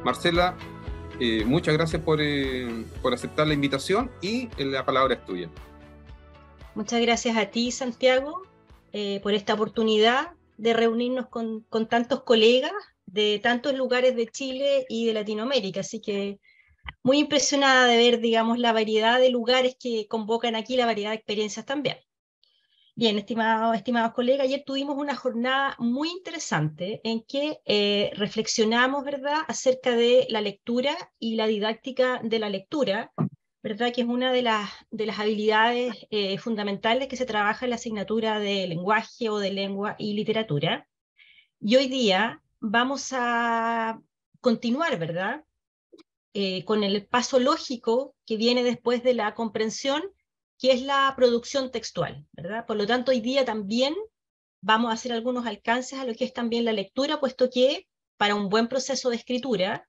Marcela, muchas gracias por aceptar la invitación y la palabra es tuya. Muchas gracias a ti, Santiago, por esta oportunidad de reunirnos con tantos colegas de tantos lugares de Chile y de Latinoamérica. Así que muy impresionada de ver, digamos, la variedad de lugares que convocan aquí, la variedad de experiencias también. Bien, estimados colegas, ayer tuvimos una jornada muy interesante en que reflexionamos, ¿verdad?, acerca de la lectura y la didáctica de la lectura, ¿verdad?, que es una de las habilidades fundamentales que se trabaja en la asignatura de lenguaje o de lengua y literatura. Y hoy día vamos a continuar, ¿verdad?, con el paso lógico que viene después de la comprensión, que es la producción textual, ¿verdad? Por lo tanto, hoy día también vamos a hacer algunos alcances a lo que es también la lectura, puesto que para un buen proceso de escritura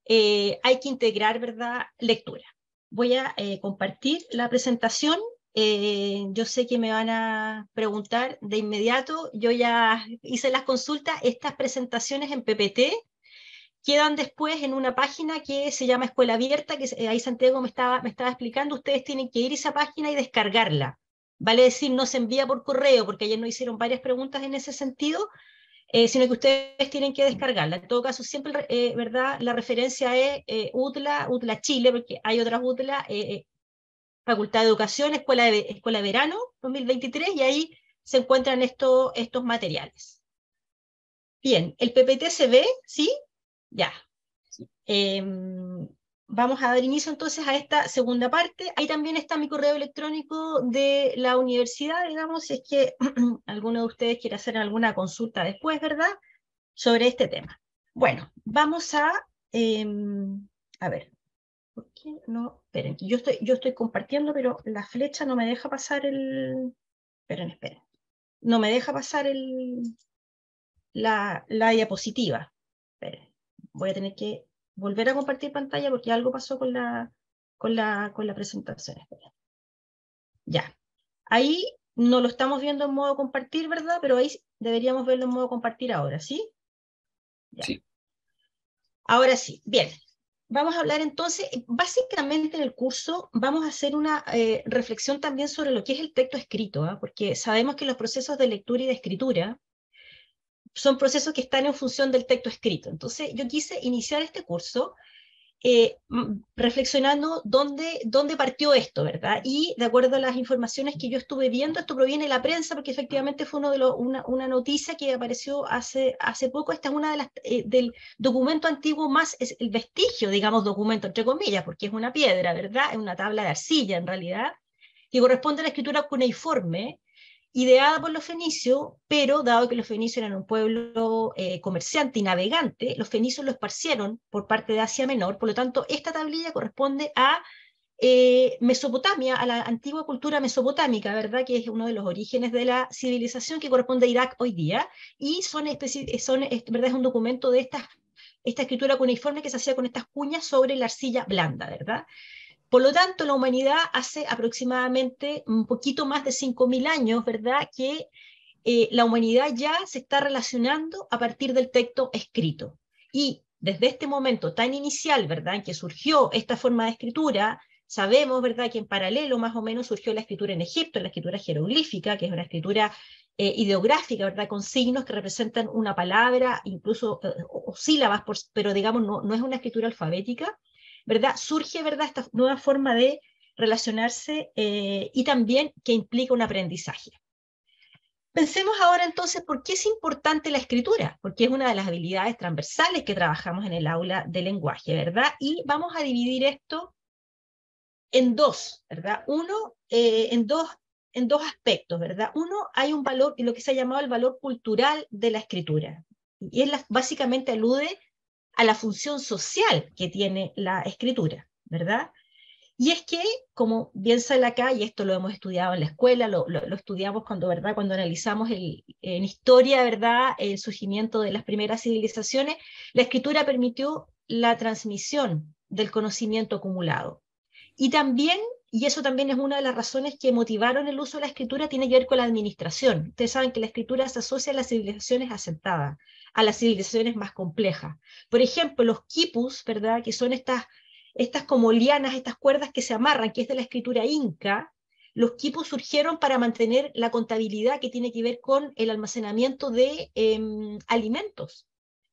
hay que integrar, ¿verdad?, lectura. Voy a compartir la presentación. Yo sé que me van a preguntar de inmediato, yo ya hice las consultas, estas presentaciones en PPT quedan después en una página que se llama Escuela Abierta, que ahí Santiago me estaba explicando, ustedes tienen que ir a esa página y descargarla. Vale decir, no se envía por correo, porque ayer nos hicieron varias preguntas en ese sentido, sino que ustedes tienen que descargarla. En todo caso, siempre, ¿verdad?, la referencia es UTLA Chile, porque hay otras UTLA, Facultad de Educación, Escuela de Verano 2023, y ahí se encuentran estos materiales. Bien, el PPT se ve, ¿sí? Ya. Vamos a dar inicio entonces a esta segunda parte. Ahí también está mi correo electrónico de la universidad, digamos, si es que alguno de ustedes quiere hacer alguna consulta después, ¿verdad?, sobre este tema. Bueno, vamos a ver, ¿por qué no? Esperen, yo estoy compartiendo, pero la flecha no me deja pasar esperen. No me deja pasar la diapositiva. Esperen, voy a tener que volver a compartir pantalla porque algo pasó con la presentación. Esperen. Ya. Ahí no lo estamos viendo en modo compartir, ¿verdad? Pero ahí deberíamos verlo en modo compartir ahora, ¿sí? Ya. Sí. Ahora sí, bien. Vamos a hablar entonces, básicamente en el curso vamos a hacer una reflexión también sobre lo que es el texto escrito, ¿eh? Porque sabemos que los procesos de lectura y de escritura son procesos que están en función del texto escrito. Entonces yo quise iniciar este curso reflexionando dónde partió esto, ¿verdad? Y de acuerdo a las informaciones que yo estuve viendo, esto proviene de la prensa, porque efectivamente fue una noticia que apareció hace poco. Esta es una de las del documento antiguo más, es el vestigio, digamos, documento, entre comillas, porque es una piedra, ¿verdad? Es una tabla de arcilla, en realidad, que corresponde a la escritura cuneiforme, ideada por los fenicios, pero dado que los fenicios eran un pueblo comerciante y navegante, los fenicios lo esparcieron por parte de Asia Menor. Por lo tanto, esta tablilla corresponde a Mesopotamia, a la antigua cultura mesopotámica, ¿verdad?, que es uno de los orígenes de la civilización, que corresponde a Irak hoy día, y ¿verdad?, es un documento de esta escritura cuneiforme que se hacía con estas cuñas sobre la arcilla blanda, ¿verdad? Por lo tanto, la humanidad hace aproximadamente un poquito más de 5.000 años, ¿verdad?, que la humanidad ya se está relacionando a partir del texto escrito. Y desde este momento tan inicial, ¿verdad?, en que surgió esta forma de escritura, sabemos, ¿verdad?, que en paralelo más o menos surgió la escritura en Egipto, la escritura jeroglífica, que es una escritura ideográfica, ¿verdad?, con signos que representan una palabra, incluso o sílabas, pero digamos no es una escritura alfabética, ¿verdad? Surge, ¿verdad?, esta nueva forma de relacionarse y también que implica un aprendizaje. Pensemos ahora entonces por qué es importante la escritura, porque es una de las habilidades transversales que trabajamos en el aula de lenguaje, ¿verdad? Y vamos a dividir esto en dos, ¿verdad? En dos aspectos, ¿verdad? Uno, hay un valor, lo que se ha llamado el valor cultural de la escritura, y básicamente alude a la función social que tiene la escritura, ¿verdad? Y es que, como bien sale acá, y esto lo hemos estudiado en la escuela, lo estudiamos ¿verdad?, cuando analizamos en historia, ¿verdad?, el surgimiento de las primeras civilizaciones, la escritura permitió la transmisión del conocimiento acumulado. Y también, y eso también es una de las razones que motivaron el uso de la escritura, tiene que ver con la administración. Ustedes saben que la escritura se asocia a las civilizaciones asentadas, a las civilizaciones más complejas. Por ejemplo, los quipus, ¿verdad?, que son estas como lianas, estas cuerdas que se amarran, que es de la escritura inca. Los quipus surgieron para mantener la contabilidad que tiene que ver con el almacenamiento de alimentos.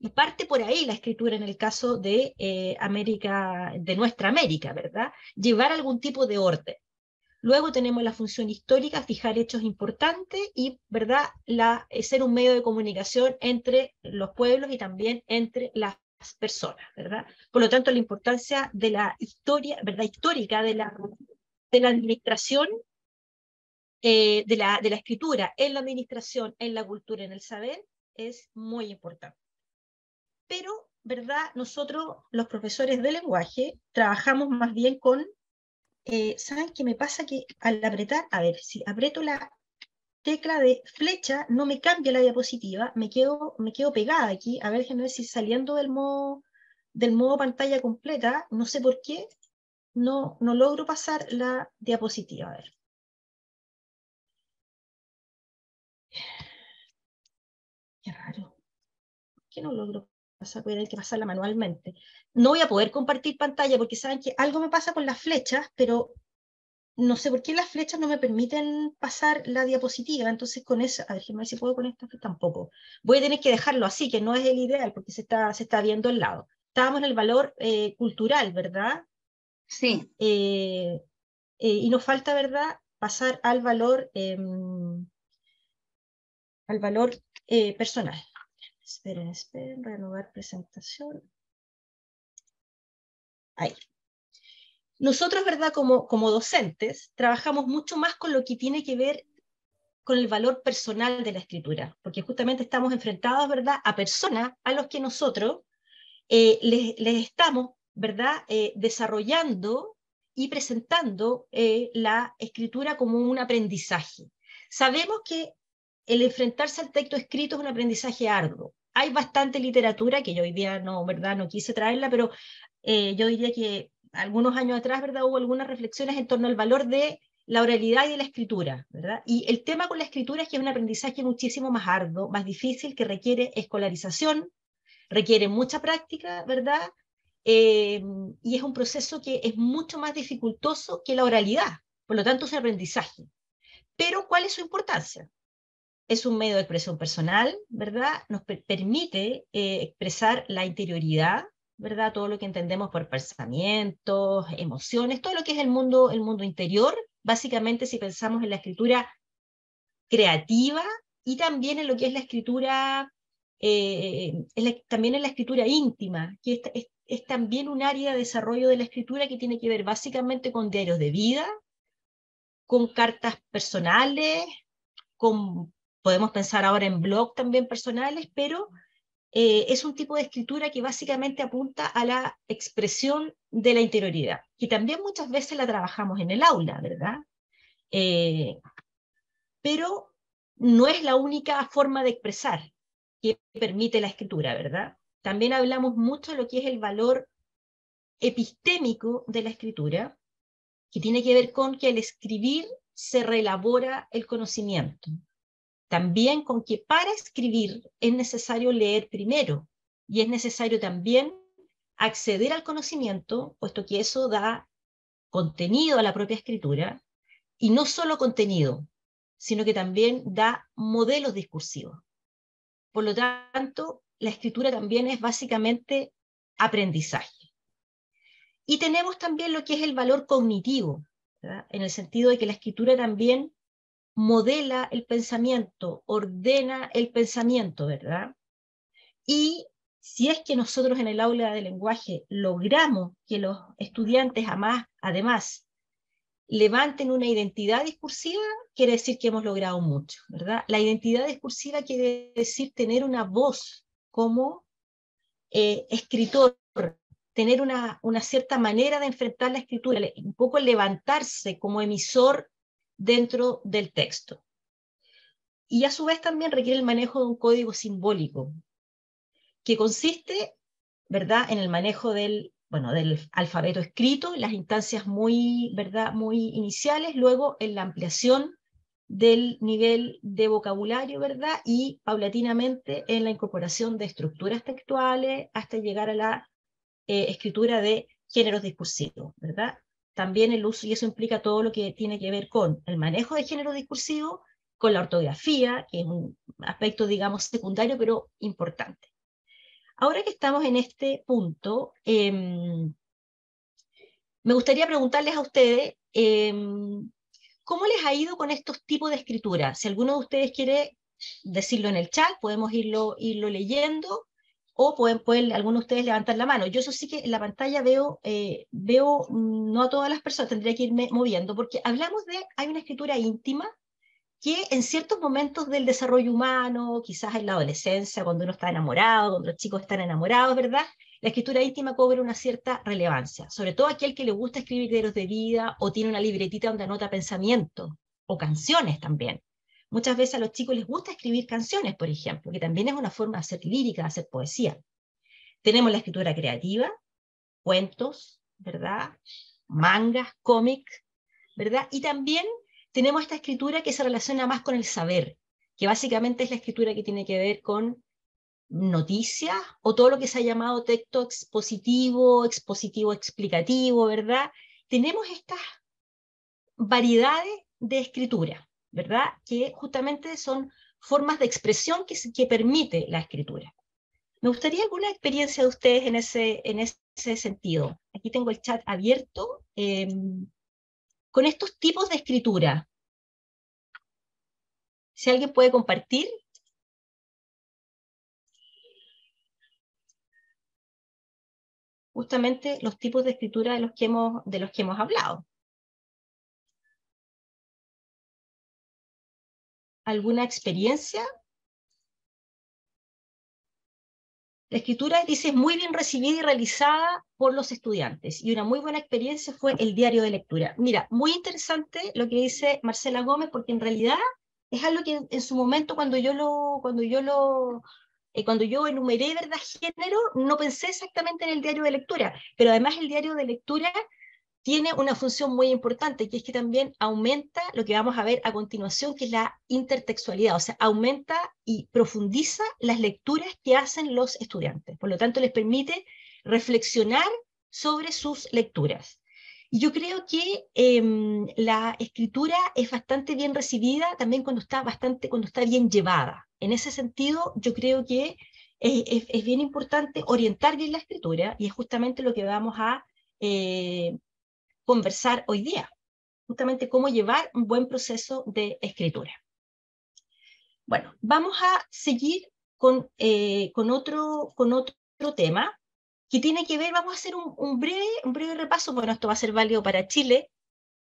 Y parte por ahí la escritura en el caso de América, de nuestra América, ¿verdad? Llevar algún tipo de orden. Luego tenemos la función histórica, fijar hechos importantes y, ¿verdad?, ser un medio de comunicación entre los pueblos y también entre las personas, ¿verdad? Por lo tanto, la importancia de la historia, ¿verdad?, histórica de la administración, de la escritura en la administración, en la cultura, en el saber, es muy importante. Pero, ¿verdad?, nosotros, los profesores de lenguaje, trabajamos más bien con, ¿saben qué me pasa? Que al apretar, a ver, si aprieto la tecla de flecha, no me cambia la diapositiva, me quedo pegada aquí, a ver, déjenme ver si saliendo del modo pantalla completa, no sé por qué, no logro pasar la diapositiva, a ver. Qué raro. ¿Por qué no logro pasar? Voy a tener que pasarla manualmente. No voy a poder compartir pantalla porque saben que algo me pasa con las flechas, pero no sé por qué las flechas no me permiten pasar la diapositiva. Entonces con eso, a ver, déjenme ver si puedo con esto, tampoco. Voy a tener que dejarlo así, que no es el ideal porque se está viendo el lado. Estábamos en el valor cultural, ¿verdad? Sí. Y nos falta, ¿verdad?, pasar al valor personal. Esperen, renovar presentación. Ahí. Nosotros, ¿verdad?, como docentes, trabajamos mucho más con lo que tiene que ver con el valor personal de la escritura, porque justamente estamos enfrentados, ¿verdad?, a personas a los que nosotros les estamos, ¿verdad?, desarrollando y presentando la escritura como un aprendizaje. Sabemos que el enfrentarse al texto escrito es un aprendizaje arduo. Hay bastante literatura, que yo hoy día no, ¿verdad?, no quise traerla, pero yo diría que algunos años atrás, ¿verdad?, hubo algunas reflexiones en torno al valor de la oralidad y de la escritura, ¿verdad? Y el tema con la escritura es que es un aprendizaje muchísimo más arduo, más difícil, que requiere escolarización, requiere mucha práctica, ¿verdad? Y es un proceso que es mucho más dificultoso que la oralidad, por lo tanto es un aprendizaje. Pero ¿cuál es su importancia? Es un medio de expresión personal, ¿verdad? Nos permite expresar la interioridad, ¿verdad? Todo lo que entendemos por pensamientos, emociones, todo lo que es el mundo interior, básicamente si pensamos en la escritura creativa y también en lo que es la escritura, también en la escritura íntima, que es también un área de desarrollo de la escritura que tiene que ver básicamente con diarios de vida, con cartas personales, podemos pensar ahora en blogs también personales, pero es un tipo de escritura que básicamente apunta a la expresión de la interioridad, que también muchas veces la trabajamos en el aula, ¿verdad? Pero no es la única forma de expresar que permite la escritura, ¿verdad? También hablamos mucho de lo que es el valor epistémico de la escritura, que tiene que ver con que al escribir se reelabora el conocimiento. También con que para escribir es necesario leer primero, y es necesario también acceder al conocimiento, puesto que eso da contenido a la propia escritura, y no solo contenido, sino que también da modelos discursivos. Por lo tanto, la escritura también es básicamente aprendizaje. Y tenemos también lo que es el valor cognitivo, ¿verdad?, en el sentido de que la escritura también modela el pensamiento, ordena el pensamiento, ¿verdad? Y si es que nosotros en el aula de lenguaje logramos que los estudiantes además levanten una identidad discursiva, quiere decir que hemos logrado mucho, ¿verdad? La identidad discursiva quiere decir tener una voz como escritor, tener una cierta manera de enfrentar la escritura, un poco levantarse como emisor dentro del texto. Y a su vez también requiere el manejo de un código simbólico, que consiste, ¿verdad?, en el manejo del bueno, del alfabeto escrito, las instancias muy, ¿verdad?, muy iniciales, luego en la ampliación del nivel de vocabulario, ¿verdad?, y paulatinamente en la incorporación de estructuras textuales hasta llegar a la escritura de géneros discursivos, ¿verdad? También el uso, y eso implica todo lo que tiene que ver con el manejo de género discursivo, con la ortografía, que es un aspecto, digamos, secundario, pero importante. Ahora que estamos en este punto, me gustaría preguntarles a ustedes, ¿cómo les ha ido con estos tipos de escritura? Si alguno de ustedes quiere decirlo en el chat, podemos irlo leyendo, o pueden algunos de ustedes levantar la mano. Yo eso sí que en la pantalla veo no a todas las personas, tendría que irme moviendo, porque hablamos hay una escritura íntima que en ciertos momentos del desarrollo humano, quizás en la adolescencia, cuando uno está enamorado, cuando los chicos están enamorados, ¿verdad?, la escritura íntima cobra una cierta relevancia, sobre todo aquel que le gusta escribir diarios de vida o tiene una libretita donde anota pensamientos o canciones también. Muchas veces a los chicos les gusta escribir canciones, por ejemplo, que también es una forma de hacer lírica, de hacer poesía. Tenemos la escritura creativa, cuentos, ¿verdad?, mangas, cómics, ¿verdad? Y también tenemos esta escritura que se relaciona más con el saber, que básicamente es la escritura que tiene que ver con noticias o todo lo que se ha llamado texto expositivo, expositivo explicativo, ¿verdad? Tenemos estas variedades de escritura, ¿verdad?, que justamente son formas de expresión que permite la escritura. Me gustaría alguna experiencia de ustedes en ese sentido. Aquí tengo el chat abierto. Con estos tipos de escritura, si alguien puede compartir. Justamente los tipos de escritura de los que hemos hablado. ¿Alguna experiencia? La escritura, dice, es muy bien recibida y realizada por los estudiantes, y una muy buena experiencia fue el diario de lectura. Mira, muy interesante lo que dice Marcela Gómez, porque en realidad es algo que en su momento cuando yo enumeré, ¿verdad?, género, no pensé exactamente en el diario de lectura, pero además el diario de lectura tiene una función muy importante, que es que también aumenta lo que vamos a ver a continuación, que es la intertextualidad, o sea, aumenta y profundiza las lecturas que hacen los estudiantes. Por lo tanto, les permite reflexionar sobre sus lecturas. Y yo creo que la escritura es bastante bien recibida también cuando está bien llevada. En ese sentido, yo creo que es bien importante orientar bien la escritura, y es justamente lo que vamos a conversar hoy día, justamente cómo llevar un buen proceso de escritura. Bueno, vamos a seguir con otro tema que tiene que ver, vamos a hacer un breve repaso. Bueno, esto va a ser válido para Chile,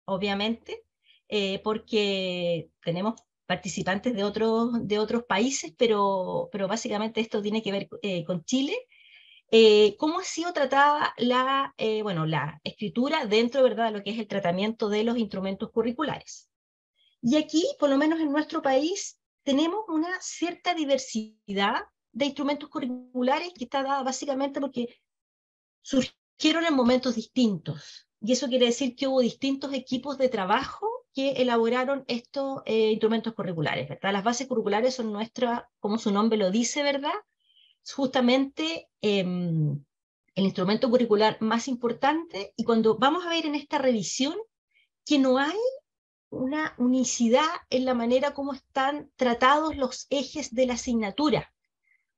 obviamente, porque tenemos participantes de otros países, pero básicamente esto tiene que ver con Chile. ¿Cómo ha sido tratada la escritura dentro, ¿verdad?, de lo que es el tratamiento de los instrumentos curriculares? Y aquí, por lo menos en nuestro país, tenemos una cierta diversidad de instrumentos curriculares que está dada básicamente porque surgieron en momentos distintos. Y eso quiere decir que hubo distintos equipos de trabajo que elaboraron estos instrumentos curriculares, ¿verdad? Las bases curriculares son nuestras, como su nombre lo dice, ¿verdad?, justamente el instrumento curricular más importante, y cuando vamos a ver en esta revisión que no hay una unicidad en la manera como están tratados los ejes de la asignatura.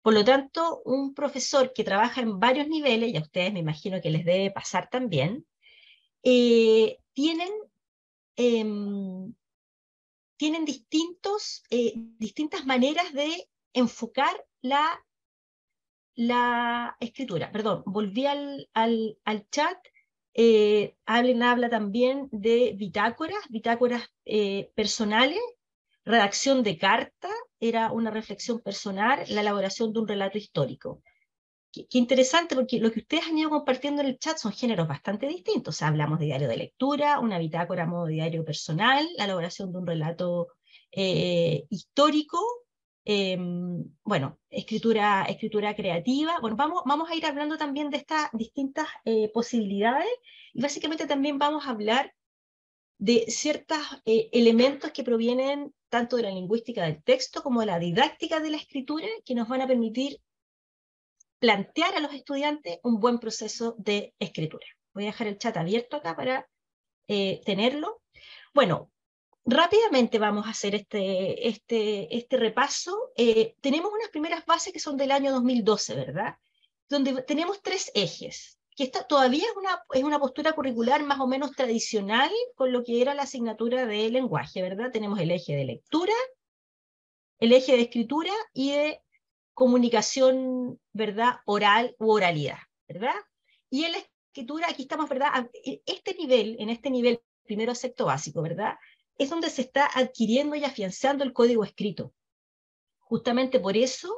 Por lo tanto, un profesor que trabaja en varios niveles, y a ustedes me imagino que les debe pasar también, tienen distintas maneras de enfocar la escritura. Perdón, volví al chat. Habla también de bitácoras personales, redacción de carta, era una reflexión personal, la elaboración de un relato histórico. Qué interesante, porque lo que ustedes han ido compartiendo en el chat son géneros bastante distintos. O sea, hablamos de diario de lectura, una bitácora a modo diario personal, la elaboración de un relato histórico, bueno, escritura creativa. Bueno, vamos a ir hablando también de estas distintas posibilidades, y básicamente también vamos a hablar de ciertos elementos que provienen tanto de la lingüística del texto como de la didáctica de la escritura, que nos van a permitir plantear a los estudiantes un buen proceso de escritura. Voy a dejar el chat abierto acá para tenerlo. Bueno, rápidamente vamos a hacer este repaso. Tenemos unas primeras bases que son del año 2012, ¿verdad? Donde tenemos 3 ejes, que esta todavía es una postura curricular más o menos tradicional con lo que era la asignatura de lenguaje, ¿verdad? Tenemos el eje de lectura, el eje de escritura y de comunicación, ¿verdad? Oral u oralidad, ¿verdad? Y en la escritura, aquí estamos, ¿verdad? En este nivel primero sexto básico, ¿verdad? Es donde se está adquiriendo y afianzando el código escrito. Justamente por eso,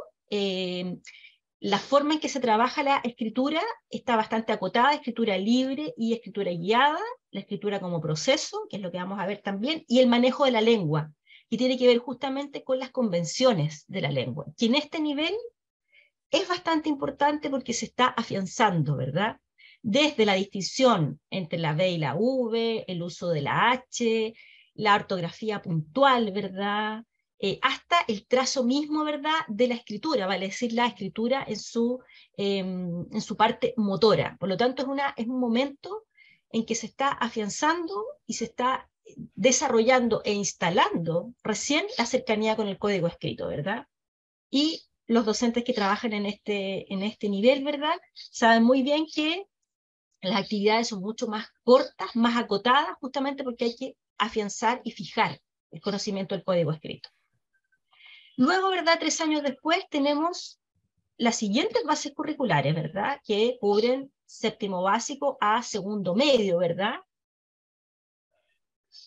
la forma en que se trabaja la escritura está bastante acotada: escritura libre y escritura guiada, la escritura como proceso, que es lo que vamos a ver también, y el manejo de la lengua, que tiene que ver justamente con las convenciones de la lengua, que en este nivel es bastante importante porque se está afianzando, ¿verdad? Desde la distinción entre la B y la V, el uso de la H, la ortografía puntual, ¿verdad? Hasta el trazo mismo, ¿verdad?, de la escritura, vale decir, la escritura en su parte motora. Por lo tanto, es un momento en que se está afianzando y se está desarrollando e instalando recién la cercanía con el código escrito, ¿verdad? Y los docentes que trabajan en este nivel, ¿verdad?, saben muy bien que las actividades son mucho más cortas, más acotadas, justamente porque hay que afianzar y fijar el conocimiento del código escrito. Luego, ¿verdad?, 3 años después tenemos las siguientes bases curriculares, ¿verdad?, que cubren séptimo básico a segundo medio, ¿verdad?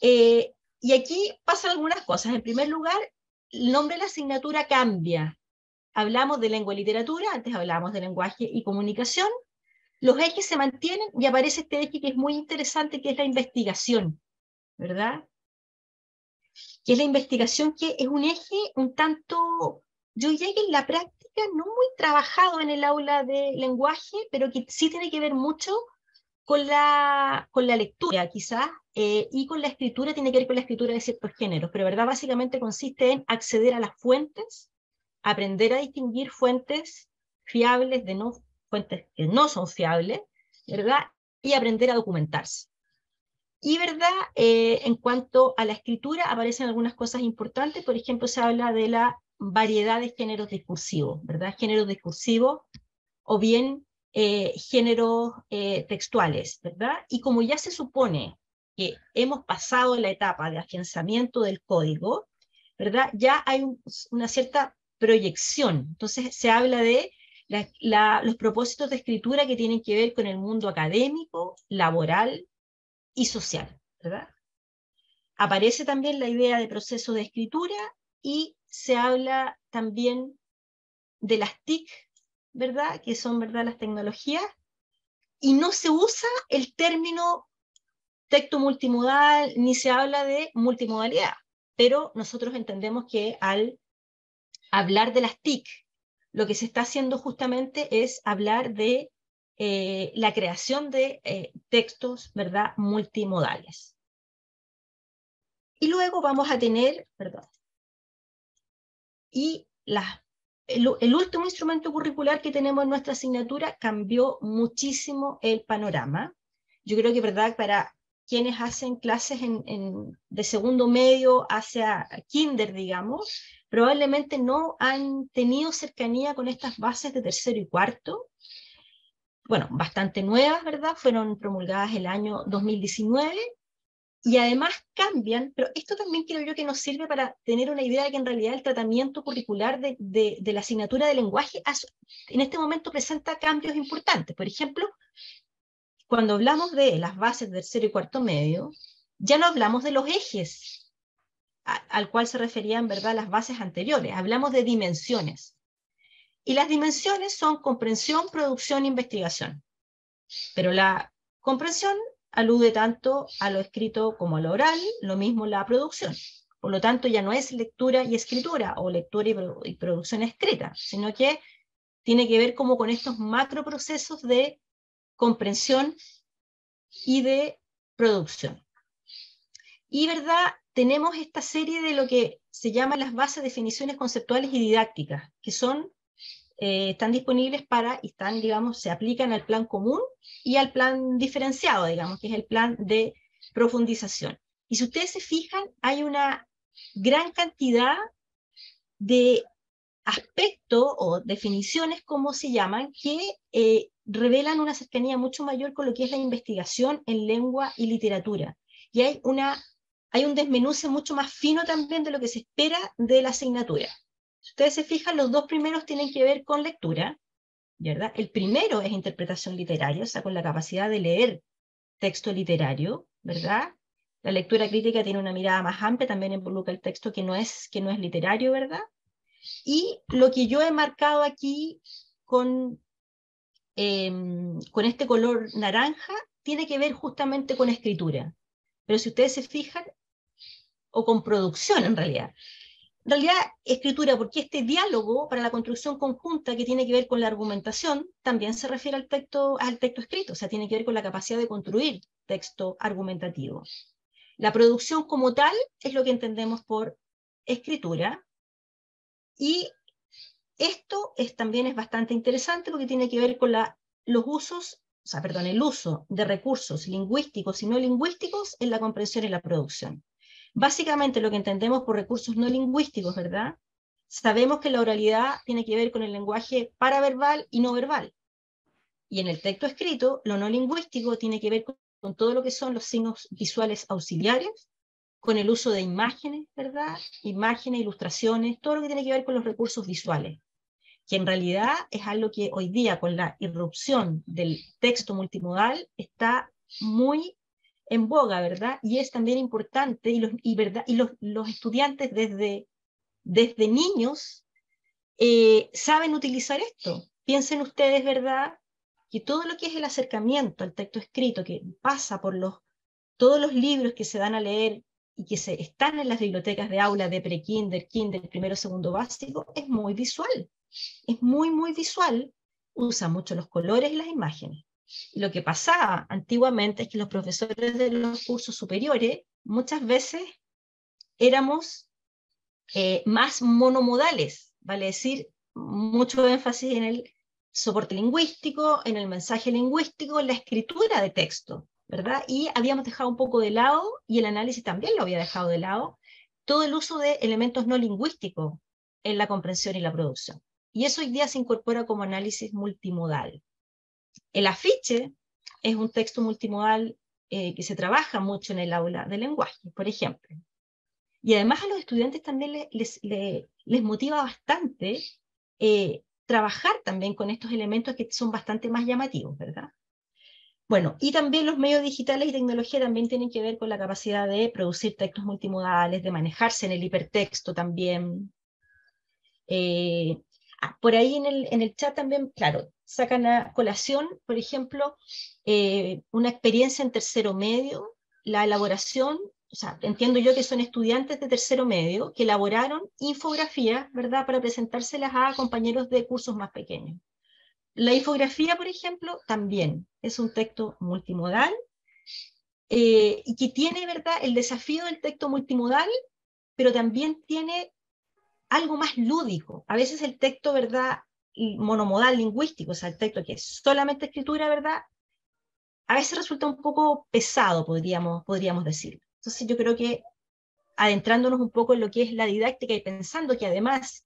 Y aquí pasan algunas cosas. En primer lugar, el nombre de la asignatura cambia. Hablamos de lengua y literatura, antes hablábamos de lenguaje y comunicación. Los ejes se mantienen y aparece este eje que es muy interesante, que es la investigación, ¿verdad? Que es la investigación, que es un eje un tanto, yo diría que en la práctica no muy trabajado en el aula de lenguaje, pero que sí tiene que ver mucho con la lectura, quizás, y con la escritura, tiene que ver con la escritura de ciertos géneros, pero ¿verdad? Básicamente consiste en acceder a las fuentes, aprender a distinguir fuentes fiables de fuentes que no son fiables, ¿verdad? Y aprender a documentarse. Y, ¿verdad?, en cuanto a la escritura, aparecen algunas cosas importantes. Por ejemplo, se habla de la variedad de géneros discursivos, ¿verdad? Géneros discursivos o bien géneros textuales, ¿verdad? Y como ya se supone que hemos pasado la etapa de afianzamiento del código, ¿verdad?, ya hay una cierta proyección. Entonces se habla de los propósitos de escritura que tienen que ver con el mundo académico, laboral y social, ¿verdad? Aparece también la idea de proceso de escritura y se habla también de las TIC, ¿verdad?, que son, ¿verdad?, las tecnologías, y no se usa el término texto multimodal, ni se habla de multimodalidad, pero nosotros entendemos que al hablar de las TIC, lo que se está haciendo justamente es hablar de la creación de textos, ¿verdad?, multimodales. Y luego vamos a tener, perdón, y el último instrumento curricular que tenemos en nuestra asignatura cambió muchísimo el panorama. Yo creo que, ¿verdad?, para quienes hacen clases de segundo medio hacia kinder, digamos, probablemente no han tenido cercanía con estas bases de tercero y cuarto. Bueno, bastante nuevas, ¿verdad? Fueron promulgadas el año 2019, y además cambian, pero esto también creo yo que nos sirve para tener una idea de que en realidad el tratamiento curricular de la asignatura de lenguaje en este momento presenta cambios importantes. Por ejemplo, cuando hablamos de las bases del tercero y cuarto medio, ya no hablamos de los ejes al cual se referían, ¿verdad?, las bases anteriores, hablamos de dimensiones. Y las dimensiones son comprensión, producción e investigación. Pero la comprensión alude tanto a lo escrito como a lo oral, lo mismo la producción. Por lo tanto, ya no es lectura y escritura, o lectura y producción escrita, sino que tiene que ver como con estos macroprocesos de comprensión y de producción. Y, ¿verdad? Tenemos esta serie de lo que se llama las bases, definiciones conceptuales y didácticas, que son, están disponibles y están, digamos, se aplican al plan común y al plan diferenciado, digamos, que es el plan de profundización. Y si ustedes se fijan, hay una gran cantidad de aspectos o definiciones, como se llaman, que revelan una cercanía mucho mayor con lo que es la investigación en lengua y literatura. Y hay un desmenuce mucho más fino también de lo que se espera de la asignatura. Si ustedes se fijan, los dos primeros tienen que ver con lectura, ¿verdad? El primero es interpretación literaria, o sea, con la capacidad de leer texto literario, ¿verdad? La lectura crítica tiene una mirada más amplia, también involucra el texto que no es literario, ¿verdad? Y lo que yo he marcado aquí con este color naranja tiene que ver justamente con escritura. Pero si ustedes se fijan, o con producción en realidad. En realidad, escritura, porque este diálogo para la construcción conjunta que tiene que ver con la argumentación, también se refiere al texto escrito, o sea, tiene que ver con la capacidad de construir texto argumentativo. La producción como tal es lo que entendemos por escritura, y esto también es bastante interesante porque tiene que ver con los usos, el uso de recursos lingüísticos y no lingüísticos en la comprensión y la producción. Básicamente lo que entendemos por recursos no lingüísticos, ¿verdad? Sabemos que la oralidad tiene que ver con el lenguaje paraverbal y no verbal. Y en el texto escrito, lo no lingüístico tiene que ver con todo lo que son los signos visuales auxiliares, con el uso de imágenes, ¿verdad? Imágenes, ilustraciones, todo lo que tiene que ver con los recursos visuales, que en realidad es algo que hoy día, con la irrupción del texto multimodal, está muy en boga, ¿verdad? Y es también importante, los estudiantes desde niños saben utilizar esto. Piensen ustedes, ¿verdad?, que todo lo que es el acercamiento al texto escrito, que pasa por todos los libros que se dan a leer y que están en las bibliotecas de aula de pre-kinder, kinder, primero, segundo básico, es muy visual. Es muy, muy visual, usa mucho los colores y las imágenes. Y lo que pasaba antiguamente es que los profesores de los cursos superiores muchas veces éramos más monomodales, vale decir, mucho énfasis en el soporte lingüístico, en el mensaje lingüístico, en la escritura de texto, ¿verdad? Y habíamos dejado un poco de lado, y el análisis también lo había dejado de lado, todo el uso de elementos no lingüísticos en la comprensión y la producción. Y eso hoy día se incorpora como análisis multimodal. El afiche es un texto multimodal que se trabaja mucho en el aula de lenguaje, por ejemplo. Y además a los estudiantes también les motiva bastante trabajar también con estos elementos que son bastante más llamativos, ¿verdad? Bueno, y también los medios digitales y tecnología también tienen que ver con la capacidad de producir textos multimodales, de manejarse en el hipertexto también. Por ahí en el chat también, claro, sacan a colación, por ejemplo, una experiencia en tercero medio, la elaboración, o sea, entiendo yo que son estudiantes de tercero medio que elaboraron infografías, ¿verdad?, para presentárselas a compañeros de cursos más pequeños. La infografía, por ejemplo, también es un texto multimodal y que tiene, ¿verdad?, el desafío del texto multimodal, pero también tiene algo más lúdico. A veces el texto, ¿verdad?, monomodal lingüístico, o sea, el texto que es solamente escritura, ¿verdad?, a veces resulta un poco pesado, podríamos decir. Entonces yo creo que adentrándonos un poco en lo que es la didáctica y pensando que además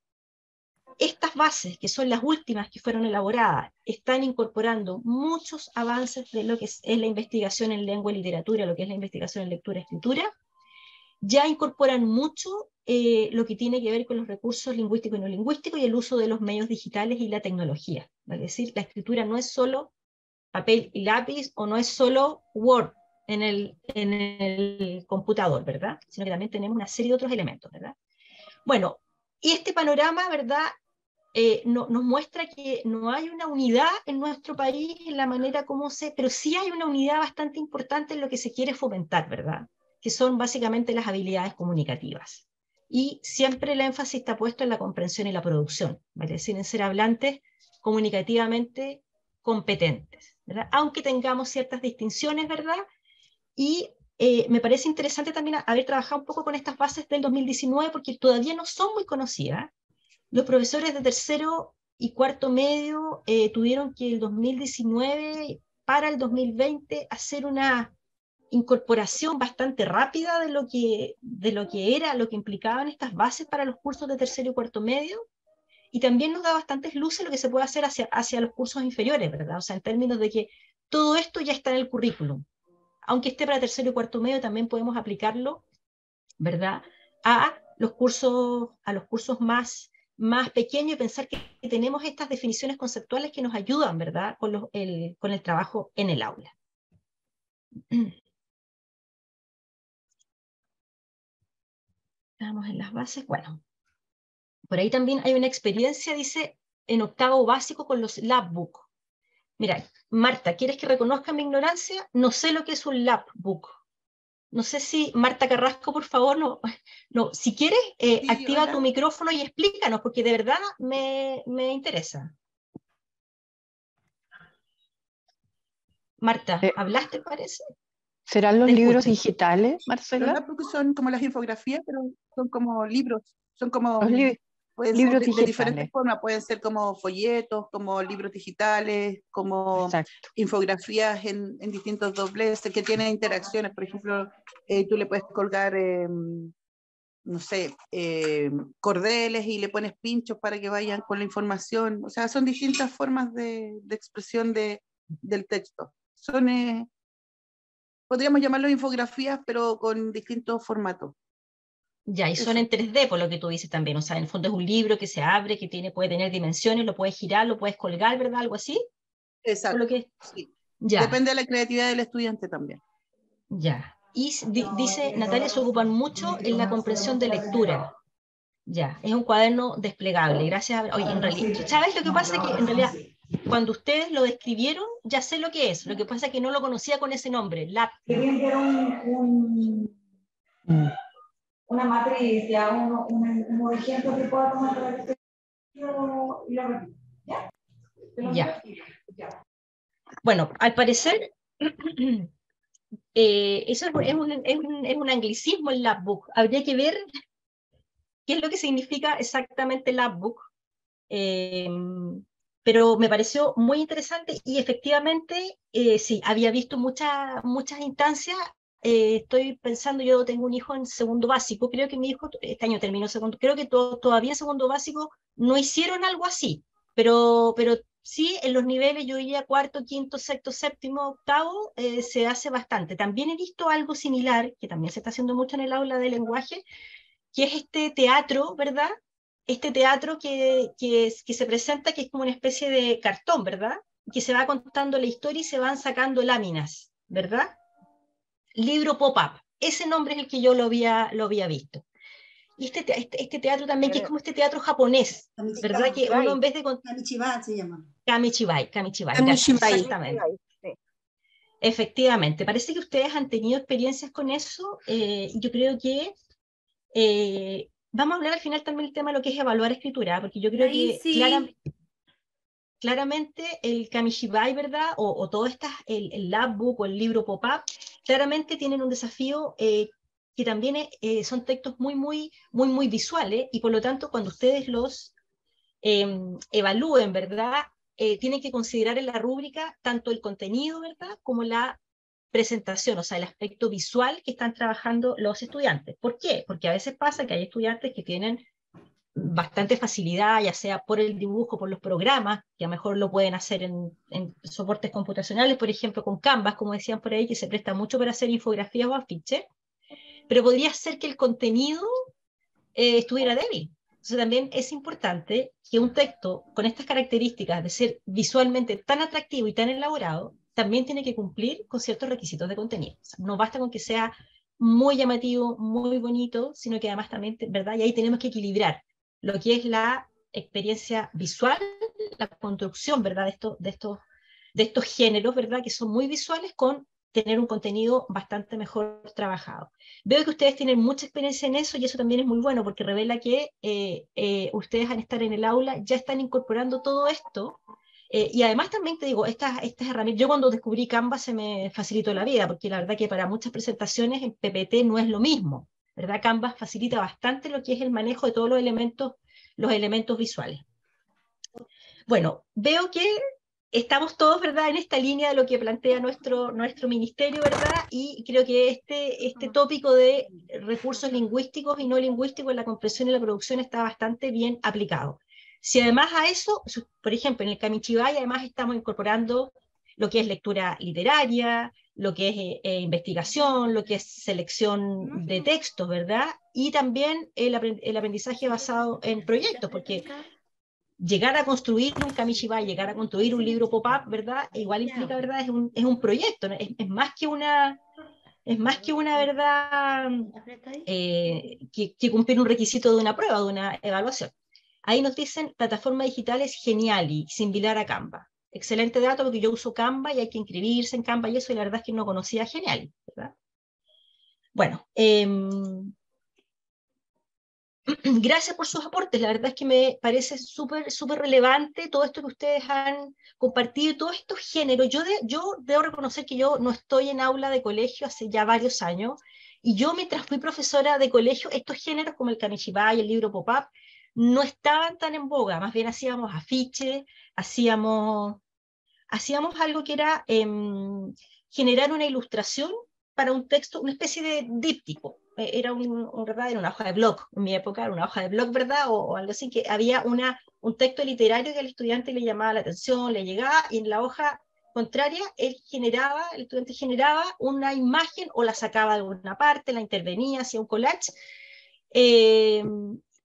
estas bases, que son las últimas que fueron elaboradas, están incorporando muchos avances de lo que es la investigación en lengua y literatura, lo que es la investigación en lectura y escritura, ya incorporan mucho lo que tiene que ver con los recursos lingüísticos y no lingüísticos y el uso de los medios digitales y la tecnología. Es decir, la escritura no es solo papel y lápiz o no es solo Word en el computador, ¿verdad? Sino que también tenemos una serie de otros elementos, ¿verdad? Bueno, y este panorama, ¿verdad?, nos muestra que no hay una unidad en nuestro país en la manera como pero sí hay una unidad bastante importante en lo que se quiere fomentar, ¿verdad?, que son básicamente las habilidades comunicativas. y siempre el énfasis está puesto en la comprensión y la producción, ¿vale? Es decir, en ser hablantes comunicativamente competentes, ¿verdad? Aunque tengamos ciertas distinciones, ¿verdad? Y me parece interesante también haber trabajado un poco con estas bases del 2019 porque todavía no son muy conocidas. Los profesores de tercero y cuarto medio tuvieron que el 2019 para el 2020 hacer una incorporación bastante rápida de lo que era, lo que implicaban estas bases para los cursos de tercero y cuarto medio, y también nos da bastantes luces lo que se puede hacer hacia los cursos inferiores, ¿verdad? O sea, en términos de que todo esto ya está en el currículum. Aunque esté para tercero y cuarto medio, también podemos aplicarlo, ¿verdad? A los cursos más pequeños y pensar que tenemos estas definiciones conceptuales que nos ayudan, ¿verdad? Con el trabajo en el aula. Estamos en las bases. Bueno, por ahí también hay una experiencia, dice, en octavo básico con los labbook. Mira, Marta, ¿quieres que reconozca mi ignorancia? No sé lo que es un labbook. No sé si, Marta Carrasco, por favor, no, si quieres, Sí, activa hola. tu micrófono y explícanos, porque de verdad me interesa. Marta, ¿hablaste, parece? ¿Serán los Te libros escucho. digitales, Los Marcela? laptops son como las infografías, pero son como libros, son como, Los pueden ser libros de diferentes digitales. formas, pueden ser como folletos, como libros digitales, como Exacto. infografías en distintos dobleces que tienen interacciones. Por ejemplo, tú le puedes colgar, no sé, cordeles y le pones pinchos para que vayan con la información. O sea, son distintas formas de expresión del texto. Son, podríamos llamarlo infografías, pero con distintos formatos. Ya, y son Eso. en 3D, por lo que tú dices también. O sea, en el fondo es un libro que se abre, que puede tener dimensiones, lo puedes girar, lo puedes colgar, ¿verdad? Algo así. Por lo Exacto, que, sí. ya, Depende de la creatividad del estudiante también. ya. Y dice Natalia, se ocupan mucho en la comprensión de lectura. Ya, es un cuaderno desplegable. Gracias. Oye, en realidad, ¿sabes lo que pasa? Que en realidad, cuando ustedes lo describieron, ya sé lo que es. Lo que pasa es que no lo conocía con ese nombre, lab. Una matriz, ya unos ejemplos que pueda tomar para que lo repita. ¿Ya? Ya. Bueno, al parecer, eso es un anglicismo el labbook. Habría que ver qué es lo que significa exactamente labbook. Eh, pero me pareció muy interesante y efectivamente, sí, había visto muchas instancias. Estoy pensando, yo tengo un hijo en segundo básico, creo que mi hijo este año terminó segundo, creo que todavía en segundo básico no hicieron algo así, pero sí en los niveles, yo diría cuarto, quinto, sexto, séptimo, octavo, se hace bastante. También he visto algo similar, que también se está haciendo mucho en el aula de lenguaje, que es este teatro, ¿verdad? Este teatro que se presenta, que es como una especie de cartón, ¿verdad? Que se va contando la historia y se van sacando láminas, ¿verdad? Libro pop-up. Ese nombre es el que yo lo había visto. Y este teatro también, que es como este teatro japonés, ¿verdad? Que uno en vez de... Kamichibai se llama. Kamichibai, gracias, exactamente. Sí. Efectivamente, parece que ustedes han tenido experiencias con eso. Yo creo que vamos a hablar al final también del tema de lo que es evaluar escritura, porque yo creo Ahí que sí. claramente el Kamishibai, ¿verdad? O todo el labbook o el libro pop-up, claramente tienen un desafío que también son textos muy visuales, y por lo tanto cuando ustedes los evalúen, ¿verdad? Tienen que considerar en la rúbrica tanto el contenido, ¿verdad? Como la presentación, o sea, el aspecto visual que están trabajando los estudiantes. ¿Por qué? Porque a veces pasa que hay estudiantes que tienen bastante facilidad, ya sea por el dibujo, por los programas, que a lo mejor lo pueden hacer en soportes computacionales, por ejemplo, con Canvas, como decían por ahí, que se presta mucho para hacer infografías o afiches, pero podría ser que el contenido estuviera débil. Entonces también es importante que un texto con estas características de ser visualmente tan atractivo y tan elaborado, también tiene que cumplir con ciertos requisitos de contenido. O sea, no basta con que sea muy llamativo, muy bonito, sino que además también, ¿verdad? Y ahí tenemos que equilibrar lo que es la experiencia visual, la construcción, ¿verdad? De estos géneros, ¿verdad? Que son muy visuales, con tener un contenido bastante mejor trabajado. Veo que ustedes tienen mucha experiencia en eso y eso también es muy bueno porque revela que ustedes al estar en el aula ya están incorporando todo esto. Y además también te digo, estas herramientas, yo cuando descubrí Canva se me facilitó la vida, porque la verdad que para muchas presentaciones en PPT no es lo mismo, ¿verdad? Canva facilita bastante lo que es el manejo de todos los elementos visuales. Bueno, veo que estamos todos, ¿verdad?, en esta línea de lo que plantea nuestro ministerio, ¿verdad? Y creo que este tópico de recursos lingüísticos y no lingüísticos en la comprensión y la producción está bastante bien aplicado. Si además a eso, por ejemplo, en el Kamichibai además estamos incorporando lo que es lectura literaria, lo que es investigación, lo que es selección de textos, ¿verdad? Y también el aprendizaje basado en proyectos, porque llegar a construir un Kamishibai, llegar a construir un libro pop-up, ¿verdad? Igual implica, ¿verdad? Es un proyecto, ¿no? Es más que una, ¿verdad? Que cumplir un requisito de una prueba, de una evaluación. Ahí nos dicen, plataforma digital es Geniali, similar a Canva. Excelente dato porque yo uso Canva y hay que inscribirse en Canva y eso, y la verdad es que no conocía Geniali, ¿verdad? Bueno, gracias por sus aportes, la verdad es que me parece súper relevante todo esto que ustedes han compartido, todos estos géneros. Yo debo reconocer que yo no estoy en aula de colegio hace ya varios años, y yo mientras fui profesora de colegio, estos géneros como el Kamishibai, el libro pop-up, no estaban tan en boga, más bien hacíamos afiches, hacíamos algo que era generar una ilustración para un texto, una especie de díptico. Era ¿verdad? Era una hoja de blog, en mi época era una hoja de blog, ¿verdad? O algo así, que había un texto literario que al estudiante le llamaba la atención, le llegaba, y en la hoja contraria, el estudiante generaba una imagen o la sacaba de alguna parte, la intervenía, hacía un collage,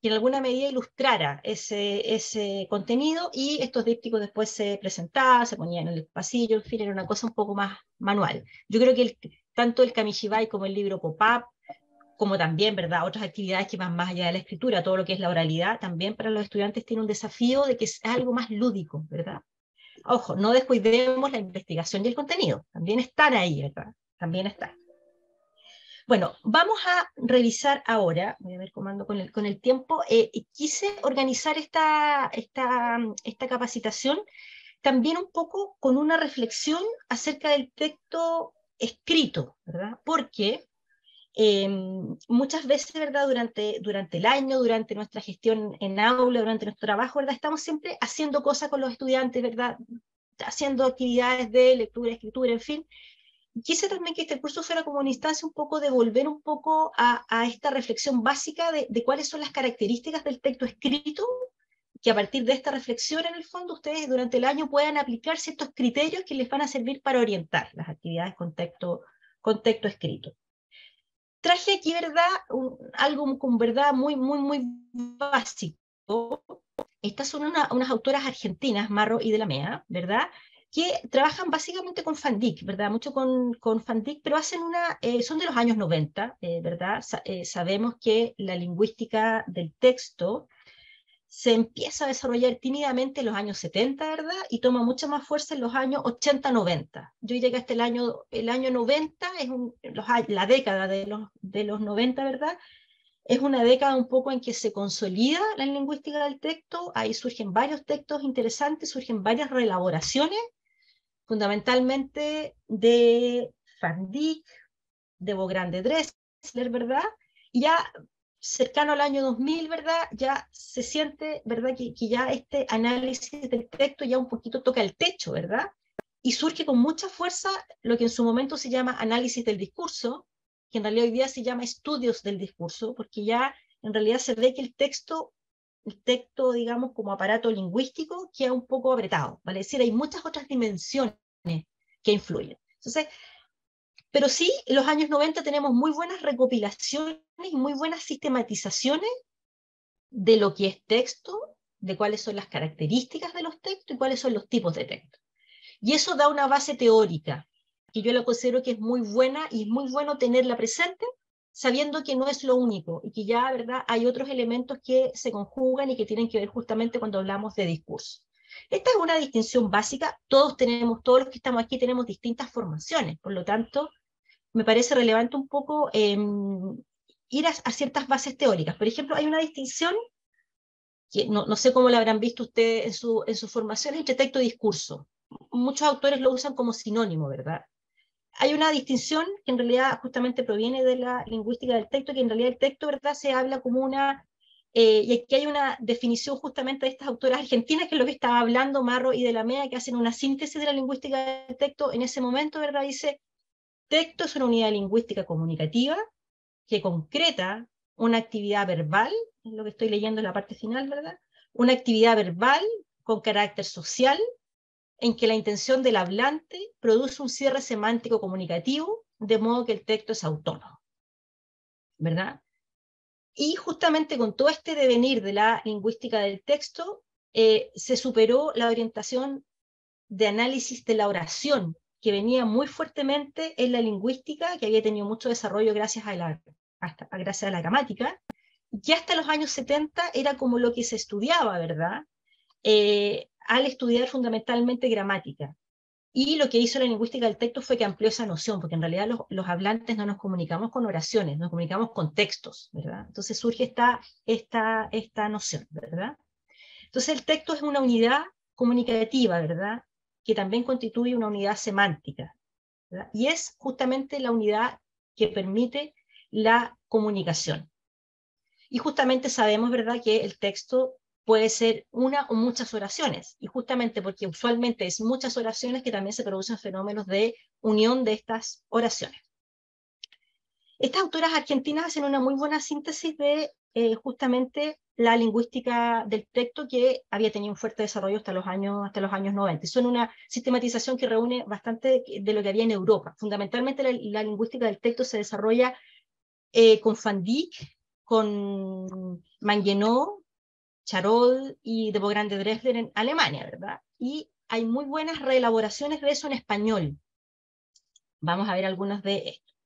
que en alguna medida ilustrara ese contenido, y estos dípticos después se presentaban, se ponían en el pasillo, en fin, era una cosa un poco más manual. Yo creo que tanto el Kamishibai como el libro pop-up, como también, ¿verdad?, otras actividades que van más allá de la escritura, todo lo que es la oralidad, también para los estudiantes tiene un desafío de que es algo más lúdico, ¿verdad? Ojo, no descuidemos la investigación y el contenido, también están ahí, ¿verdad? También están. Bueno, vamos a revisar ahora, voy a ver cómo ando con el tiempo, quise organizar esta capacitación también un poco con una reflexión acerca del texto escrito, ¿verdad? Porque muchas veces, ¿verdad?, durante el año, durante nuestra gestión en aula, durante nuestro trabajo, ¿verdad?, estamos siempre haciendo cosas con los estudiantes, ¿verdad?, haciendo actividades de lectura, escritura, en fin. Quise también que este curso fuera como una instancia un poco de volver un poco a esta reflexión básica de cuáles son las características del texto escrito, que a partir de esta reflexión, en el fondo, ustedes durante el año puedan aplicar ciertos criterios que les van a servir para orientar las actividades con texto escrito. Traje aquí, ¿verdad?, algo con verdad muy básico. Estas son unas autoras argentinas, Marro y de la Mea, ¿verdad?, que trabajan básicamente con Fandic, ¿verdad? Mucho con Fandic, pero hacen son de los años 90, ¿verdad? Sabemos que la lingüística del texto se empieza a desarrollar tímidamente en los años 70, ¿verdad? Y toma mucha más fuerza en los años 80-90. Yo diría que hasta el año 90, la década de los 90, ¿verdad?, es una década un poco en que se consolida la lingüística del texto, ahí surgen varios textos interesantes, surgen varias reelaboraciones, fundamentalmente de Van Dyck, de Bográn-de Dressler, ¿verdad? Y ya cercano al año 2000, ¿verdad?, ya se siente, ¿verdad?, que ya este análisis del texto ya un poquito toca el techo, ¿verdad? Y surge con mucha fuerza lo que en su momento se llama análisis del discurso, que en realidad hoy día se llama estudios del discurso, porque ya en realidad se ve que el texto, digamos, como aparato lingüístico, queda un poco apretado, ¿vale? Es decir, hay muchas otras dimensiones que influyen. Entonces, pero sí, en los años 90 tenemos muy buenas recopilaciones y muy buenas sistematizaciones de lo que es texto, de cuáles son las características de los textos y cuáles son los tipos de texto. Y eso da una base teórica, que yo la considero que es muy buena, y es muy bueno tenerla presente, sabiendo que no es lo único, y que ya, ¿verdad?, hay otros elementos que se conjugan y que tienen que ver justamente cuando hablamos de discurso. Esta es una distinción básica, todos los que estamos aquí tenemos distintas formaciones, por lo tanto, me parece relevante un poco ir a ciertas bases teóricas. Por ejemplo, hay una distinción, que no sé cómo la habrán visto ustedes en su formación, entre texto y discurso. Muchos autores lo usan como sinónimo, ¿verdad? Hay una distinción que en realidad justamente proviene de la lingüística del texto, que en realidad el texto, ¿verdad?, se habla como una... y aquí hay una definición justamente de estas autoras argentinas, que es lo que estaba hablando Marro y de la Mea, que hacen una síntesis de la lingüística del texto. En ese momento, ¿verdad?, dice, texto es una unidad lingüística comunicativa que concreta una actividad verbal, es lo que estoy leyendo en la parte final, ¿verdad? Una actividad verbal con carácter social, en que la intención del hablante produce un cierre semántico comunicativo, de modo que el texto es autónomo, ¿verdad? Y justamente con todo este devenir de la lingüística del texto, se superó la orientación de análisis de la oración, que venía muy fuertemente en la lingüística, que había tenido mucho desarrollo gracias a la gramática, y hasta los años 70 era como lo que se estudiaba, ¿verdad? Al estudiar fundamentalmente gramática. Y lo que hizo la lingüística del texto fue que amplió esa noción, porque en realidad los hablantes no nos comunicamos con oraciones, nos comunicamos con textos, ¿verdad? Entonces surge esta noción, ¿verdad? Entonces el texto es una unidad comunicativa, ¿verdad?, que también constituye una unidad semántica, ¿verdad? Y es justamente la unidad que permite la comunicación. Y justamente sabemos, ¿verdad?, que el texto puede ser una o muchas oraciones, y justamente porque usualmente es muchas oraciones que también se producen fenómenos de unión de estas oraciones. Estas autoras argentinas hacen una muy buena síntesis de justamente la lingüística del texto, que había tenido un fuerte desarrollo hasta los años 90. Son una sistematización que reúne bastante de lo que había en Europa. Fundamentalmente la lingüística del texto se desarrolla con Van Dijk, con Manguenot, Charol y de Bogrande Dresler en Alemania, ¿verdad? Y hay muy buenas reelaboraciones de eso en español. Vamos a ver algunas de estos.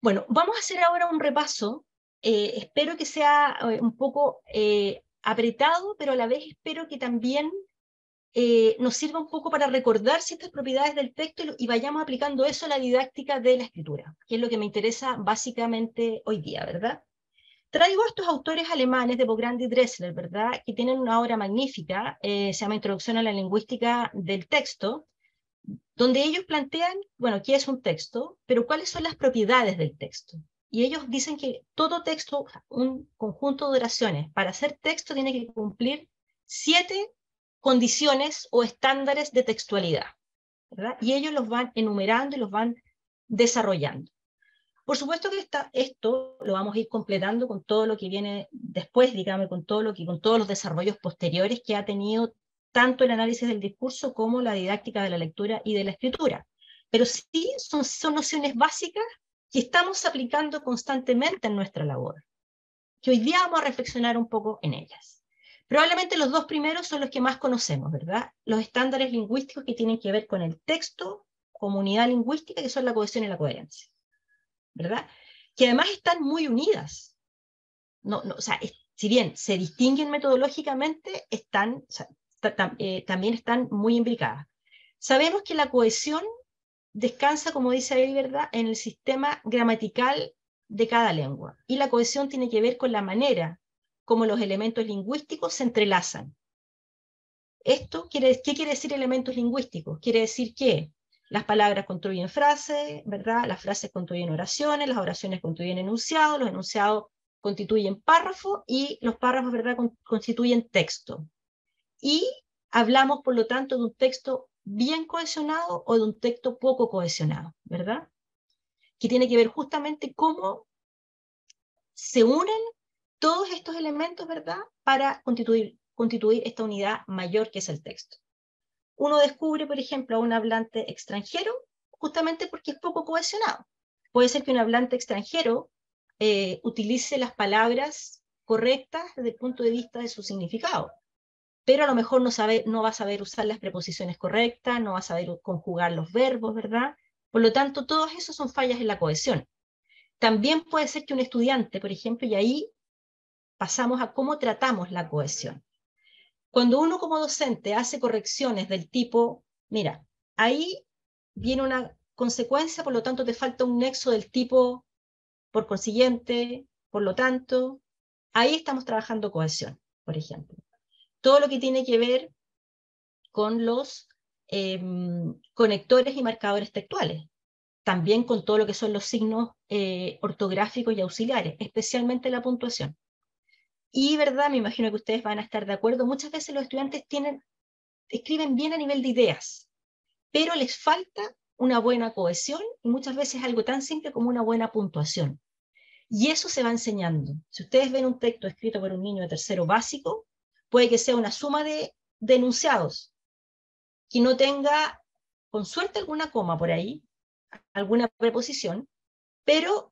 Bueno, vamos a hacer ahora un repaso. Espero que sea un poco apretado, pero a la vez espero que también nos sirva un poco para recordar ciertas propiedades del texto y vayamos aplicando eso a la didáctica de la escritura, que es lo que me interesa básicamente hoy día, ¿verdad? Traigo a estos autores alemanes de Bogrande y Dresler, ¿verdad?, que tienen una obra magnífica, se llama Introducción a la lingüística del texto, donde ellos plantean, bueno, ¿qué es un texto? Pero ¿cuáles son las propiedades del texto? Y ellos dicen que todo texto, un conjunto de oraciones, para ser texto tiene que cumplir 7 condiciones o estándares de textualidad, ¿verdad? Y ellos los van enumerando y los van desarrollando. Por supuesto que esto lo vamos a ir completando con todo lo que viene después, digamos, con todos los desarrollos posteriores que ha tenido tanto el análisis del discurso como la didáctica de la lectura y de la escritura. Pero sí son nociones básicas que estamos aplicando constantemente en nuestra labor, que hoy día vamos a reflexionar un poco en ellas. Probablemente los 2 primeros son los que más conocemos, ¿verdad? Los estándares lingüísticos que tienen que ver con el texto, comunidad lingüística, que son la cohesión y la coherencia, ¿verdad? Que además están muy unidas. O sea, si bien se distinguen metodológicamente, también están muy imbricadas. Sabemos que la cohesión descansa, como dice ahí, ¿verdad?, en el sistema gramatical de cada lengua. Y la cohesión tiene que ver con la manera como los elementos lingüísticos se entrelazan. ¿Qué quiere decir elementos lingüísticos? Quiere decir que las palabras construyen frases, ¿verdad? Las frases construyen oraciones, las oraciones construyen enunciados, los enunciados constituyen párrafos y los párrafos, ¿verdad?, constituyen texto. Y hablamos, por lo tanto, de un texto bien cohesionado o de un texto poco cohesionado, ¿verdad? Que tiene que ver justamente cómo se unen todos estos elementos, ¿verdad?, para constituir esta unidad mayor que es el texto. Uno descubre, por ejemplo, a un hablante extranjero justamente porque es poco cohesionado. Puede ser que un hablante extranjero utilice las palabras correctas desde el punto de vista de su significado, pero a lo mejor no va a saber usar las preposiciones correctas, no va a saber conjugar los verbos, ¿verdad? Por lo tanto, todos esos son fallas en la cohesión. También puede ser que un estudiante, por ejemplo, y ahí pasamos a cómo tratamos la cohesión. Cuando uno como docente hace correcciones del tipo, mira, ahí viene una consecuencia, por lo tanto te falta un nexo del tipo, por consiguiente, por lo tanto, ahí estamos trabajando cohesión, por ejemplo. Todo lo que tiene que ver con los conectores y marcadores textuales, también con todo lo que son los signos ortográficos y auxiliares, especialmente la puntuación. Y, ¿verdad? Me imagino que ustedes van a estar de acuerdo, muchas veces los estudiantes escriben bien a nivel de ideas, pero les falta una buena cohesión y muchas veces algo tan simple como una buena puntuación. Y eso se va enseñando. Si ustedes ven un texto escrito por un niño de tercero básico, puede que sea una suma de enunciados, que no tenga, con suerte, alguna coma por ahí, alguna preposición, pero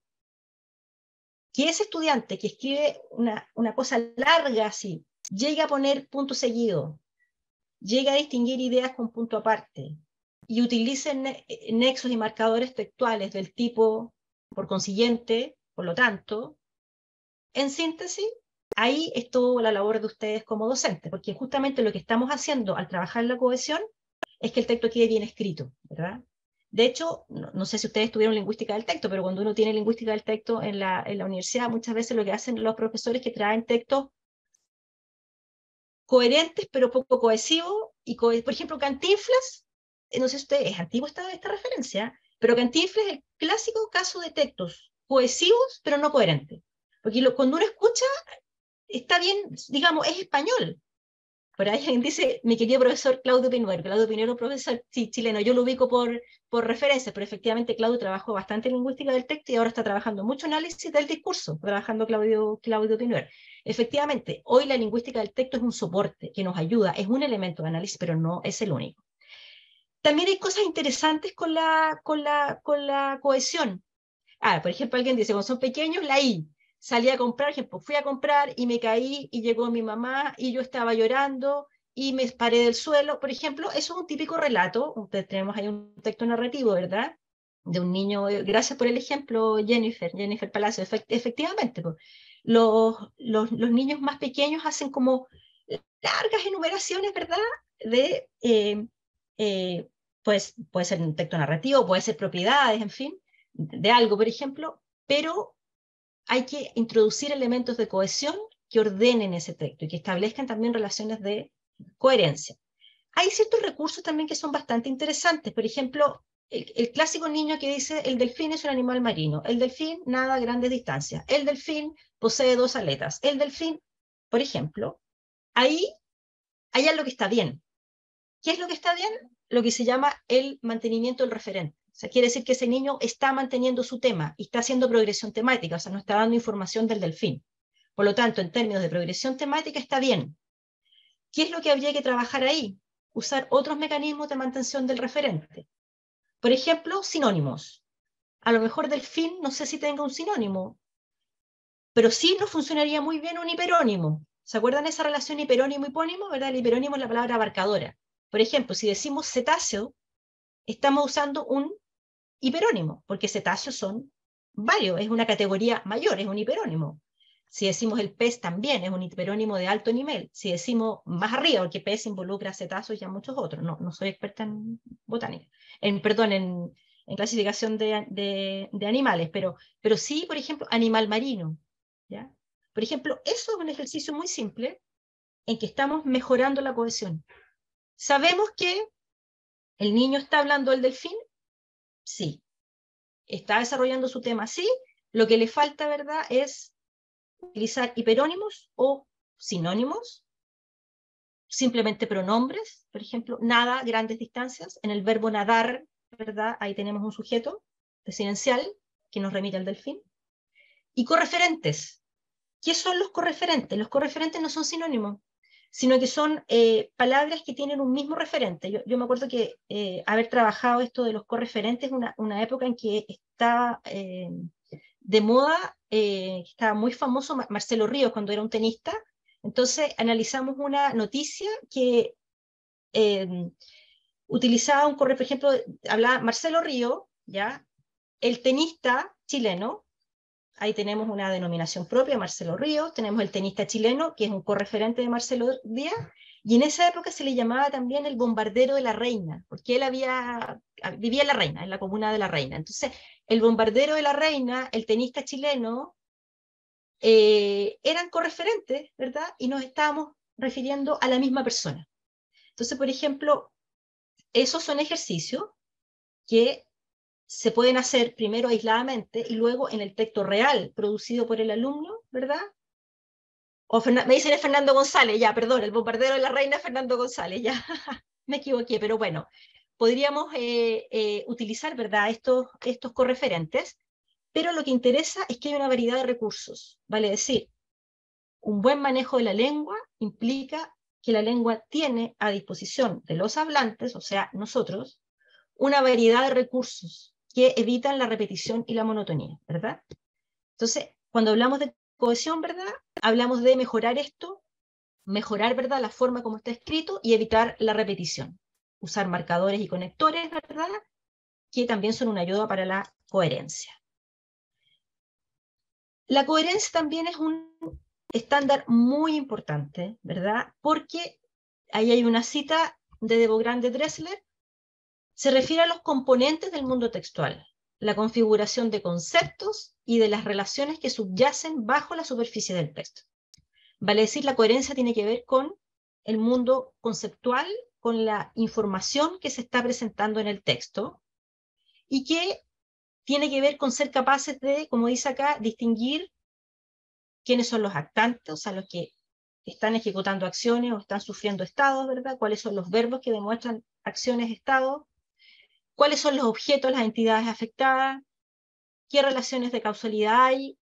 que ese estudiante que escribe una cosa larga así, llegue a poner punto seguido, llegue a distinguir ideas con punto aparte, y utilice nexos y marcadores textuales del tipo, por consiguiente, por lo tanto, en síntesis, ahí estuvo la labor de ustedes como docentes, porque justamente lo que estamos haciendo al trabajar la cohesión es que el texto quede bien escrito, ¿verdad? De hecho, no sé si ustedes tuvieron lingüística del texto, pero cuando uno tiene lingüística del texto en la universidad, muchas veces lo que hacen los profesores es que traen textos coherentes, pero poco cohesivos, y por ejemplo, Cantinflas, no sé si usted, es antiguo esta referencia, pero Cantinflas es el clásico caso de textos cohesivos, pero no coherentes. Porque cuando uno escucha, está bien, digamos, es español. Por ahí alguien dice, mi querido profesor Claudio Pinuero. Claudio Pinuero, profesor chileno, yo lo ubico por referencia, pero efectivamente Claudio trabajó bastante en lingüística del texto y ahora está trabajando mucho análisis del discurso, trabajando Claudio Pinuero. Efectivamente, hoy la lingüística del texto es un soporte que nos ayuda, es un elemento de análisis, pero no es el único. También hay cosas interesantes con la cohesión. Por ejemplo, alguien dice, cuando son pequeños, la I. Salí a comprar, por ejemplo, fui a comprar y me caí y llegó mi mamá y yo estaba llorando y me paré del suelo. Por ejemplo, eso es un típico relato. Tenemos ahí un texto narrativo, ¿verdad? De un niño. Gracias por el ejemplo, Jennifer Palacio. Efectivamente, pues, los niños más pequeños hacen como largas enumeraciones, ¿verdad? Pues puede ser un texto narrativo, puede ser propiedades, en fin, de algo, por ejemplo, pero hay que introducir elementos de cohesión que ordenen ese texto y que establezcan también relaciones de coherencia. Hay ciertos recursos también que son bastante interesantes. Por ejemplo, el clásico niño que dice, el delfín es un animal marino, el delfín nada a grandes distancias, el delfín posee 2 aletas, el delfín, por ejemplo, ahí hay algo que está bien. ¿Qué es lo que está bien? Lo que se llama el mantenimiento del referente. O sea, quiere decir que ese niño está manteniendo su tema y está haciendo progresión temática, o sea, no está dando información del delfín. Por lo tanto, en términos de progresión temática está bien. ¿Qué es lo que habría que trabajar ahí? Usar otros mecanismos de mantención del referente. Por ejemplo, sinónimos. A lo mejor delfín no sé si tenga un sinónimo, pero sí nos funcionaría muy bien un hiperónimo. ¿Se acuerdan esa relación hiperónimo-hipónimo? ¿Verdad? El hiperónimo es la palabra abarcadora. Por ejemplo, si decimos cetáceo, estamos usando un hiperónimo, porque cetáceos son varios, es una categoría mayor, es un hiperónimo. Si decimos el pez también es un hiperónimo de alto nivel. Si decimos más arriba, porque pez involucra cetáceos y a muchos otros. No soy experta en botánica, en clasificación de animales, pero sí, por ejemplo, animal marino. ¿Ya? Por ejemplo, eso es un ejercicio muy simple en que estamos mejorando la cohesión. Sabemos que el niño está hablando del delfín, sí. Está desarrollando su tema, sí. Lo que le falta, ¿verdad?, es utilizar hiperónimos o sinónimos, simplemente pronombres, por ejemplo, nada, grandes distancias. En el verbo nadar, ¿verdad?, ahí tenemos un sujeto residencial que nos remite al delfín. Y correferentes. ¿Qué son los correferentes? Los correferentes no son sinónimos, sino que son palabras que tienen un mismo referente. Yo me acuerdo que haber trabajado esto de los correferentes una época en que estaba de moda, estaba muy famoso Marcelo Ríos cuando era un tenista. Entonces analizamos una noticia que utilizaba un correferente, por ejemplo, hablaba Marcelo Ríos, ¿ya? El tenista chileno. Ahí tenemos una denominación propia, Marcelo Ríos, tenemos el tenista chileno, que es un correferente de Marcelo Díaz, Y en esa época se le llamaba también el bombardero de la Reina, porque él vivía en La Reina, en la comuna de La Reina. Entonces, el bombardero de la Reina, el tenista chileno, eran correferentes, ¿verdad? Y nos estábamos refiriendo a la misma persona. Entonces, por ejemplo, esos son ejercicios que se pueden hacer primero aisladamente y luego en el texto real producido por el alumno, ¿verdad? Me dicen es Fernando González, ya, perdón, el bombardero de la Reina es Fernando González, ya, me equivoqué, pero bueno, podríamos utilizar, ¿verdad?, estos correferentes, pero lo que interesa es que hay una variedad de recursos, vale decir, un buen manejo de la lengua implica que la lengua tiene a disposición de los hablantes, o sea, nosotros, una variedad de recursos que evitan la repetición y la monotonía, ¿verdad? Entonces, cuando hablamos de cohesión, ¿verdad?, hablamos de mejorar esto, mejorar, ¿verdad?, la forma como está escrito y evitar la repetición. Usar marcadores y conectores, ¿verdad?, que también son una ayuda para la coherencia. La coherencia también es un estándar muy importante, ¿verdad? Porque ahí hay una cita de Debogrand de Dressler, se refiere a los componentes del mundo textual, la configuración de conceptos y de las relaciones que subyacen bajo la superficie del texto. Vale decir, la coherencia tiene que ver con el mundo conceptual, con la información que se está presentando en el texto, y que tiene que ver con ser capaces de, como dice acá, distinguir quiénes son los actantes, o sea, los que están ejecutando acciones o están sufriendo estados, ¿verdad? Cuáles son los verbos que demuestran acciones, estados, cuáles son los objetos, las entidades afectadas, qué relaciones de causalidad hay.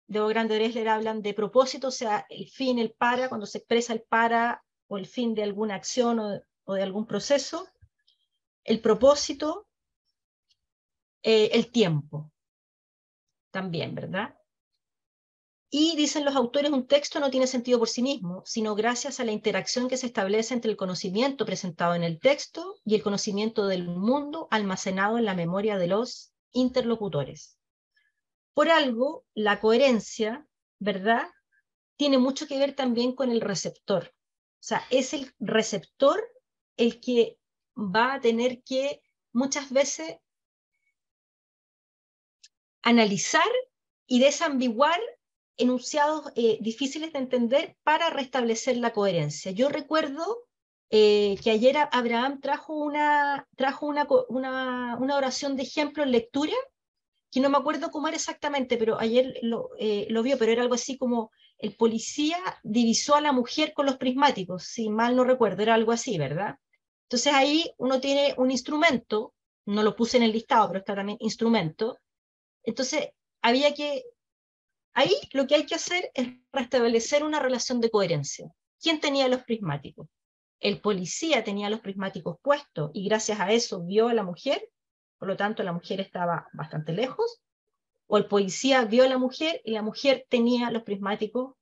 Debogrand de Dressler hablan de propósito, o sea, el fin, el para, cuando se expresa el para o el fin de alguna acción o de algún proceso, el propósito, el tiempo, también, ¿verdad? Y dicen los autores, un texto no tiene sentido por sí mismo, sino gracias a la interacción que se establece entre el conocimiento presentado en el texto y el conocimiento del mundo almacenado en la memoria de los interlocutores. Por algo, la coherencia, ¿verdad?, tiene mucho que ver también con el receptor. O sea, es el receptor el que va a tener que muchas veces analizar y desambiguar enunciados difíciles de entender para restablecer la coherencia. Yo recuerdo que ayer Abraham trajo una oración de ejemplo en lectura, que no me acuerdo cómo era exactamente, pero ayer lo vio, pero era algo así como el policía divisó a la mujer con los prismáticos, si mal no recuerdo, era algo así, ¿verdad? Entonces ahí uno tiene un instrumento, no lo puse en el listado, pero está también instrumento. Entonces ahí lo que hay que hacer es restablecer una relación de coherencia. ¿Quién tenía los prismáticos? El policía tenía los prismáticos puestos y gracias a eso vio a la mujer, por lo tanto la mujer estaba bastante lejos, o el policía vio a la mujer y la mujer tenía los prismáticos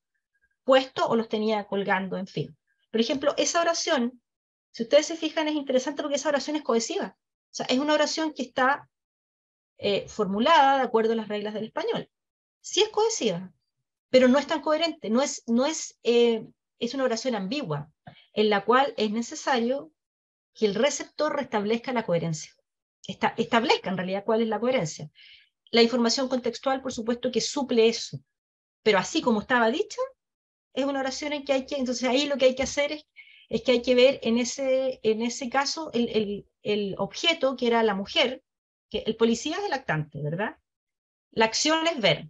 puestos o los tenía colgando, en fin. Por ejemplo, esa oración, si ustedes se fijan, es interesante porque esa oración es cohesiva. O sea, es una oración que está formulada de acuerdo a las reglas del español. Sí es cohesiva, pero no es tan coherente, es una oración ambigua, en la cual es necesario que el receptor restablezca la coherencia. Establezca en realidad cuál es la coherencia. La información contextual, por supuesto, que suple eso, pero así como estaba dicha, es una oración en que entonces ahí lo que hay que hacer es que hay que ver en ese caso el objeto, que era la mujer, que el policía es el actante, ¿verdad? La acción es ver,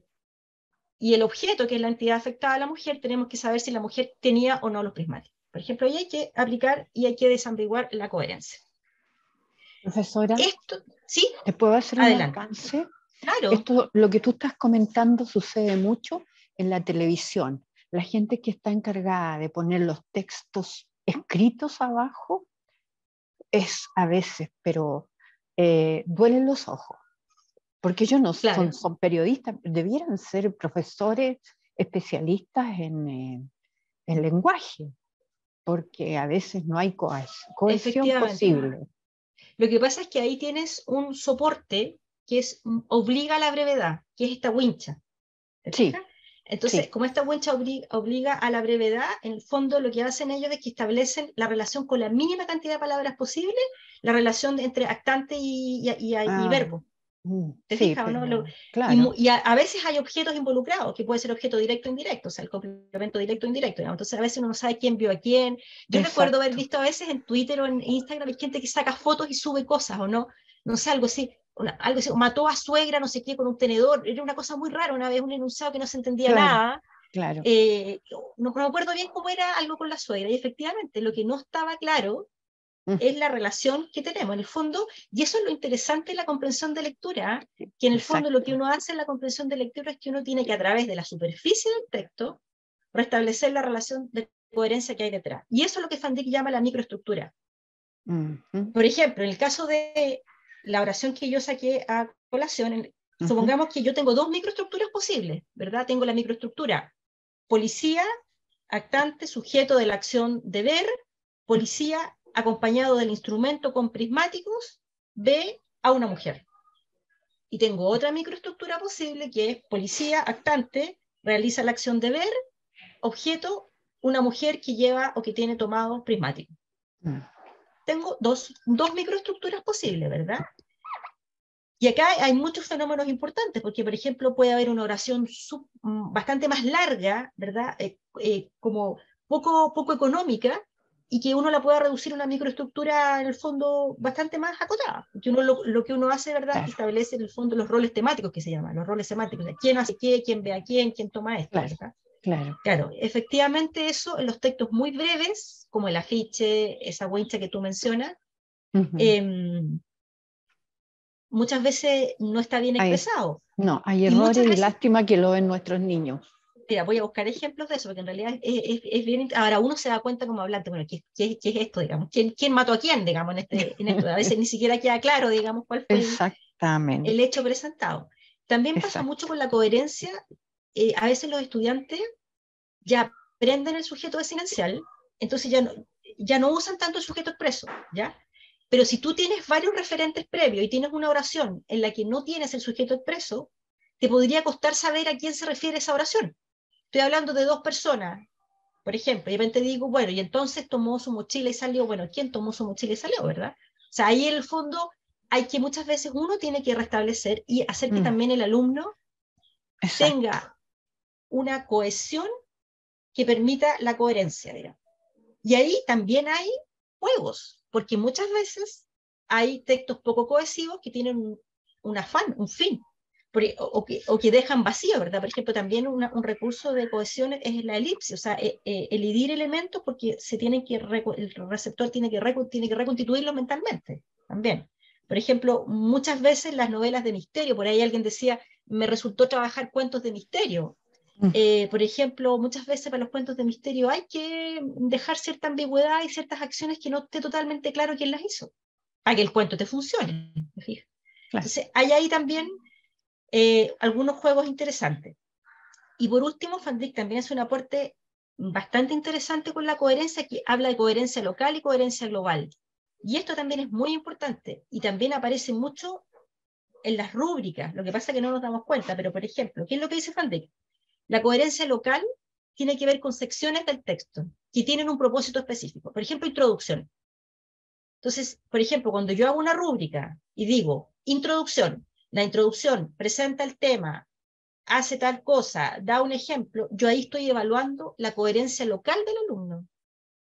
y el objeto, que es la entidad afectada a la mujer, tenemos que saber si la mujer tenía o no los prismáticos. Por ejemplo, ahí hay que aplicar y hay que desambiguar la coherencia. Profesora, ¿sí? ¿te puedo hacer un Adelante. alcance? Claro. Lo que tú estás comentando sucede mucho en la televisión. La gente que está encargada de poner los textos escritos abajo es a veces, pero duelen los ojos. Porque ellos no claro. son periodistas, debieran ser profesores especialistas en lenguaje, porque a veces no hay cohesión posible. Lo que pasa es que ahí tienes un soporte que obliga a la brevedad, que es esta wincha. Sí. Entonces, Sí. como esta huencha obliga a la brevedad, en el fondo lo que hacen ellos es que establecen la relación con la mínima cantidad de palabras posible, la relación entre actante y Ah, verbo. ¿Te sí, fijas o no? pero claro, Y a veces hay objetos involucrados, que puede ser objeto directo o indirecto, o sea, el complemento directo o indirecto, digamos. Entonces a veces uno no sabe quién vio a quién. Yo recuerdo haber exacto. visto a veces en Twitter o en Instagram, hay gente que saca fotos y sube cosas, o no, no sé, algo así, algo así, mató a suegra, no sé qué, con un tenedor, era una cosa muy rara, una vez un enunciado que no se entendía Claro, nada, claro. no me acuerdo bien cómo era algo con la suegra, y efectivamente lo que no estaba claro Mm, es la relación que tenemos en el fondo, y eso es lo interesante de la comprensión de lectura, que en el fondo lo que exacto. uno hace en la comprensión de lectura es que uno tiene que a través de la superficie del texto restablecer la relación de coherencia que hay detrás. Y eso es lo que Van Dyck llama la microestructura. Ujú, Por ejemplo, en el caso de la oración que yo saqué a colación, ujú, supongamos que yo tengo dos microestructuras posibles, ¿verdad? Tengo la microestructura policía, actante, sujeto de la acción deber, policía acompañado del instrumento con prismáticos, ve a una mujer. Y tengo otra microestructura posible que es policía, actante, realiza la acción deber, objeto, una mujer que lleva o que tiene tomado prismático. mm, Tengo dos microestructuras posibles, ¿verdad? Y acá hay muchos fenómenos importantes, porque, por ejemplo, puede haber una oración bastante más larga, ¿verdad? Como poco económica, y que uno la pueda reducir a una microestructura, en el fondo, bastante más acotada. Que uno, lo que uno hace, ¿verdad?, es que claro, establece, en el fondo, los roles temáticos que se llaman, los roles semánticos, de quién hace qué, quién ve a quién toma esto, claro, ¿verdad? claro. Claro, efectivamente eso en los textos muy breves, como el afiche, esa wincha que tú mencionas, Ujú. eh, muchas veces no está bien Hay, expresado. no, hay Y muchas errores y veces, lástima que lo ven nuestros niños. mira, voy a buscar ejemplos de eso, porque en realidad es bien. Ahora uno se da cuenta como hablante, bueno, ¿qué es esto, digamos? ¿Quién mató a quién, digamos, en esto? A veces ni siquiera queda claro, digamos, cuál fue el Exactamente, hecho presentado. También pasa mucho exacto. con la coherencia. A veces los estudiantes ya aprenden el sujeto desinencial, entonces ya no usan tanto el sujeto expreso, ¿ya? Pero si tú tienes varios referentes previos y tienes una oración en la que no tienes el sujeto expreso, te podría costar saber a quién se refiere esa oración. Estoy hablando de dos personas, por ejemplo, y de repente digo, bueno, y entonces tomó su mochila y salió, bueno, ¿quién tomó su mochila y salió, verdad? O sea, ahí en el fondo hay que muchas veces uno tiene que restablecer y hacer que Mm, también el alumno exacto. tenga una cohesión que permita la coherencia, digamos. Y ahí también hay juegos, porque muchas veces hay textos poco cohesivos que tienen un afán, un fin, o que dejan vacío, ¿verdad? Por ejemplo, también un recurso de cohesión es la elipsis, o sea, elidir elementos porque el receptor tiene que reconstituirlos mentalmente, también. Por ejemplo, muchas veces las novelas de misterio, por ahí alguien decía, me resultó trabajar cuentos de misterio. Mm, Por ejemplo, muchas veces para los cuentos de misterio hay que dejar cierta ambigüedad y ciertas acciones que no esté totalmente claro quién las hizo, para que el cuento te funcione. ¿Me fijas? claro. Entonces, hay ahí también algunos juegos interesantes. Y por último, Van Dyck también hace un aporte bastante interesante con la coherencia, que habla de coherencia local y coherencia global. Y esto también es muy importante y también aparece mucho en las rúbricas. Lo que pasa es que no nos damos cuenta, pero por ejemplo, ¿qué es lo que dice Van Dyck? La coherencia local tiene que ver con secciones del texto que tienen un propósito específico. Por ejemplo, introducción. Entonces, por ejemplo, cuando yo hago una rúbrica y digo introducción, la introducción presenta el tema, hace tal cosa, da un ejemplo, yo ahí estoy evaluando la coherencia local del alumno.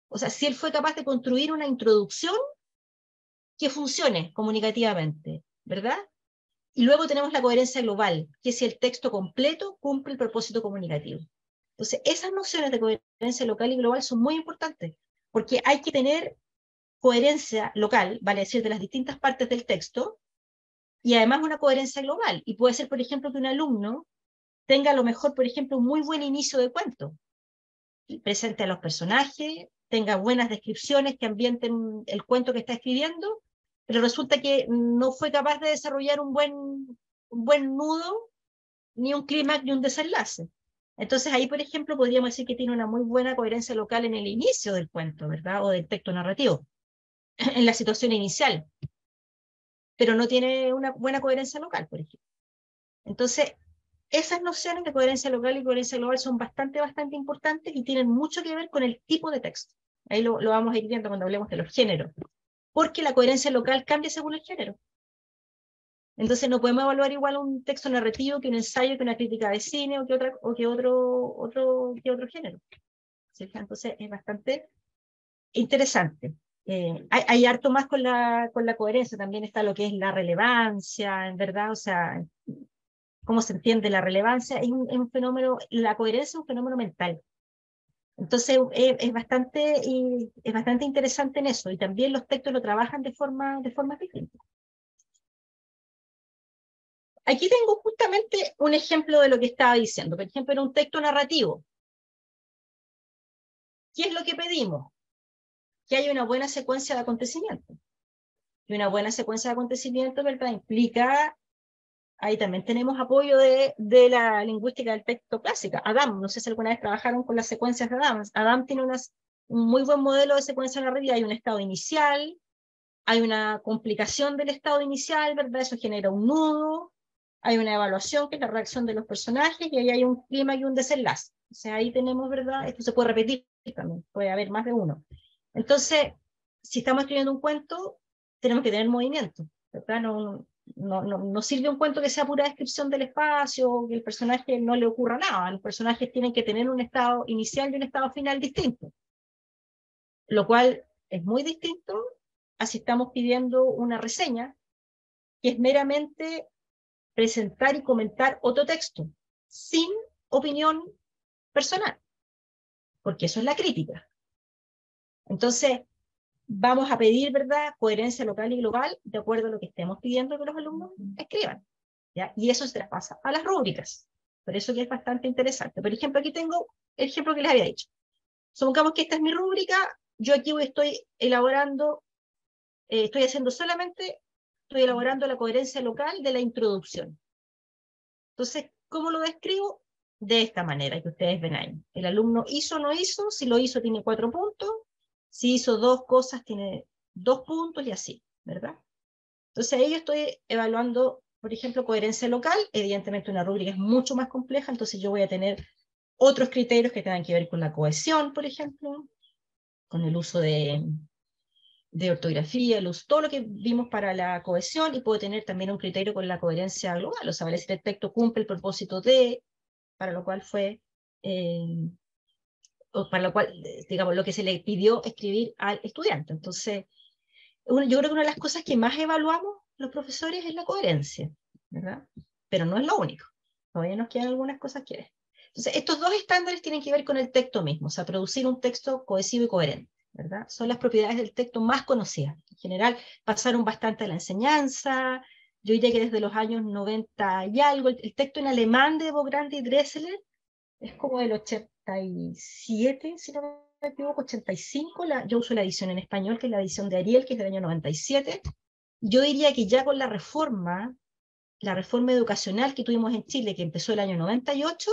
O sea, si él fue capaz de construir una introducción que funcione comunicativamente, ¿verdad? Y luego tenemos la coherencia global, que es si el texto completo cumple el propósito comunicativo. Entonces, esas nociones de coherencia local y global son muy importantes, porque hay que tener coherencia local, vale decir, de las distintas partes del texto, y además una coherencia global. Y puede ser, por ejemplo, que un alumno tenga a lo mejor, por ejemplo, un muy buen inicio de cuento, y presente a los personajes, tenga buenas descripciones que ambienten el cuento que está escribiendo, pero resulta que no fue capaz de desarrollar un buen nudo, ni un clímax, ni un desenlace. Entonces ahí, por ejemplo, podríamos decir que tiene una muy buena coherencia local en el inicio del cuento, ¿verdad? O del texto narrativo, en la situación inicial, pero no tiene una buena coherencia local, por ejemplo. Entonces, esas nociones de coherencia local y coherencia global son bastante importantes y tienen mucho que ver con el tipo de texto. Ahí lo vamos a ir viendo cuando hablemos de los géneros. Porque la coherencia local cambia según el género. Entonces no podemos evaluar igual un texto narrativo que un ensayo, que una crítica de cine o que otro género. ¿Sí? Entonces es bastante interesante. Hay harto más con la coherencia, también está lo que es la relevancia, en verdad, o sea, cómo se entiende la relevancia, es un fenómeno, la coherencia es un fenómeno mental. Entonces es bastante interesante en eso, y también los textos lo trabajan de forma distinta. Aquí tengo justamente un ejemplo de lo que estaba diciendo, por ejemplo, en un texto narrativo. ¿Qué es lo que pedimos? Que haya una buena secuencia de acontecimientos. Y una buena secuencia de acontecimientos, ¿verdad? Implica, ahí también tenemos apoyo de la lingüística del texto clásica. Adam, no sé si alguna vez trabajaron con las secuencias de Adam. Adam tiene un muy buen modelo de secuencia narrativa. Hay un estado inicial, hay una complicación del estado inicial, ¿verdad? Eso genera un nudo, hay una evaluación, que es la reacción de los personajes, y ahí hay un clima y un desenlace. O sea, ahí tenemos, ¿verdad? Esto se puede repetir también, puede haber más de uno. Entonces, si estamos escribiendo un cuento, tenemos que tener movimiento, ¿verdad? No sirve un cuento que sea pura descripción del espacio, que el personaje no le ocurra nada. Los personajes tienen que tener un estado inicial y un estado final distinto, lo cual es muy distinto a si estamos pidiendo una reseña, que es meramente presentar y comentar otro texto, sin opinión personal, porque eso es la crítica. Entonces, vamos a pedir, ¿verdad?, coherencia local y global, de acuerdo a lo que estemos pidiendo que los alumnos escriban, ¿ya? Y eso se traspasa a las rúbricas, por eso que es bastante interesante. Por ejemplo, aquí tengo el ejemplo que les había dicho. Supongamos que esta es mi rúbrica, yo aquí estoy elaborando, estoy elaborando la coherencia local de la introducción. Entonces, ¿cómo lo describo? De esta manera que ustedes ven ahí. El alumno hizo o no hizo, si lo hizo tiene 4 puntos, si hizo 2 cosas tiene 2 puntos y así, ¿verdad? Entonces ahí yo estoy evaluando, por ejemplo, coherencia local. Evidentemente una rúbrica es mucho más compleja, entonces yo voy a tener otros criterios que tengan que ver con la cohesión, por ejemplo, con el uso de ortografía, todo lo que vimos para la cohesión, y puedo tener también un criterio con la coherencia global, o sea, vale si el texto cumple el propósito para lo cual fue, o para lo cual, digamos, lo que se le pidió escribir al estudiante. Entonces, yo creo que una de las cosas que más evaluamos los profesores es la coherencia, ¿verdad? Pero no es lo único, todavía nos quedan algunas cosas que ver. Entonces, estos dos estándares tienen que ver con el texto mismo, o sea, producir un texto cohesivo y coherente, ¿verdad? Son las propiedades del texto más conocidas. En general, pasaron bastante a la enseñanza. Yo diría que desde los años 90 y algo, el texto en alemán de Bograndi y Dressler es como del 87, si no me equivoco, 85. Yo uso la edición en español, que es la edición de Ariel, que es del año 97. Yo diría que ya con la reforma educacional que tuvimos en Chile, que empezó el año 98,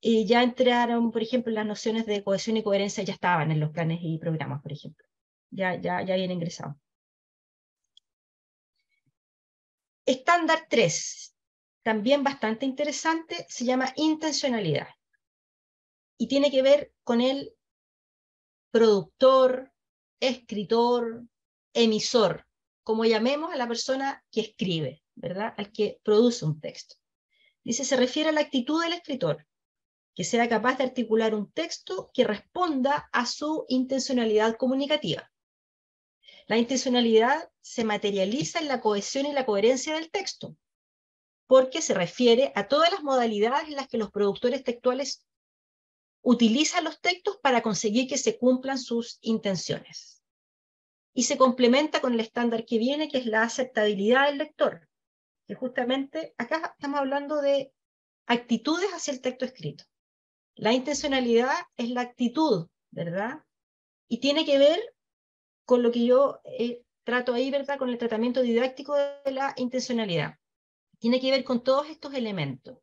ya entraron, por ejemplo, las nociones de cohesión y coherencia, ya estaban en los planes y programas, por ejemplo. Ya habían ingresado. Estándar 3, también bastante interesante, se llama intencionalidad. Y tiene que ver con el productor, escritor, emisor, como llamemos a la persona que escribe, ¿verdad?, al que produce un texto. Dice, se refiere a la actitud del escritor, que sea capaz de articular un texto que responda a su intencionalidad comunicativa. La intencionalidad se materializa en la cohesión y la coherencia del texto, porque se refiere a todas las modalidades en las que los productores textuales utilizan los textos para conseguir que se cumplan sus intenciones. Y se complementa con el estándar que viene, que es la aceptabilidad del lector, que justamente acá estamos hablando de actitudes hacia el texto escrito. La intencionalidad es la actitud, ¿verdad? Y tiene que ver con lo que yo trato ahí, ¿verdad?, con el tratamiento didáctico de la intencionalidad. Tiene que ver con todos estos elementos.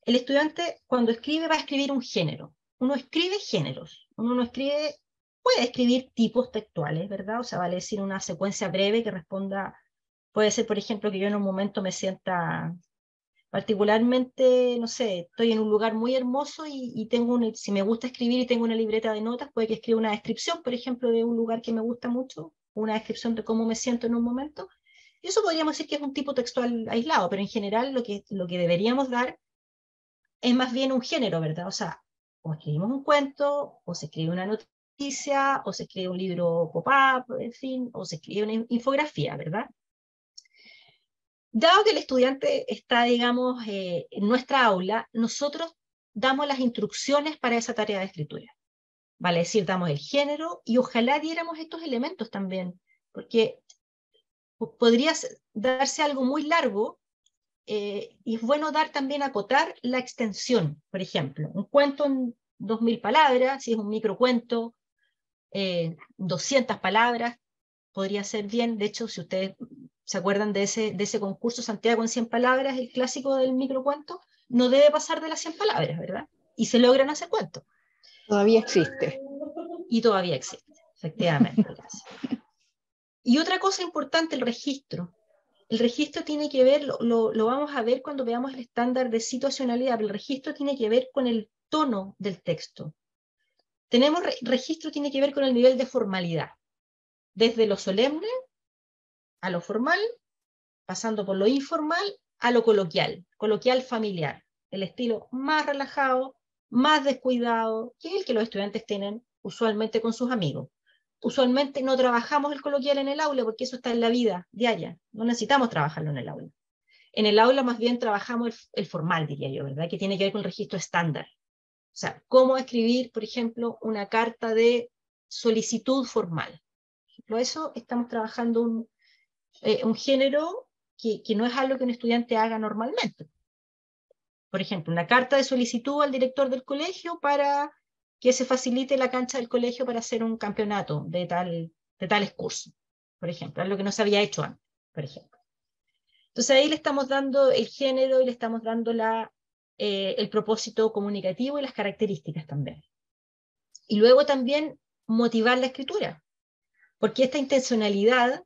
El estudiante, cuando escribe, va a escribir un género. Uno escribe géneros. Uno no escribe, puede escribir tipos textuales, ¿verdad? O sea, vale decir una secuencia breve que responda, puede ser, por ejemplo, que yo en un momento me sienta Particularmente, no sé, estoy en un lugar muy hermoso y tengo si me gusta escribir y tengo una libreta de notas, puede que escriba una descripción, por ejemplo, de un lugar que me gusta mucho, una descripción de cómo me siento en un momento. Y eso podríamos decir que es un tipo textual aislado, pero en general lo que deberíamos dar es más bien un género, ¿verdad? O sea, o escribimos un cuento, o se escribe una noticia, o se escribe un libro pop-up, en fin, o se escribe una infografía, ¿verdad? Dado que el estudiante está, digamos, en nuestra aula, nosotros damos las instrucciones para esa tarea de escritura. Vale decir, damos el género y ojalá diéramos estos elementos también, porque podría darse algo muy largo y es bueno dar también, acotar la extensión. Por ejemplo, un cuento en 2000 palabras, si es un microcuento, 200 palabras, podría ser bien. De hecho, si ustedes se acuerdan de ese concurso Santiago en 100 palabras, el clásico del microcuento, no debe pasar de las 100 palabras, ¿verdad? Y se logran hacer cuentos. Todavía existe. Y todavía existe, efectivamente. Y otra cosa importante, el registro. El registro tiene que ver, lo vamos a ver cuando veamos el estándar de situacionalidad, pero el registro tiene que ver con el tono del texto. Registro tiene que ver con el nivel de formalidad, desde lo solemne a lo formal, pasando por lo informal a lo coloquial, coloquial familiar, el estilo más relajado, más descuidado, que es el que los estudiantes tienen usualmente con sus amigos. Usualmente no trabajamos el coloquial en el aula porque eso está en la vida diaria, no necesitamos trabajarlo en el aula. En el aula más bien trabajamos el formal, diría yo, ¿verdad? Que tiene que ver con el registro estándar. O sea, cómo escribir, por ejemplo, una carta de solicitud formal. Por ejemplo, eso estamos trabajando un género que no es algo que un estudiante haga normalmente. Por ejemplo, una carta de solicitud al director del colegio para que se facilite la cancha del colegio para hacer un campeonato de tales cursos, por ejemplo, algo que no se había hecho antes, por ejemplo. Entonces ahí le estamos dando el género y le estamos dando el propósito comunicativo y las características también. Y luego también motivar la escritura, porque esta intencionalidad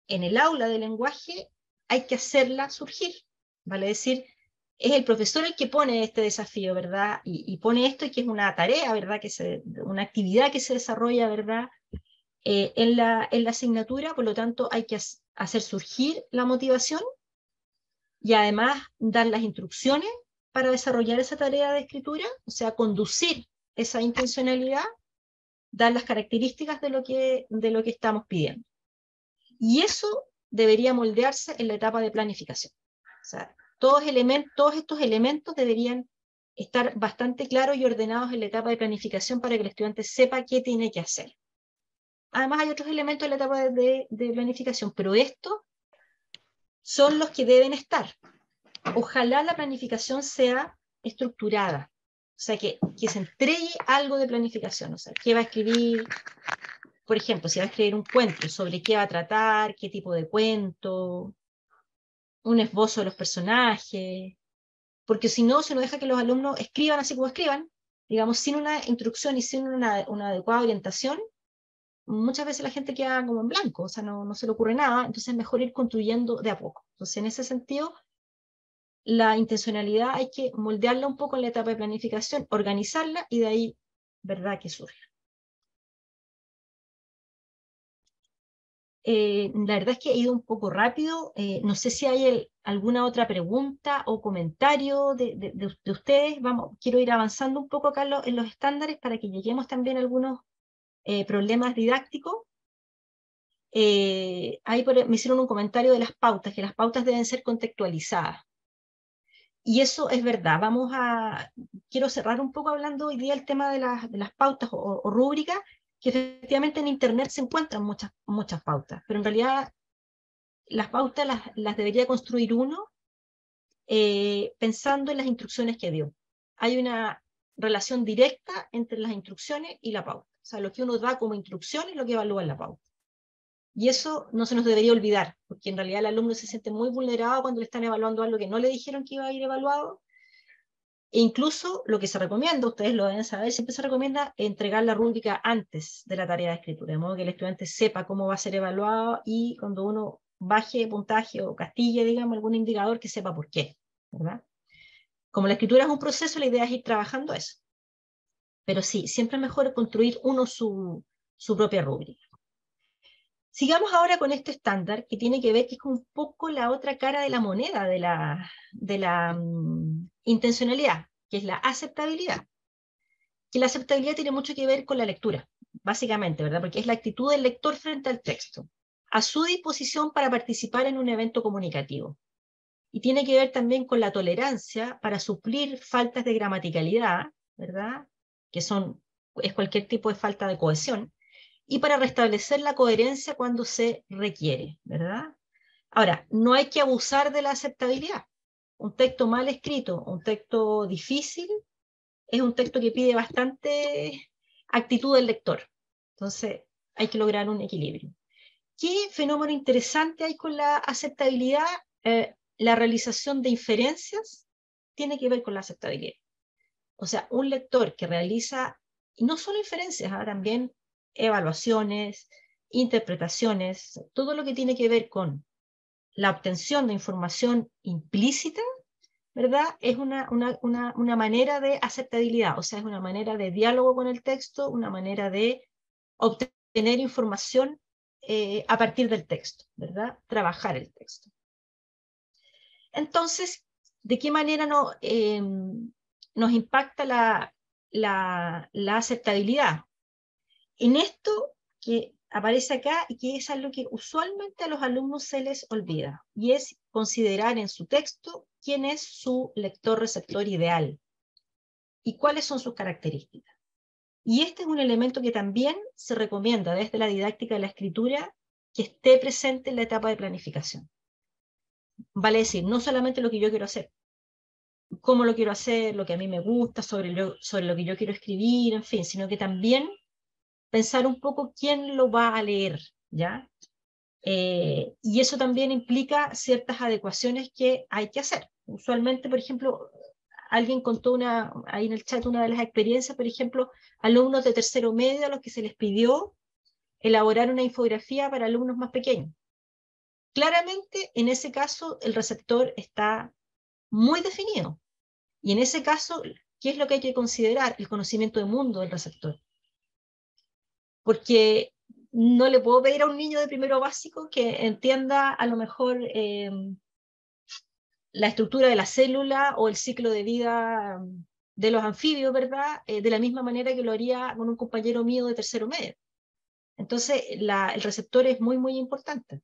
en el aula de lenguaje hay que hacerla surgir, vale decir, es el profesor el que pone este desafío, ¿verdad? Y pone esto, y que es una tarea, ¿verdad? Una actividad que se desarrolla, ¿verdad? En la asignatura, por lo tanto hay que hacer surgir la motivación y además dar las instrucciones para desarrollar esa tarea de escritura, o sea, conducir esa intencionalidad, dar las características de lo que estamos pidiendo. Y eso debería moldearse en la etapa de planificación. O sea, todos estos elementos deberían estar bastante claros y ordenados en la etapa de planificación para que el estudiante sepa qué tiene que hacer. Además hay otros elementos en la etapa de planificación, pero estos son los que deben estar. Ojalá la planificación sea estructurada, o sea, que se entregue algo de planificación, o sea, qué va a escribir, por ejemplo, si va a escribir un cuento, sobre qué va a tratar, qué tipo de cuento, un esbozo de los personajes, porque si no, se nos deja que los alumnos escriban así como escriban, digamos, sin una instrucción y sin una adecuada orientación, muchas veces la gente queda como en blanco, o sea, no se le ocurre nada, entonces es mejor ir construyendo de a poco. Entonces, en ese sentido, la intencionalidad hay que moldearla un poco en la etapa de planificación, organizarla y de ahí, ¿verdad?, que surge. La verdad es que he ido un poco rápido, no sé si hay alguna otra pregunta o comentario de ustedes. Quiero ir avanzando un poco acá en los estándares para que lleguemos también a algunos problemas didácticos. Ahí me hicieron un comentario de las pautas, que las pautas deben ser contextualizadas. Y eso es verdad. Quiero cerrar un poco hablando hoy día el tema de las pautas o rúbricas, que efectivamente en Internet se encuentran muchas pautas, pero en realidad las pautas las debería construir uno pensando en las instrucciones que dio. Hay una relación directa entre las instrucciones y la pauta. O sea, lo que uno da como instrucción es lo que evalúa en la pauta. Y eso no se nos debería olvidar, porque en realidad el alumno se siente muy vulnerado cuando le están evaluando algo que no le dijeron que iba a ir evaluado. E incluso lo que se recomienda, ustedes lo deben saber, siempre se recomienda entregar la rúbrica antes de la tarea de escritura, de modo que el estudiante sepa cómo va a ser evaluado y cuando uno baje puntaje o castille, digamos, algún indicador, que sepa por qué. ¿verdad? Como la escritura es un proceso, la idea es ir trabajando eso. Pero sí, siempre es mejor construir uno su propia rúbrica. Sigamos ahora con este estándar que tiene que ver, que es un poco la otra cara de la moneda de la intencionalidad, que es la aceptabilidad. Que la aceptabilidad tiene mucho que ver con la lectura, básicamente, ¿verdad? Porque es la actitud del lector frente al texto, a su disposición para participar en un evento comunicativo. Y tiene que ver también con la tolerancia para suplir faltas de gramaticalidad, ¿verdad? Que es cualquier tipo de falta de cohesión, y para restablecer la coherencia cuando se requiere, ¿verdad? Ahora, no hay que abusar de la aceptabilidad. Un texto mal escrito, un texto difícil, es un texto que pide bastante actitud del lector. Entonces, hay que lograr un equilibrio. ¿Qué fenómeno interesante hay con la aceptabilidad? La realización de inferencias tiene que ver con la aceptabilidad. O sea, un lector que realiza, y no solo inferencias, también evaluaciones, interpretaciones, todo lo que tiene que ver con la obtención de información implícita, ¿verdad? Es una manera de aceptabilidad, o sea, es una manera de diálogo con el texto, una manera de obtener información a partir del texto, ¿verdad? Trabajar el texto. Entonces, ¿de qué manera nos impacta la aceptabilidad? En esto que aparece acá y que es algo que usualmente a los alumnos se les olvida, y es considerar en su texto quién es su lector-receptor ideal y cuáles son sus características. Y este es un elemento que también se recomienda desde la didáctica de la escritura que esté presente en la etapa de planificación. Vale decir, no solamente lo que yo quiero hacer, cómo lo quiero hacer, lo que a mí me gusta, sobre lo que yo quiero escribir, en fin, sino que también pensar un poco quién lo va a leer, ¿ya? Y eso también implica ciertas adecuaciones que hay que hacer. Usualmente, por ejemplo, alguien contó ahí en el chat una de las experiencias, por ejemplo, alumnos de tercero medio a los que se les pidió elaborar una infografía para alumnos más pequeños. Claramente, en ese caso, el receptor está muy definido. Y en ese caso, ¿qué es lo que hay que considerar? El conocimiento de mundo del receptor. Porque no le puedo pedir a un niño de primero básico que entienda a lo mejor la estructura de la célula o el ciclo de vida de los anfibios, ¿verdad? De la misma manera que lo haría con un compañero mío de tercero medio. Entonces, el receptor es muy, muy importante.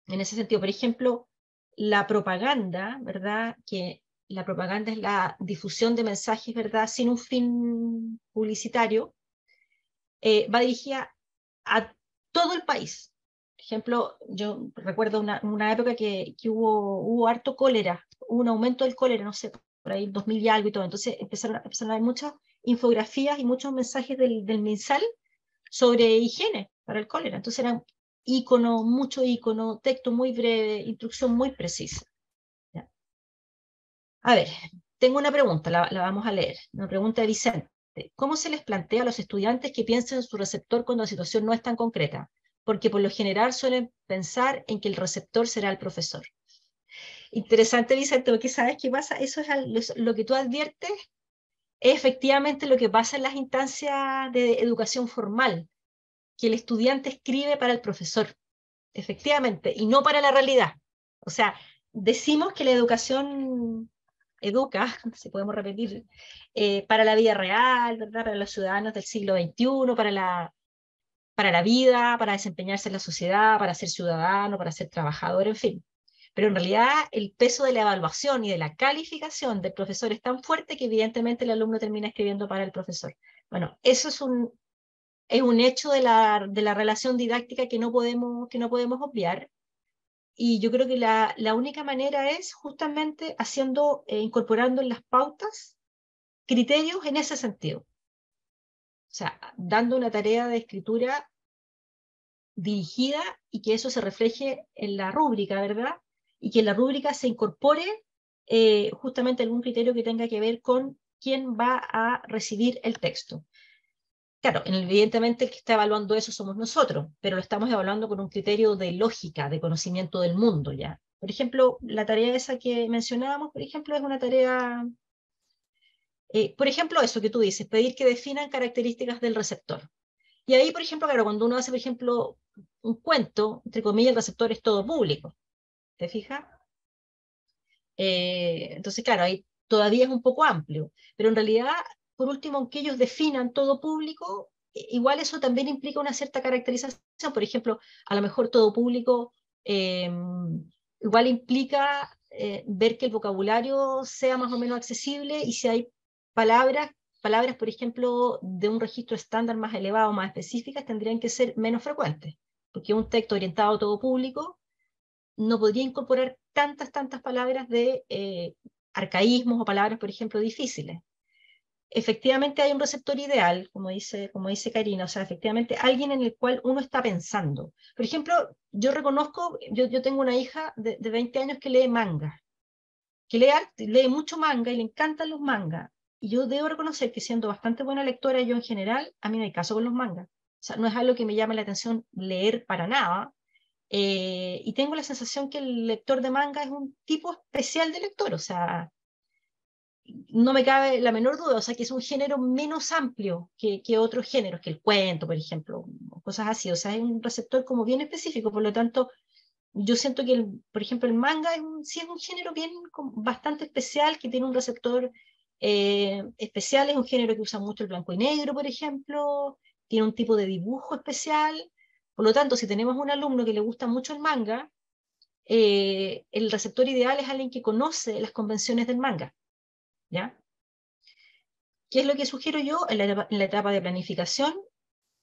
En ese sentido, por ejemplo, la propaganda, ¿verdad? Que la propaganda es la difusión de mensajes, ¿verdad? Sin un fin publicitario, va dirigida a todo el país. Por ejemplo, yo recuerdo una época que hubo harto cólera, hubo un aumento del cólera, no sé, por ahí 2000 y algo y todo. Entonces empezaron a haber muchas infografías y muchos mensajes del MinSal sobre higiene para el cólera. Entonces eran iconos, mucho icono, texto muy breve, instrucción muy precisa. ¿Ya? A ver, tengo una pregunta, la vamos a leer. Una pregunta de Vicente. ¿Cómo se les plantea a los estudiantes que piensen en su receptor cuando la situación no es tan concreta? Porque por lo general suelen pensar en que el receptor será el profesor. Interesante, Vicente, porque ¿sabes qué pasa? Eso es lo que tú adviertes, es efectivamente lo que pasa en las instancias de educación formal, que el estudiante escribe para el profesor, efectivamente, y no para la realidad. O sea, decimos que la educación educa, si podemos repetir, para la vida real, ¿verdad? Para los ciudadanos del siglo XXI, para la vida, para desempeñarse en la sociedad, para ser ciudadano, para ser trabajador, en fin. Pero en realidad el peso de la evaluación y de la calificación del profesor es tan fuerte que evidentemente el alumno termina escribiendo para el profesor. Bueno, eso es un hecho de la relación didáctica que no podemos obviar. Y yo creo que la única manera es justamente incorporando en las pautas criterios en ese sentido. O sea, dando una tarea de escritura dirigida y que eso se refleje en la rúbrica, ¿verdad? Y que en la rúbrica se incorpore justamente algún criterio que tenga que ver con quién va a recibir el texto. Claro, evidentemente el que está evaluando eso somos nosotros, pero lo estamos evaluando con un criterio de lógica, de conocimiento del mundo, ¿ya? Por ejemplo, la tarea esa que mencionábamos, por ejemplo, es una tarea, por ejemplo, eso que tú dices, pedir que definan características del receptor. Y ahí, por ejemplo, claro, cuando uno hace, por ejemplo, un cuento, entre comillas, el receptor es todo público. ¿Te fijas? Entonces, claro, ahí todavía es un poco amplio. Pero en realidad, por último, aunque ellos definan todo público, igual eso también implica una cierta caracterización. Por ejemplo, a lo mejor todo público igual implica ver que el vocabulario sea más o menos accesible y si hay palabras, por ejemplo, de un registro estándar más elevado, más específicas, tendrían que ser menos frecuentes, porque un texto orientado a todo público no podría incorporar tantas palabras de arcaísmos o palabras, por ejemplo, difíciles. Efectivamente hay un receptor ideal, como dice Karina, o sea, efectivamente alguien en el cual uno está pensando. Por ejemplo, yo reconozco, yo tengo una hija de 20 años que lee manga, que lee mucho manga y le encantan los mangas. Y yo debo reconocer que siendo bastante buena lectora yo en general, a mí no hay caso con los mangas. O sea, no es algo que me llame la atención leer para nada. Y tengo la sensación que el lector de manga es un tipo especial de lector, o sea, no me cabe la menor duda, o sea, que es un género menos amplio que otros géneros, que el cuento, por ejemplo, o cosas así, o sea, es un receptor como bien específico, por lo tanto, yo siento que, por ejemplo, el manga sí es un género bien, bastante especial, que tiene un receptor especial, es un género que usa mucho el blanco y negro, por ejemplo, tiene un tipo de dibujo especial, por lo tanto, si tenemos un alumno que le gusta mucho el manga, el receptor ideal es alguien que conoce las convenciones del manga, ¿ya? ¿Qué es lo que sugiero yo en la etapa de planificación?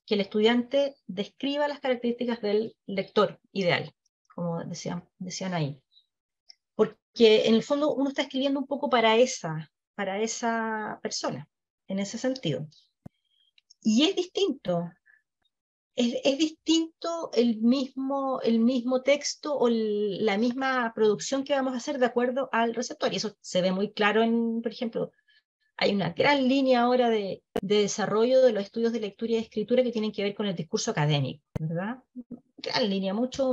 Que el estudiante describa las características del lector ideal, como decían ahí. Porque en el fondo uno está escribiendo un poco para esa persona, en ese sentido. Y es distinto. Es distinto el mismo texto o la misma producción que vamos a hacer de acuerdo al receptor. Y eso se ve muy claro por ejemplo, hay una gran línea ahora de desarrollo de los estudios de lectura y de escritura que tienen que ver con el discurso académico, ¿verdad? Gran línea, mucho,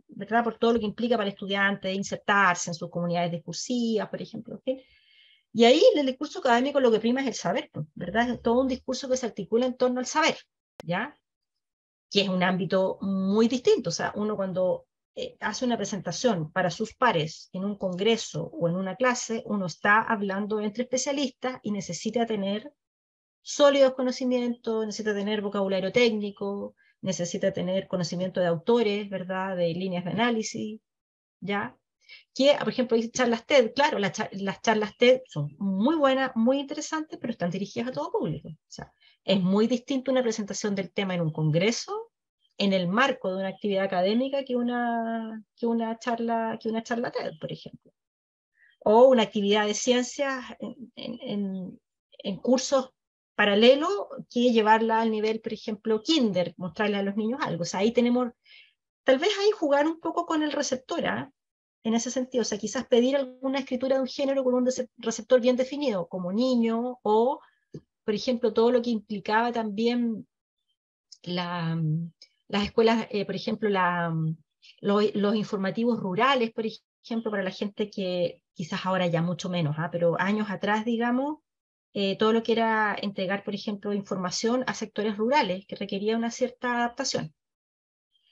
¿verdad? Por todo lo que implica para el estudiante insertarse en sus comunidades discursivas, por ejemplo. ¿Okay? Y ahí el discurso académico lo que prima es el saber, ¿verdad? Es todo un discurso que se articula en torno al saber, ¿ya? Que es un ámbito muy distinto. O sea, uno cuando hace una presentación para sus pares en un congreso o en una clase, uno está hablando entre especialistas y necesita tener sólidos conocimientos, necesita tener vocabulario técnico, necesita tener conocimiento de autores, ¿verdad? De líneas de análisis, ¿ya? Que, por ejemplo, hay charlas TED, claro, las charlas TED son muy buenas, muy interesantes, pero están dirigidas a todo público. O sea, es muy distinto una presentación del tema en un congreso, en el marco de una actividad académica, que una charla TED, por ejemplo. O una actividad de ciencias en cursos paralelos que llevarla al nivel, por ejemplo, kinder, mostrarle a los niños algo. O sea, ahí tenemos, tal vez ahí jugar un poco con el receptor, ¿eh? En ese sentido, o sea, quizás pedir alguna escritura de un género con un receptor bien definido, como niño, o, por ejemplo, todo lo que implicaba también las escuelas, por ejemplo, los informativos rurales, por ejemplo, para la gente que quizás ahora ya mucho menos, pero años atrás, digamos, todo lo que era entregar, por ejemplo, información a sectores rurales, que requería una cierta adaptación.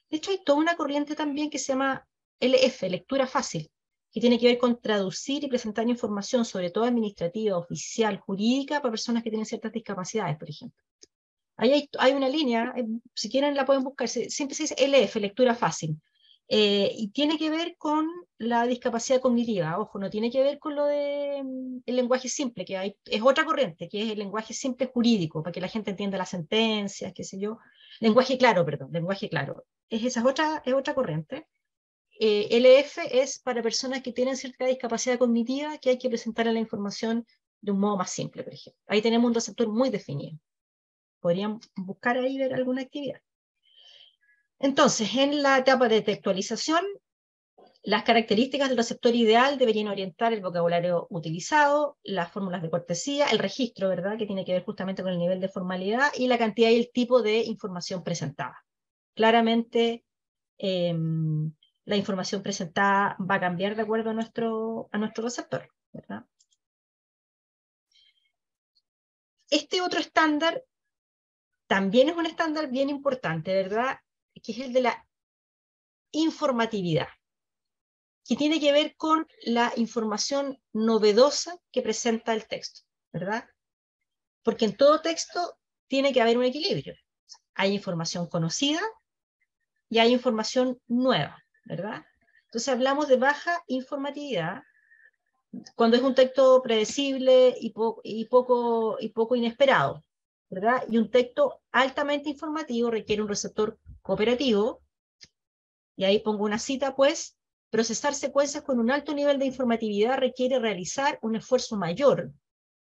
De hecho, hay toda una corriente también que se llama LF, lectura fácil, que tiene que ver con traducir y presentar información, sobre todo administrativa, oficial, jurídica, para personas que tienen ciertas discapacidades, por ejemplo. Ahí hay una línea, si quieren la pueden buscar, siempre se dice LF, lectura fácil, y tiene que ver con la discapacidad cognitiva. Ojo, no tiene que ver con lo de el lenguaje simple, que es otra corriente, que es el lenguaje simple jurídico, para que la gente entienda las sentencias, qué sé yo. Lenguaje claro, perdón, lenguaje claro. Esa es otra corriente. LF es para personas que tienen cierta discapacidad cognitiva, que hay que presentar la información de un modo más simple, por ejemplo. Ahí tenemos un receptor muy definido. Podrían buscar ahí ver alguna actividad. Entonces, en la etapa de textualización, las características del receptor ideal deberían orientar el vocabulario utilizado, las fórmulas de cortesía, el registro, ¿verdad?, que tiene que ver justamente con el nivel de formalidad y la cantidad y el tipo de información presentada. Claramente, la información presentada va a cambiar de acuerdo a nuestro receptor, ¿verdad? Este otro estándar también es un estándar bien importante, ¿verdad? Que es el de la informatividad, que tiene que ver con la información novedosa que presenta el texto, ¿verdad? Porque en todo texto tiene que haber un equilibrio. Hay información conocida y hay información nueva, ¿verdad? Entonces hablamos de baja informatividad cuando es un texto predecible y poco inesperado, ¿verdad? Y un texto altamente informativo requiere un receptor cooperativo, y ahí pongo una cita, pues: procesar secuencias con un alto nivel de informatividad requiere realizar un esfuerzo mayor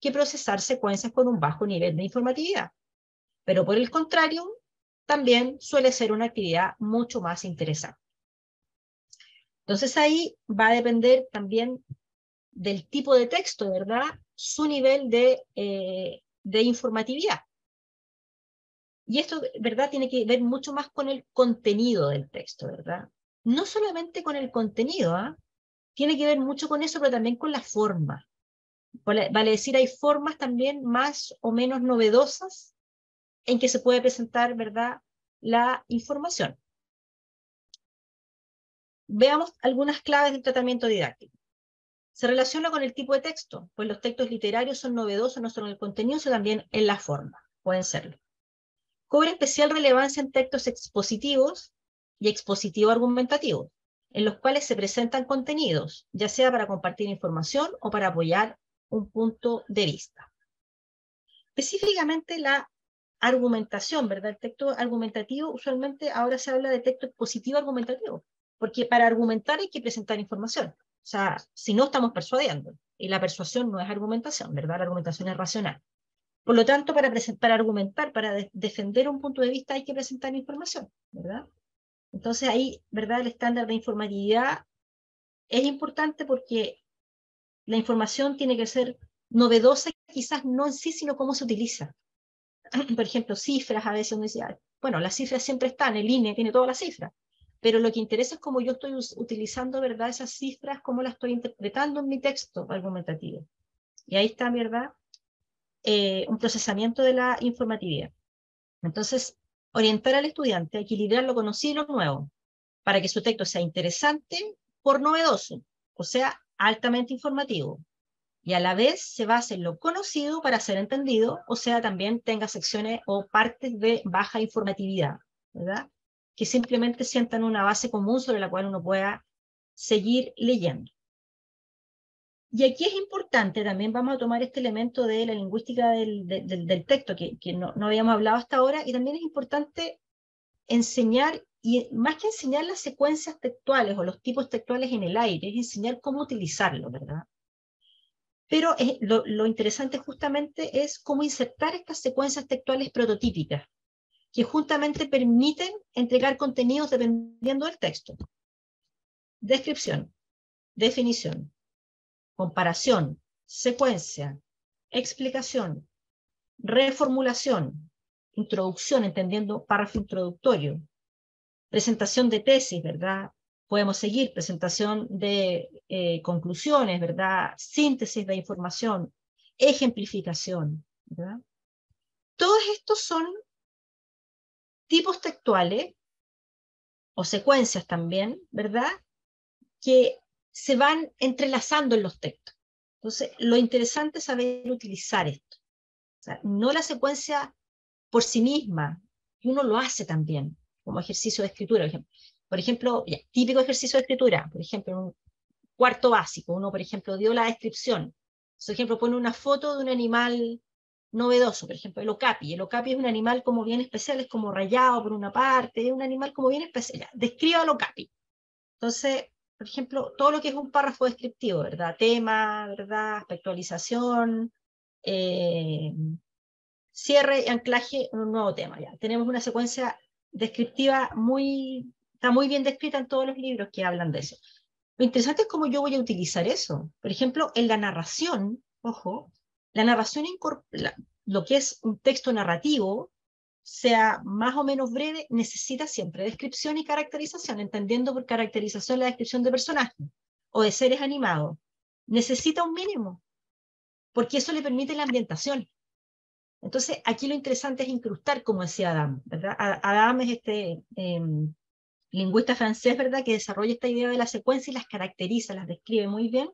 que procesar secuencias con un bajo nivel de informatividad. Pero por el contrario, también suele ser una actividad mucho más interesante. Entonces ahí va a depender también del tipo de texto, ¿verdad? Su nivel de informatividad. Y esto, ¿verdad?, tiene que ver mucho más con el contenido del texto, ¿verdad? No solamente con el contenido, ¿eh? Tiene que ver mucho con eso, pero también con la forma. Vale decir, hay formas también más o menos novedosas en que se puede presentar, ¿verdad?, la información. Veamos algunas claves del tratamiento didáctico. Se relaciona con el tipo de texto, pues los textos literarios son novedosos no solo en el contenido, sino también en la forma. Pueden serlo. Cobra especial relevancia en textos expositivos y expositivo-argumentativos, en los cuales se presentan contenidos, ya sea para compartir información o para apoyar un punto de vista. Específicamente la argumentación, ¿verdad? El texto argumentativo, usualmente ahora se habla de texto expositivo-argumentativo, porque para argumentar hay que presentar información. O sea, si no, estamos persuadiendo, y la persuasión no es argumentación, ¿verdad? La argumentación es racional. Por lo tanto, para argumentar, para defender un punto de vista, hay que presentar información, ¿verdad? Entonces ahí, ¿verdad?, el estándar de informatividad es importante porque la información tiene que ser novedosa, quizás no en sí, sino cómo se utiliza. Por ejemplo, cifras, a veces uno dice, bueno, las cifras siempre están, el INE tiene todas las cifras, pero lo que interesa es cómo yo estoy utilizando, ¿verdad?, esas cifras, cómo las estoy interpretando en mi texto argumentativo. Y ahí está, ¿verdad?, un procesamiento de la informatividad. Entonces, orientar al estudiante a equilibrar lo conocido y lo nuevo, para que su texto sea interesante por novedoso, o sea, altamente informativo, y a la vez se base en lo conocido para ser entendido, o sea, también tenga secciones o partes de baja informatividad, ¿verdad?, que simplemente sientan una base común sobre la cual uno pueda seguir leyendo. Y aquí es importante, también vamos a tomar este elemento de la lingüística del texto, que no habíamos hablado hasta ahora, y también es importante enseñar, y más que enseñar las secuencias textuales o los tipos textuales en el aire, es enseñar cómo utilizarlo, ¿verdad? Pero lo interesante justamente es cómo insertar estas secuencias textuales prototípicas, que justamente permiten entregar contenidos dependiendo del texto. Descripción, definición, comparación, secuencia, explicación, reformulación, introducción, entendiendo párrafo introductorio, presentación de tesis, ¿verdad? Podemos seguir, presentación de conclusiones, ¿verdad? Síntesis de información, ejemplificación, ¿verdad? Todos estos son tipos textuales, o secuencias también, ¿verdad?, que se van entrelazando en los textos. Entonces, lo interesante es saber utilizar esto. O sea, no la secuencia por sí misma, y uno lo hace también, como ejercicio de escritura, por ejemplo, típico ejercicio de escritura, por ejemplo, en un cuarto básico, uno, por ejemplo, dio la descripción, por ejemplo, pone una foto de un animal novedoso, por ejemplo, el okapi. El okapi es un animal como bien especial, es como rayado por una parte, es un animal como bien especial. Describa el okapi. Entonces, por ejemplo, todo lo que es un párrafo descriptivo, ¿verdad? Tema, ¿verdad? Actualización, cierre y anclaje en un nuevo tema. Ya. Tenemos una secuencia descriptiva está muy bien descrita en todos los libros que hablan de eso. Lo interesante es cómo yo voy a utilizar eso. Por ejemplo, en la narración, ojo, la narración, lo que es un texto narrativo, sea más o menos breve, necesita siempre descripción y caracterización, entendiendo por caracterización la descripción de personajes o de seres animados. Necesita un mínimo, porque eso le permite la ambientación. Entonces, aquí lo interesante es incrustar, como decía Adam, ¿verdad? Adam es este lingüista francés, ¿verdad?, que desarrolla esta idea de la secuencia y las caracteriza, las describe muy bien.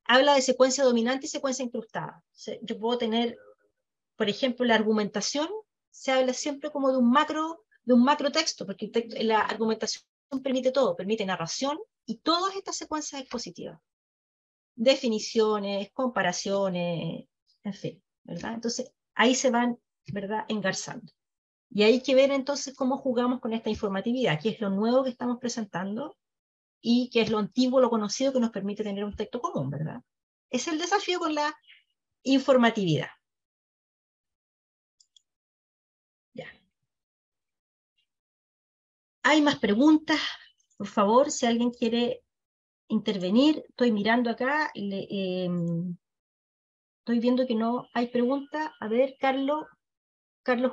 Habla de secuencia dominante y secuencia incrustada. Yo puedo tener, por ejemplo, la argumentación, se habla siempre como de un macro texto, porque la argumentación permite todo, permite narración y todas estas secuencias expositivas. Definiciones, comparaciones, en fin, ¿verdad? Entonces, ahí se van, ¿verdad?, engarzando. Y hay que ver entonces cómo jugamos con esta informatividad, qué es lo nuevo que estamos presentando y qué es lo antiguo, lo conocido que nos permite tener un texto común, ¿verdad? Es el desafío con la informatividad. Ya. ¿Hay más preguntas? Por favor, si alguien quiere intervenir, estoy mirando acá, estoy viendo que no hay preguntas. A ver, Carlos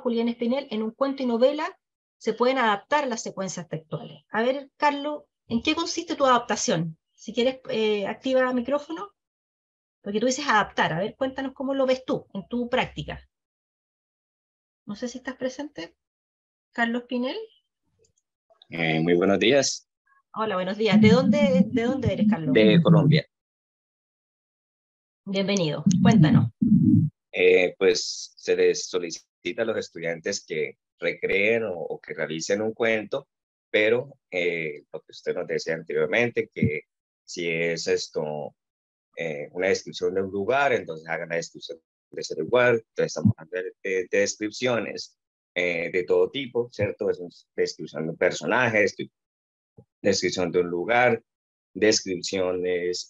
Julián Espinel, en un cuento y novela se pueden adaptar las secuencias textuales. A ver, Carlos, ¿en qué consiste tu adaptación? Si quieres, activa el micrófono, porque tú dices adaptar. A ver, cuéntanos cómo lo ves tú en tu práctica. No sé si estás presente, Carlos Pinel. Muy buenos días. Hola, buenos días. ¿De dónde eres, Carlos? De Colombia. Bienvenido. Cuéntanos. Pues se les solicita a los estudiantes que recreen o que realicen un cuento, pero lo que usted nos decía anteriormente, que si es esto una descripción de un lugar, entonces hagan la descripción de ese lugar. Entonces estamos hablando de descripciones de todo tipo, ¿cierto? Es una descripción de un personaje, descripción de un lugar, descripciones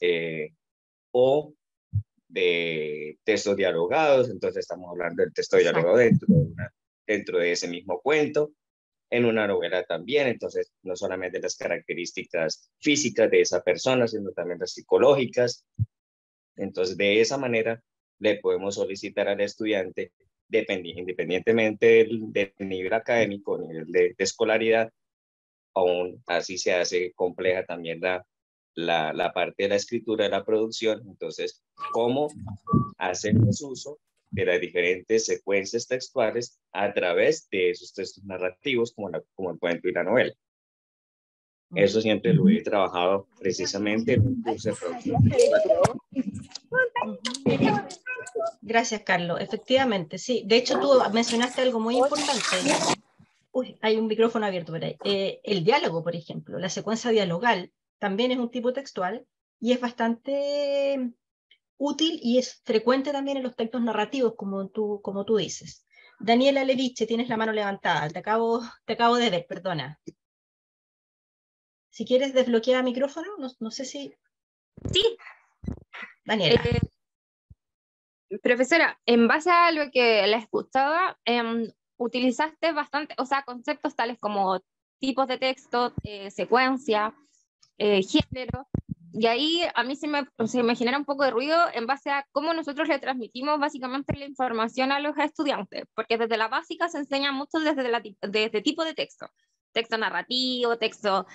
o de textos dialogados. Entonces estamos hablando del texto dialogado dentro de ese mismo cuento, en una novela también. Entonces no solamente las características físicas de esa persona, sino también las psicológicas. Entonces de esa manera le podemos solicitar al estudiante, independientemente del nivel académico, nivel de escolaridad, aún así se hace compleja también la parte de la escritura, de la producción. Entonces, ¿cómo hacemos uso de las diferentes secuencias textuales a través de esos textos narrativos como el cuento y la novela? Eso siempre lo he trabajado precisamente en un curso de producción. Gracias, Carlos. Efectivamente, sí. De hecho, tú mencionaste algo muy importante. Uy, hay un micrófono abierto por ahí. El diálogo, por ejemplo, la secuencia dialogal también es un tipo textual y es bastante útil y es frecuente también en los textos narrativos, como tú dices. Daniela Leviche, tienes la mano levantada. Te acabo de ver, perdona. Si quieres desbloquear micrófono, no sé si... Sí. Daniela. Profesora, en base a lo que la escuchaba, utilizaste bastante, o sea, conceptos tales como tipos de texto, secuencia, género, y ahí a mí se me genera un poco de ruido en base a cómo nosotros le transmitimos básicamente la información a los estudiantes, porque desde la básica se enseña mucho desde tipo de texto narrativo, texto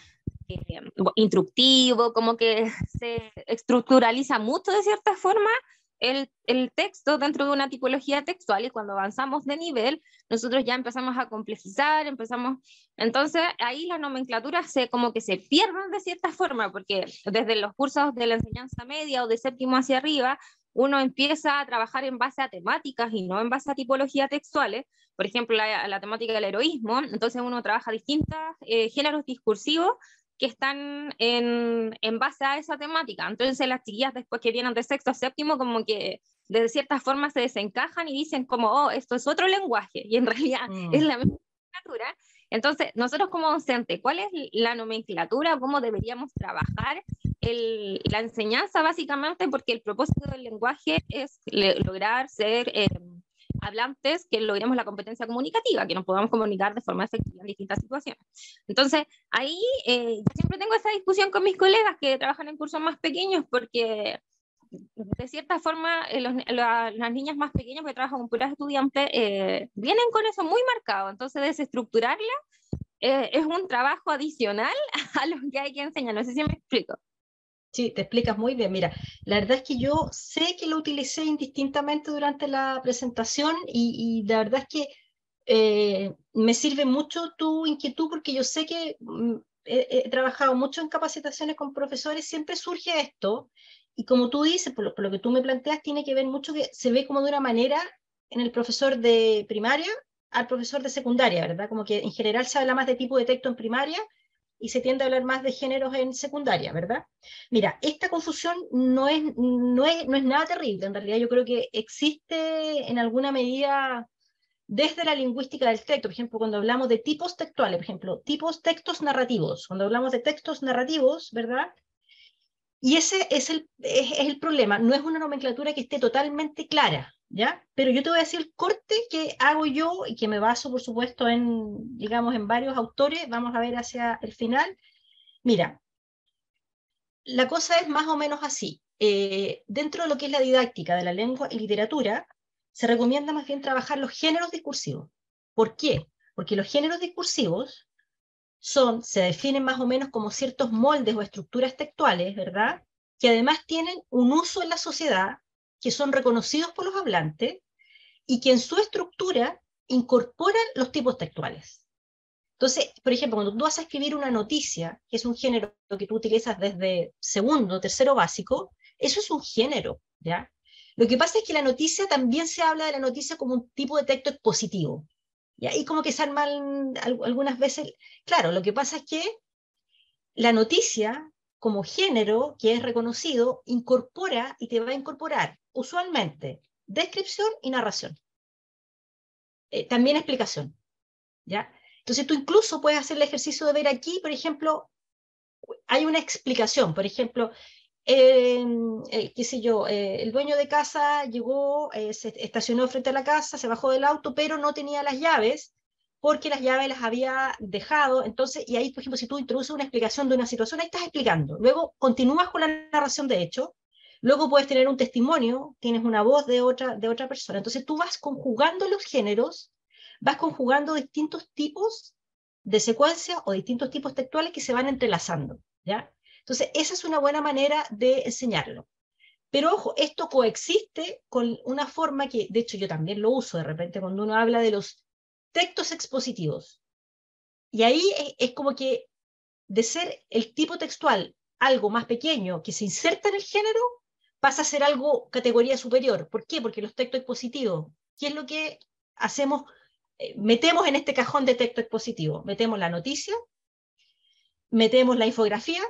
instructivo, como que se estructuraliza mucho de cierta forma el texto dentro de una tipología textual, y cuando avanzamos de nivel, nosotros ya empezamos a complejizar, entonces ahí las nomenclaturas como que se pierden de cierta forma, porque desde los cursos de la enseñanza media o de séptimo hacia arriba, uno empieza a trabajar en base a temáticas y no en base a tipologías textuales. Por ejemplo, la temática del heroísmo, entonces uno trabaja distintos géneros discursivos que están en base a esa temática. Entonces las chiquillas después que vienen de sexto a séptimo como que de cierta forma se desencajan y dicen como, oh, esto es otro lenguaje, y en realidad es la misma nomenclatura. Entonces nosotros como docentes, ¿cuál es la nomenclatura? ¿Cómo deberíamos trabajar la enseñanza básicamente? Porque el propósito del lenguaje es lograr ser hablantes, que logremos la competencia comunicativa, que nos podamos comunicar de forma efectiva en distintas situaciones. Entonces, ahí yo siempre tengo esa discusión con mis colegas que trabajan en cursos más pequeños, porque de cierta forma, las niñas más pequeñas que trabajan con puras estudiantes vienen con eso muy marcado, entonces desestructurarla es un trabajo adicional a lo que hay que enseñar, no sé si me explico. Sí, te explicas muy bien. Mira, la verdad es que yo sé que lo utilicé indistintamente durante la presentación y la verdad es que me sirve mucho tu inquietud porque yo sé que he trabajado mucho en capacitaciones con profesores, siempre surge esto y como tú dices, por lo que tú me planteas, tiene que ver mucho que se ve como de una manera en el profesor de primaria al profesor de secundaria, ¿verdad? Como que en general se habla más de tipo de texto en primaria y se tiende a hablar más de géneros en secundaria, ¿verdad? Mira, esta confusión no es nada terrible, en realidad yo creo que existe en alguna medida desde la lingüística del texto, por ejemplo, cuando hablamos de tipos textuales, por ejemplo, textos narrativos, cuando hablamos de textos narrativos, ¿verdad? Y ese es el problema, no es una nomenclatura que esté totalmente clara, ¿ya? Pero yo te voy a decir el corte que hago yo y que me baso, por supuesto, en, digamos, en varios autores, vamos a ver hacia el final. Mira, la cosa es más o menos así. Dentro de lo que es la didáctica de la lengua y literatura, se recomienda más bien trabajar los géneros discursivos. ¿Por qué? Porque los géneros discursivos se definen más o menos como ciertos moldes o estructuras textuales, ¿verdad? Que además tienen un uso en la sociedad, que son reconocidos por los hablantes y que en su estructura incorporan los tipos textuales. Entonces, por ejemplo, cuando tú vas a escribir una noticia, que es un género que tú utilizas desde segundo, tercero básico, eso es un género, ¿ya? Lo que pasa es que la noticia también se habla de la noticia como un tipo de texto expositivo. Y ahí como que se arman algunas veces. Claro, lo que pasa es que la noticia, como género que es reconocido, incorpora y te va a incorporar usualmente descripción y narración. También explicación, ¿ya? Entonces tú incluso puedes hacer el ejercicio de ver aquí, por ejemplo, hay una explicación, por ejemplo, qué sé yo, el dueño de casa llegó, se estacionó frente a la casa, se bajó del auto, pero no tenía las llaves, porque las llaves las había dejado, entonces, y ahí, por ejemplo, si tú introduces una explicación de una situación, ahí estás explicando, luego continúas con la narración de hecho, luego puedes tener un testimonio, tienes una voz de otra persona, entonces tú vas conjugando los géneros, vas conjugando distintos tipos de secuencia o distintos tipos textuales que se van entrelazando, ¿ya? Entonces, esa es una buena manera de enseñarlo. Pero ojo, esto coexiste con una forma que, de hecho, yo también lo uso de repente cuando uno habla de los textos expositivos. Y ahí es como que de ser el tipo textual algo más pequeño que se inserta en el género, pasa a ser algo categoría superior. ¿Por qué? Porque los textos expositivos, ¿qué es lo que hacemos? Metemos en este cajón de texto expositivo, metemos la noticia, metemos la infografía,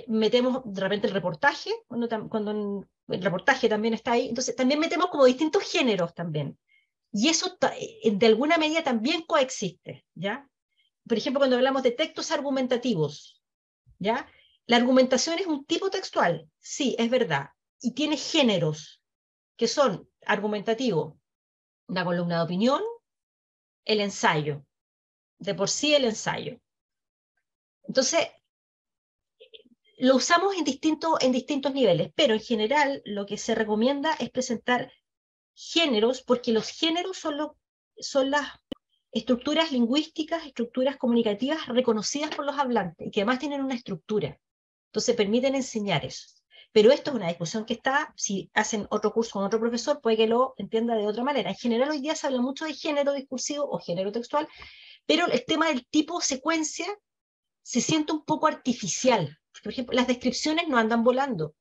metemos de repente el reportaje, cuando el reportaje también está ahí, entonces también metemos como distintos géneros también. Y eso de alguna medida también coexiste, ¿ya? Por ejemplo, cuando hablamos de textos argumentativos, ¿ya? La argumentación es un tipo textual, sí, es verdad, y tiene géneros que son argumentativos, una columna de opinión, el ensayo, de por sí el ensayo. Entonces, lo usamos en distintos niveles, pero en general lo que se recomienda es presentar géneros, porque los géneros son las estructuras lingüísticas, estructuras comunicativas reconocidas por los hablantes, y que además tienen una estructura. Entonces permiten enseñar eso. Pero esto es una discusión que está, si hacen otro curso con otro profesor, puede que lo entienda de otra manera. En general hoy día se habla mucho de género discursivo o género textual, pero el tema del tipo secuencia se siente un poco artificial. Por ejemplo, las descripciones no andan volando.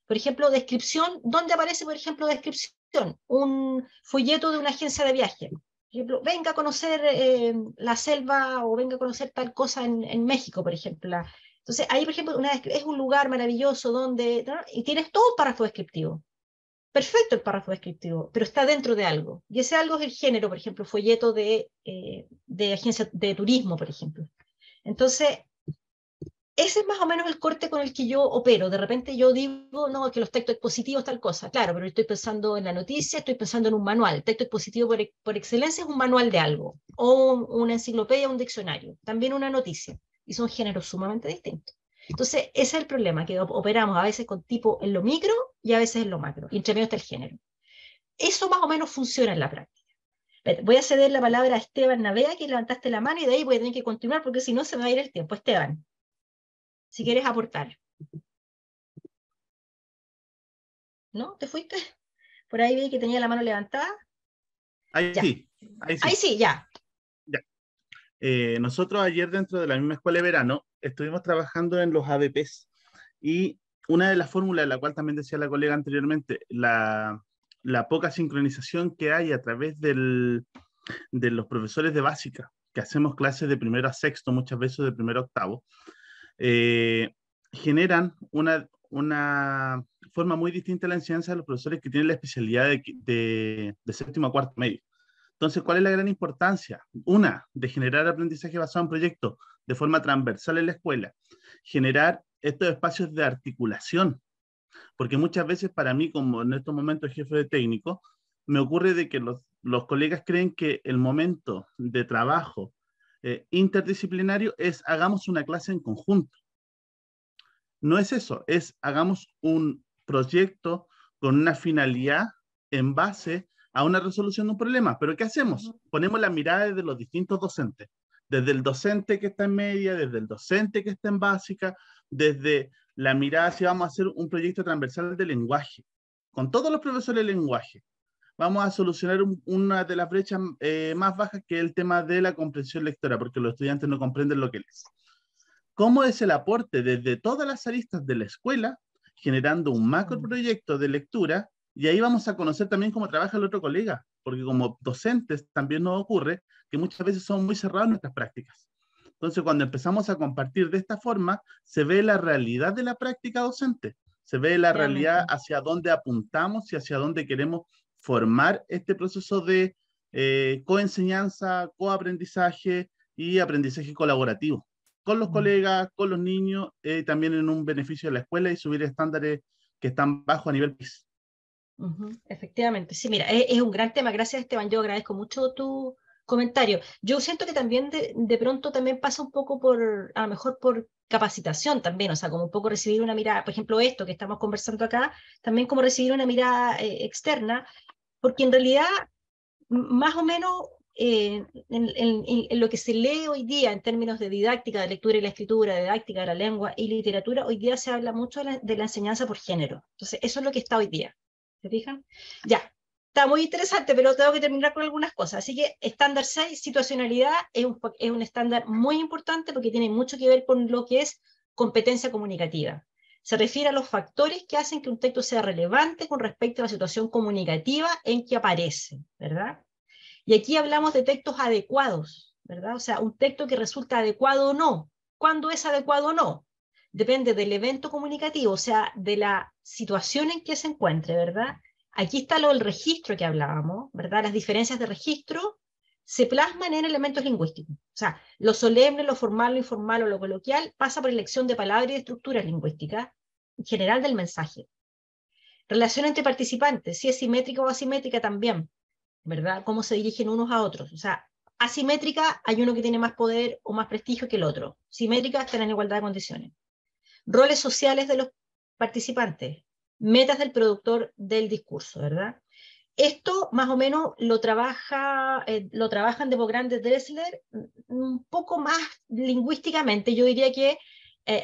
Por ejemplo, descripción, ¿dónde aparece, por ejemplo, descripción? Un folleto de una agencia de viaje. Por ejemplo, venga a conocer la selva o venga a conocer tal cosa en México, por ejemplo. Entonces, ahí, por ejemplo, es un lugar maravilloso donde, ¿no? Y tienes todo un párrafo descriptivo. Perfecto el párrafo descriptivo, pero está dentro de algo. Y ese algo es el género, por ejemplo, folleto de agencia de turismo, por ejemplo. Entonces, ese es más o menos el corte con el que yo opero. De repente yo digo, no, que los textos expositivos tal cosa. Claro, pero estoy pensando en la noticia, estoy pensando en un manual. El texto expositivo por excelencia es un manual de algo, o una enciclopedia, un diccionario. También una noticia. Y son géneros sumamente distintos. Entonces, ese es el problema, que operamos a veces con tipo en lo micro y a veces en lo macro, y entre medio está el género. Eso más o menos funciona en la práctica. Voy a ceder la palabra a Esteban Navea, que levantaste la mano, y de ahí voy a tener que continuar, porque si no se me va a ir el tiempo. Esteban, si quieres aportar. ¿No? ¿Te fuiste? Por ahí vi que tenía la mano levantada. Ahí Ya. sí, ahí sí. Ahí sí, ya. Nosotros ayer dentro de la misma escuela de verano estuvimos trabajando en los ABPs y una de las fórmulas, la cual también decía la colega anteriormente, la poca sincronización que hay a través de los profesores de básica, que hacemos clases de primero a sexto, muchas veces de primero a octavo, generan una forma muy distinta de la enseñanza de los profesores que tienen la especialidad de séptimo a cuarto medio. Entonces, ¿cuál es la gran importancia? Una, de generar aprendizaje basado en proyectos de forma transversal en la escuela. Generar estos espacios de articulación. Porque muchas veces para mí, como en estos momentos jefe de técnico, me ocurre de que los colegas creen que el momento de trabajo interdisciplinario es hagamos una clase en conjunto. No es eso, es hagamos un proyecto con una finalidad en base a una resolución de un problema. ¿Pero qué hacemos? Ponemos la mirada desde los distintos docentes. Desde el docente que está en media, desde el docente que está en básica, desde la mirada si vamos a hacer un proyecto transversal de lenguaje. Con todos los profesores de lenguaje. Vamos a solucionar una de las brechas más bajas, que es el tema de la comprensión lectora, porque los estudiantes no comprenden lo que leen. ¿Cómo es el aporte desde todas las aristas de la escuela, generando un macro proyecto de lectura? Y ahí vamos a conocer también cómo trabaja el otro colega, porque como docentes también nos ocurre que muchas veces somos muy cerrados en nuestras prácticas. Entonces, cuando empezamos a compartir de esta forma, se ve la realidad de la práctica docente, se ve la realidad hacia dónde apuntamos y hacia dónde queremos formar este proceso de coenseñanza, coaprendizaje y aprendizaje colaborativo con los colegas, con los niños, también en un beneficio de la escuela y subir estándares que están bajos a nivel país. Efectivamente, sí, mira, es un gran tema. Gracias, Esteban, yo agradezco mucho tu comentario. Yo siento que también de pronto también pasa un poco a lo mejor por capacitación también, o sea, como un poco recibir una mirada, por ejemplo, esto que estamos conversando acá, también como recibir una mirada externa, porque en realidad, más o menos, en lo que se lee hoy día en términos de didáctica, de lectura y la escritura, de didáctica de la lengua y literatura, hoy día se habla mucho de la enseñanza por género. Entonces, eso es lo que está hoy día. ¿Se fijan? Ya, está muy interesante, pero tengo que terminar con algunas cosas. Así que estándar 6, situacionalidad, es un estándar muy importante porque tiene mucho que ver con lo que es competencia comunicativa. Se refiere a los factores que hacen que un texto sea relevante con respecto a la situación comunicativa en que aparece, ¿verdad? Y aquí hablamos de textos adecuados, ¿verdad? O sea, un texto que resulta adecuado o no. ¿Cuándo es adecuado o no? Depende del evento comunicativo, o sea, de la situación en que se encuentre, ¿verdad? Aquí está el registro que hablábamos, ¿verdad? Las diferencias de registro se plasman en elementos lingüísticos. O sea, lo solemne, lo formal, lo informal o lo coloquial pasa por elección de palabras y de estructuras lingüísticas, en general del mensaje. Relación entre participantes, si es simétrica o asimétrica también, ¿verdad? Cómo se dirigen unos a otros. O sea, asimétrica, hay uno que tiene más poder o más prestigio que el otro. Simétrica, están en igualdad de condiciones. Roles sociales de los participantes, metas del productor del discurso, ¿verdad? Esto más o menos lo trabajan de Bográn de Dressler un poco más lingüísticamente. Yo diría que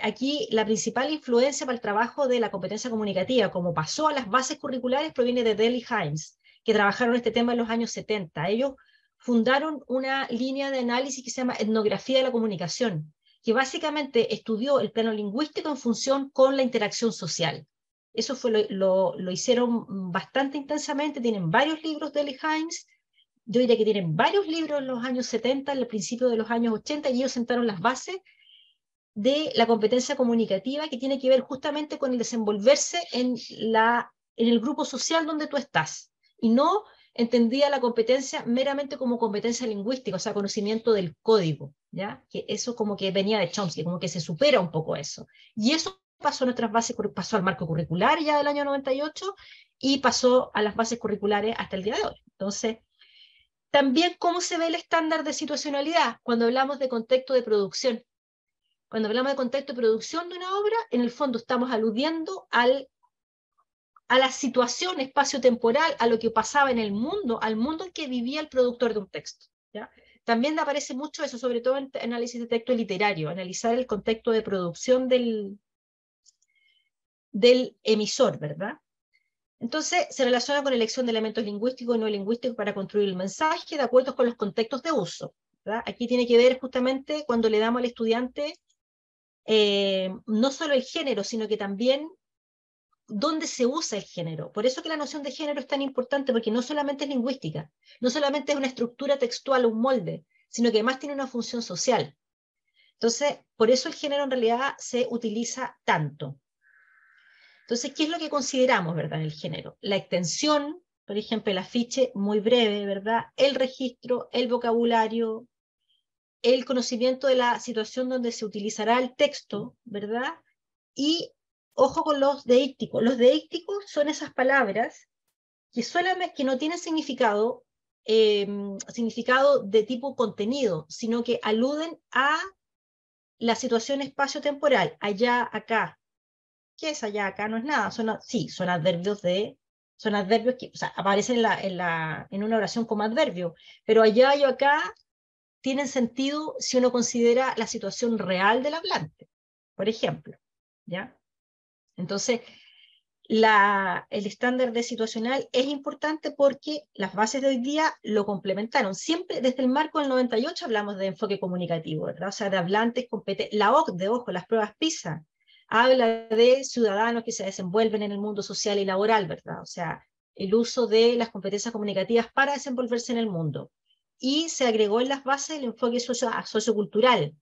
aquí la principal influencia para el trabajo de la competencia comunicativa, como pasó a las bases curriculares, proviene de Dell y Himes, que trabajaron este tema en los años 70. Ellos fundaron una línea de análisis que se llama etnografía de la comunicación, que básicamente estudió el plano lingüístico en función con la interacción social. Eso fue lo hicieron bastante intensamente, tienen varios libros de Dell y Himes, yo diría que tienen varios libros en los años 70, en el principio de los años 80, y ellos sentaron las bases de la competencia comunicativa que tiene que ver justamente con el desenvolverse en el grupo social donde tú estás, y no entendía la competencia meramente como competencia lingüística, o sea, conocimiento del código, ¿ya? Que eso como que venía de Chomsky, como que se supera un poco eso. Y eso pasó a nuestras bases, pasó al marco curricular ya del año 98 y pasó a las bases curriculares hasta el día de hoy. Entonces, también cómo se ve el estándar de situacionalidad cuando hablamos de contexto de producción. Cuando hablamos de contexto de producción de una obra, en el fondo estamos aludiendo a la situación espacio-temporal, a lo que pasaba en el mundo, al mundo en que vivía el productor de un texto, ¿ya? También aparece mucho eso, sobre todo en análisis de texto literario, analizar el contexto de producción del emisor, ¿verdad? Entonces, se relaciona con la elección de elementos lingüísticos y no lingüísticos para construir el mensaje, de acuerdo con los contextos de uso, ¿verdad? Aquí tiene que ver justamente cuando le damos al estudiante no solo el género, sino que también dónde se usa el género. Por eso que la noción de género es tan importante, porque no solamente es lingüística, no solamente es una estructura textual o un molde, sino que además tiene una función social. Entonces, por eso el género en realidad se utiliza tanto. Entonces, ¿qué es lo que consideramos, verdad, en el género? La extensión, por ejemplo, el afiche muy breve, ¿verdad? El registro, el vocabulario, el conocimiento de la situación donde se utilizará el texto, ¿verdad? Y ojo con los deícticos. Los deícticos son esas palabras que no tienen significado de tipo contenido, sino que aluden a la situación espacio-temporal, allá, acá. ¿Qué es allá, acá? No es nada. Son adverbios que, o sea, aparecen en una oración como adverbio, pero allá y acá tienen sentido si uno considera la situación real del hablante, por ejemplo, ¿ya? Entonces, el estándar de situacional es importante porque las bases de hoy día lo complementaron. Siempre desde el marco del 98 hablamos de enfoque comunicativo, ¿verdad? O sea, de hablantes competentes. La OCDE, ojo, las pruebas PISA, habla de ciudadanos que se desenvuelven en el mundo social y laboral, ¿verdad? O sea, el uso de las competencias comunicativas para desenvolverse en el mundo. Y se agregó en las bases el enfoque sociocultural,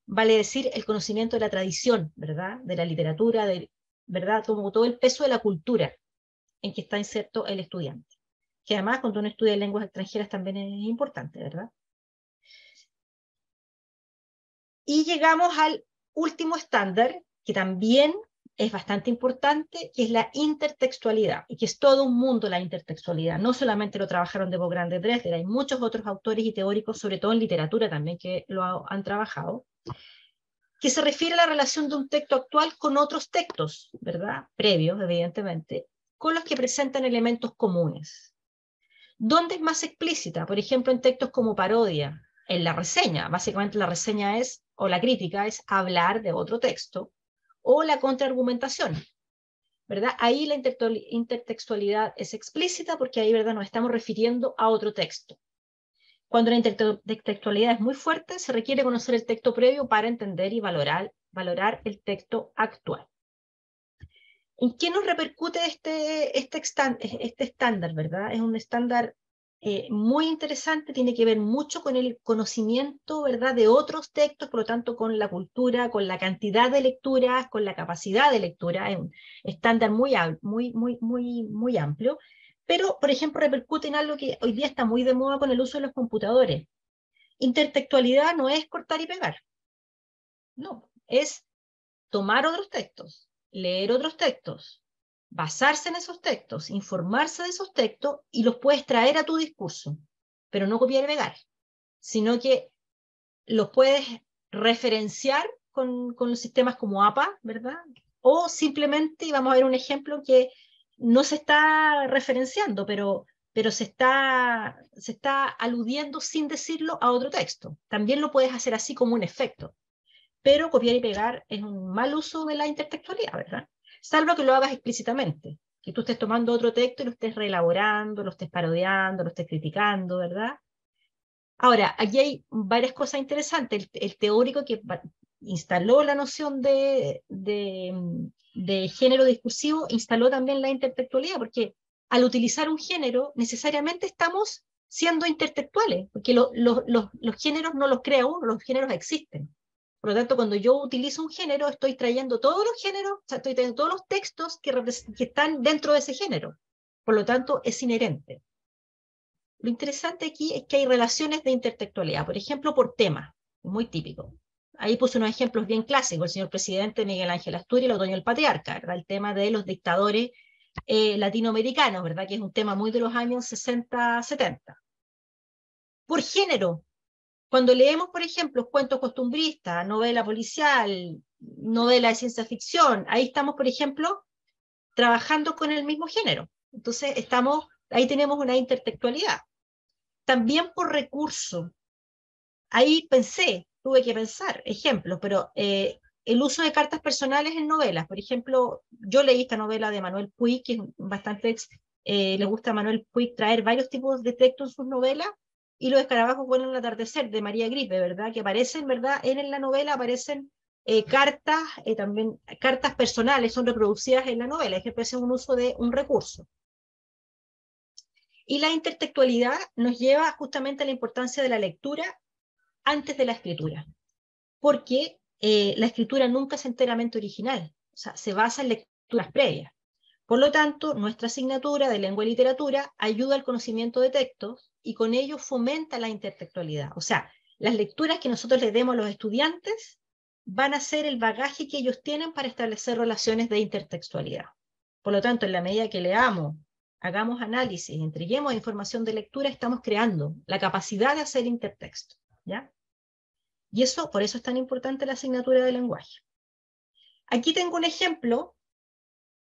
vale decir, el conocimiento de la tradición, ¿verdad? De la literatura, ¿verdad? Como todo el peso de la cultura en que está inserto el estudiante. Que además, cuando uno estudia lenguas extranjeras también es importante, ¿verdad? Y llegamos al último estándar, que también es bastante importante, que es la intertextualidad, y que es todo un mundo la intertextualidad. No solamente lo trabajaron de Grande Dresler, hay muchos otros autores y teóricos, sobre todo en literatura también, que lo han trabajado, que se refiere a la relación de un texto actual con otros textos, ¿verdad? Previos, evidentemente, con los que presentan elementos comunes. ¿Dónde es más explícita? Por ejemplo, en textos como parodia, en la reseña. Básicamente la reseña o la crítica es hablar de otro texto, o la contraargumentación, ¿verdad? Ahí la intertextualidad es explícita porque ahí, ¿verdad?, nos estamos refiriendo a otro texto. Cuando la intertextualidad es muy fuerte, se requiere conocer el texto previo para entender y valorar el texto actual. ¿En qué nos repercute este estándar, verdad? Es un estándar muy interesante, tiene que ver mucho con el conocimiento, ¿verdad?, de otros textos, por lo tanto con la cultura, con la cantidad de lecturas, con la capacidad de lectura. Es un estándar muy amplio. Pero, por ejemplo, repercute en algo que hoy día está muy de moda con el uso de los computadores. Intertextualidad no es cortar y pegar. No, es tomar otros textos, leer otros textos, basarse en esos textos, informarse de esos textos y los puedes traer a tu discurso, pero no copiar y pegar, sino que los puedes referenciar con los sistemas como APA, ¿verdad? O simplemente, y vamos a ver un ejemplo que no se está referenciando, pero se está aludiendo sin decirlo a otro texto. También lo puedes hacer así como un efecto, pero copiar y pegar es un mal uso de la intertextualidad, ¿verdad? Salvo que lo hagas explícitamente, que tú estés tomando otro texto y lo estés reelaborando, lo estés parodiando, lo estés criticando, ¿verdad? Ahora, aquí hay varias cosas interesantes. El teórico que instaló la noción de género discursivo instaló también la intertextualidad, porque al utilizar un género necesariamente estamos siendo intertextuales, porque los géneros no los crea uno, los géneros existen. Por lo tanto, cuando yo utilizo un género, estoy trayendo todos los géneros, o sea, estoy trayendo todos los textos que están dentro de ese género. Por lo tanto, es inherente. Lo interesante aquí es que hay relaciones de intertextualidad, por ejemplo, por tema, muy típico. Ahí puse unos ejemplos bien clásicos, el señor presidente Miguel Ángel Asturias, el otoño del patriarca, ¿verdad? El tema de los dictadores latinoamericanos, ¿verdad? Que es un tema muy de los años 60, 70. Por género, Cuando leemos, por ejemplo, cuentos costumbristas, novela policial, novela de ciencia ficción, ahí estamos, por ejemplo, trabajando con el mismo género. Entonces, ahí tenemos una intertextualidad. También por recurso. Ahí tuve que pensar, ejemplos, pero el uso de cartas personales en novelas. Por ejemplo, yo leí esta novela de Manuel Puig, que es bastante, le gusta a Manuel Puig traer varios tipos de textos en sus novelas, y Los escarabajos vuelan al atardecer, de María Gripe, ¿verdad? Que aparecen, ¿verdad? En la novela aparecen cartas, también cartas personales, son reproducidas en la novela, es que es un uso de un recurso. Y la intertextualidad nos lleva justamente a la importancia de la lectura antes de la escritura, porque la escritura nunca es enteramente original, o sea, se basa en lecturas previas. Por lo tanto, nuestra asignatura de lengua y literatura ayuda al conocimiento de textos y con ello fomenta la intertextualidad. O sea, las lecturas que nosotros le demos a los estudiantes van a ser el bagaje que ellos tienen para establecer relaciones de intertextualidad. Por lo tanto, en la medida que leamos, hagamos análisis, entreguemos información de lectura, estamos creando la capacidad de hacer intertexto, ¿ya? Y eso, por eso es tan importante la asignatura de lenguaje. Aquí tengo un ejemplo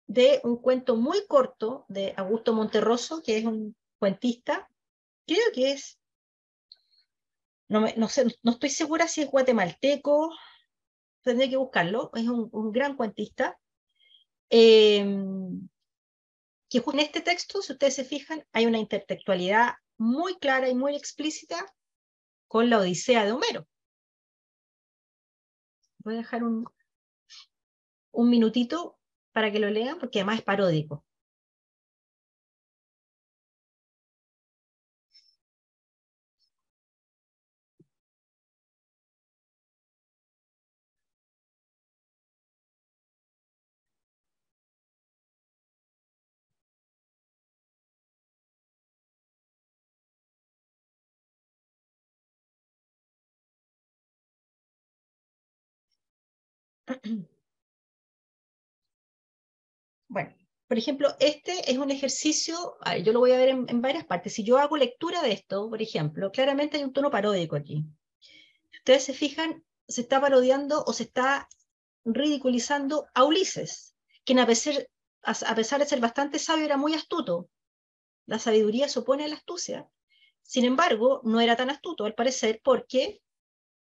de un cuento muy corto de Augusto Monterroso, que es un cuentista, creo que es, no sé, no estoy segura si es guatemalteco, tendré que buscarlo, es un gran cuentista, que en este texto, si ustedes se fijan, hay una intertextualidad muy clara y muy explícita con la Odisea de Homero. Voy a dejar un minutito para que lo lean, porque además es paródico. Bueno, por ejemplo, este es un ejercicio, yo lo voy a ver en varias partes. Si yo hago lectura de esto, por ejemplo, claramente hay un tono paródico aquí. Si ustedes se fijan, se está parodiando o se está ridiculizando a Ulises, quien a pesar de ser bastante sabio era muy astuto. La sabiduría se opone a la astucia. Sin embargo, no era tan astuto al parecer porque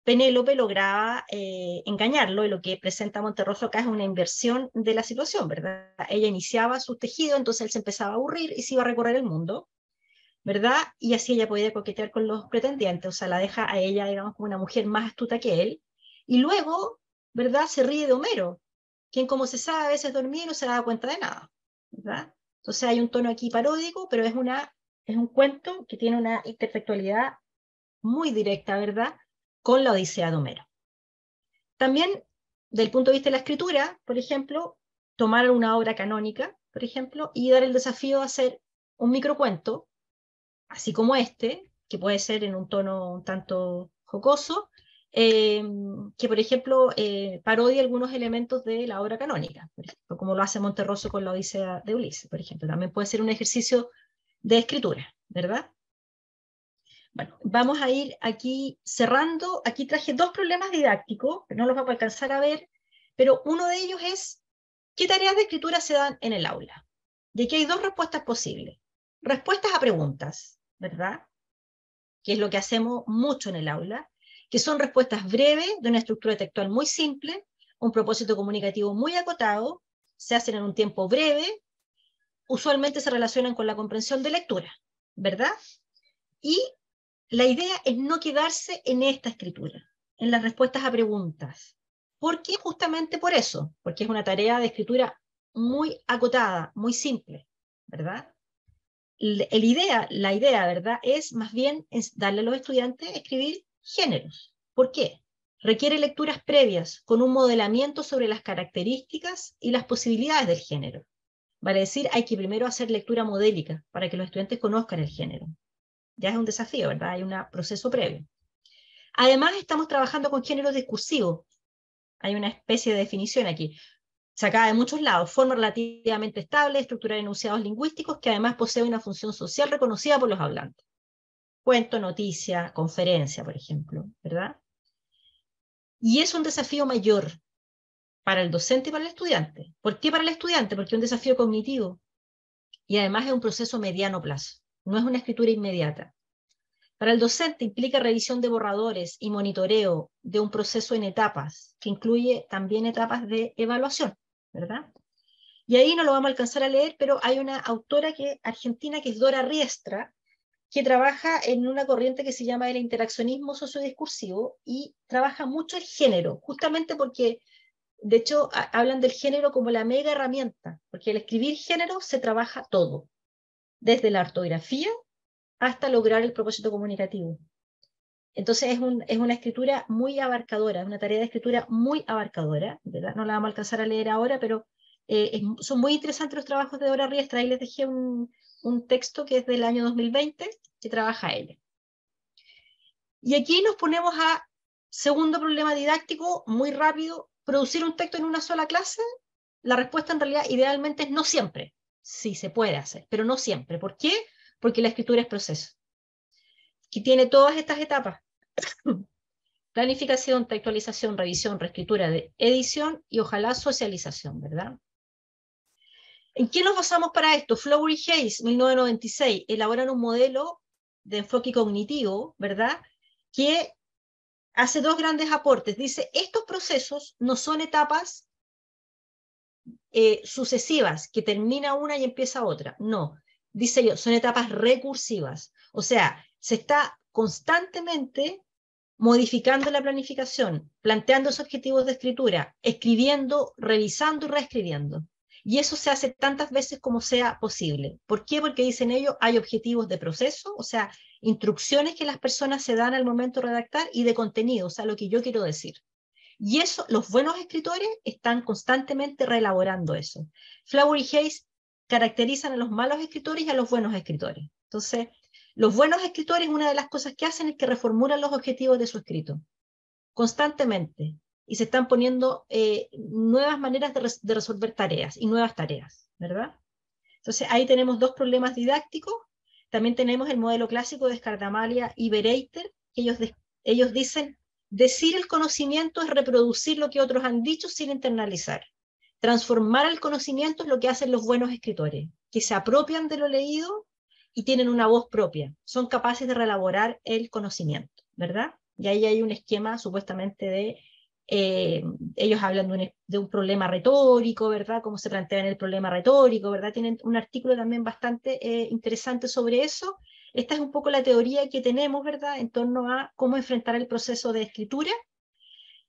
Penélope lograba engañarlo, y lo que presenta Monterroso acá es una inversión de la situación, ¿verdad? Ella iniciaba su tejido, entonces él se empezaba a aburrir y se iba a recorrer el mundo, ¿verdad? Y así ella podía coquetear con los pretendientes, o sea, la deja a ella, digamos, como una mujer más astuta que él, y luego, ¿verdad? Se ríe de Homero, quien, como se sabe, a veces dormía y no se daba cuenta de nada, ¿verdad? Entonces hay un tono aquí paródico, pero es un cuento que tiene una intertextualidad muy directa, ¿verdad?, con la Odisea de Homero. También, del punto de vista de la escritura, por ejemplo, tomar una obra canónica, por ejemplo, y dar el desafío de hacer un microcuento, así como este, que puede ser en un tono un tanto jocoso, que, por ejemplo, parodia algunos elementos de la obra canónica, por ejemplo, como lo hace Monterroso con la Odisea de Ulises, por ejemplo. También puede ser un ejercicio de escritura, ¿verdad? Bueno, vamos a ir aquí cerrando. Aquí traje dos problemas didácticos, que no los vamos a alcanzar a ver, pero uno de ellos es, ¿qué tareas de escritura se dan en el aula? Y aquí hay dos respuestas posibles. Respuestas a preguntas, ¿verdad? Que es lo que hacemos mucho en el aula, que son respuestas breves, de una estructura textual muy simple, un propósito comunicativo muy acotado, se hacen en un tiempo breve, usualmente se relacionan con la comprensión de lectura, ¿verdad? Y la idea es no quedarse en esta escritura, en las respuestas a preguntas. ¿Por qué? Justamente por eso, porque es una tarea de escritura muy acotada, muy simple, ¿verdad? La idea, ¿verdad?, es más bien darle a los estudiantes a escribir géneros. ¿Por qué? Requiere lecturas previas con un modelamiento sobre las características y las posibilidades del género. Vale decir, hay que primero hacer lectura modélica para que los estudiantes conozcan el género. Ya es un desafío, ¿verdad? Hay un proceso previo. Además, estamos trabajando con géneros discursivos. Hay una especie de definición aquí, sacada de muchos lados: forma relativamente estable, estructurar enunciados lingüísticos, que además posee una función social reconocida por los hablantes. cuento, noticia, conferencia, por ejemplo, ¿verdad? Y es un desafío mayor para el docente y para el estudiante. ¿Por qué para el estudiante? Porque es un desafío cognitivo y además es un proceso mediano plazo, no es una escritura inmediata. Para el docente implica revisión de borradores y monitoreo de un proceso en etapas, que incluye también etapas de evaluación, ¿verdad? Y ahí no lo vamos a alcanzar a leer, pero hay una autora argentina que es Dora Riestra, que trabaja en una corriente que se llama el interaccionismo sociodiscursivo y trabaja mucho el género, justamente porque, de hecho, hablan del género como la mega herramienta, porque al escribir género se trabaja todo, desde la ortografía hasta lograr el propósito comunicativo. Entonces es una escritura muy abarcadora, es una tarea de escritura muy abarcadora, ¿verdad? No la vamos a alcanzar a leer ahora, pero son muy interesantes los trabajos de Dora Riestra. Ahí les dejé un texto que es del año 2020, que trabaja ella. Y aquí nos ponemos a segundo problema didáctico, muy rápido: producir un texto en una sola clase. La respuesta en realidad idealmente es no siempre. Sí se puede hacer, pero no siempre. ¿Por qué? Porque la escritura es proceso, que tiene todas estas etapas: planificación, textualización, revisión, reescritura, edición y ojalá socialización, ¿verdad? ¿En qué nos basamos para esto? Flowery y Hayes, 1996, elaboran un modelo de enfoque cognitivo, ¿verdad?, que hace dos grandes aportes. Dice, estos procesos no son etapas sucesivas, que termina una y empieza otra. No, dice yo, son etapas recursivas. O sea, se está constantemente modificando la planificación, planteando esos objetivos de escritura, escribiendo, revisando y reescribiendo. Y eso se hace tantas veces como sea posible. ¿Por qué? Porque dicen ellos, hay objetivos de proceso, o sea, instrucciones que las personas se dan al momento de redactar, y de contenido, o sea, lo que yo quiero decir. Y eso, los buenos escritores están constantemente reelaborando eso. Flowery y Hayes caracterizan a los malos escritores y a los buenos escritores. Entonces, los buenos escritores, una de las cosas que hacen es que reformulan los objetivos de su escrito constantemente, y se están poniendo nuevas maneras de resolver tareas y nuevas tareas, ¿verdad? Entonces ahí tenemos dos problemas didácticos. También tenemos el modelo clásico de Scardamalia y Bereiter, que ellos dicen, decir el conocimiento es reproducir lo que otros han dicho sin internalizar. Transformar el conocimiento es lo que hacen los buenos escritores, que se apropian de lo leído y tienen una voz propia, son capaces de reelaborar el conocimiento, ¿verdad? Y ahí hay un esquema supuestamente de, ellos hablan de un problema retórico, ¿verdad? Cómo se plantean el problema retórico, ¿verdad? Tienen un artículo también bastante interesante sobre eso. Esta es un poco la teoría que tenemos, ¿verdad?, en torno a cómo enfrentar el proceso de escritura.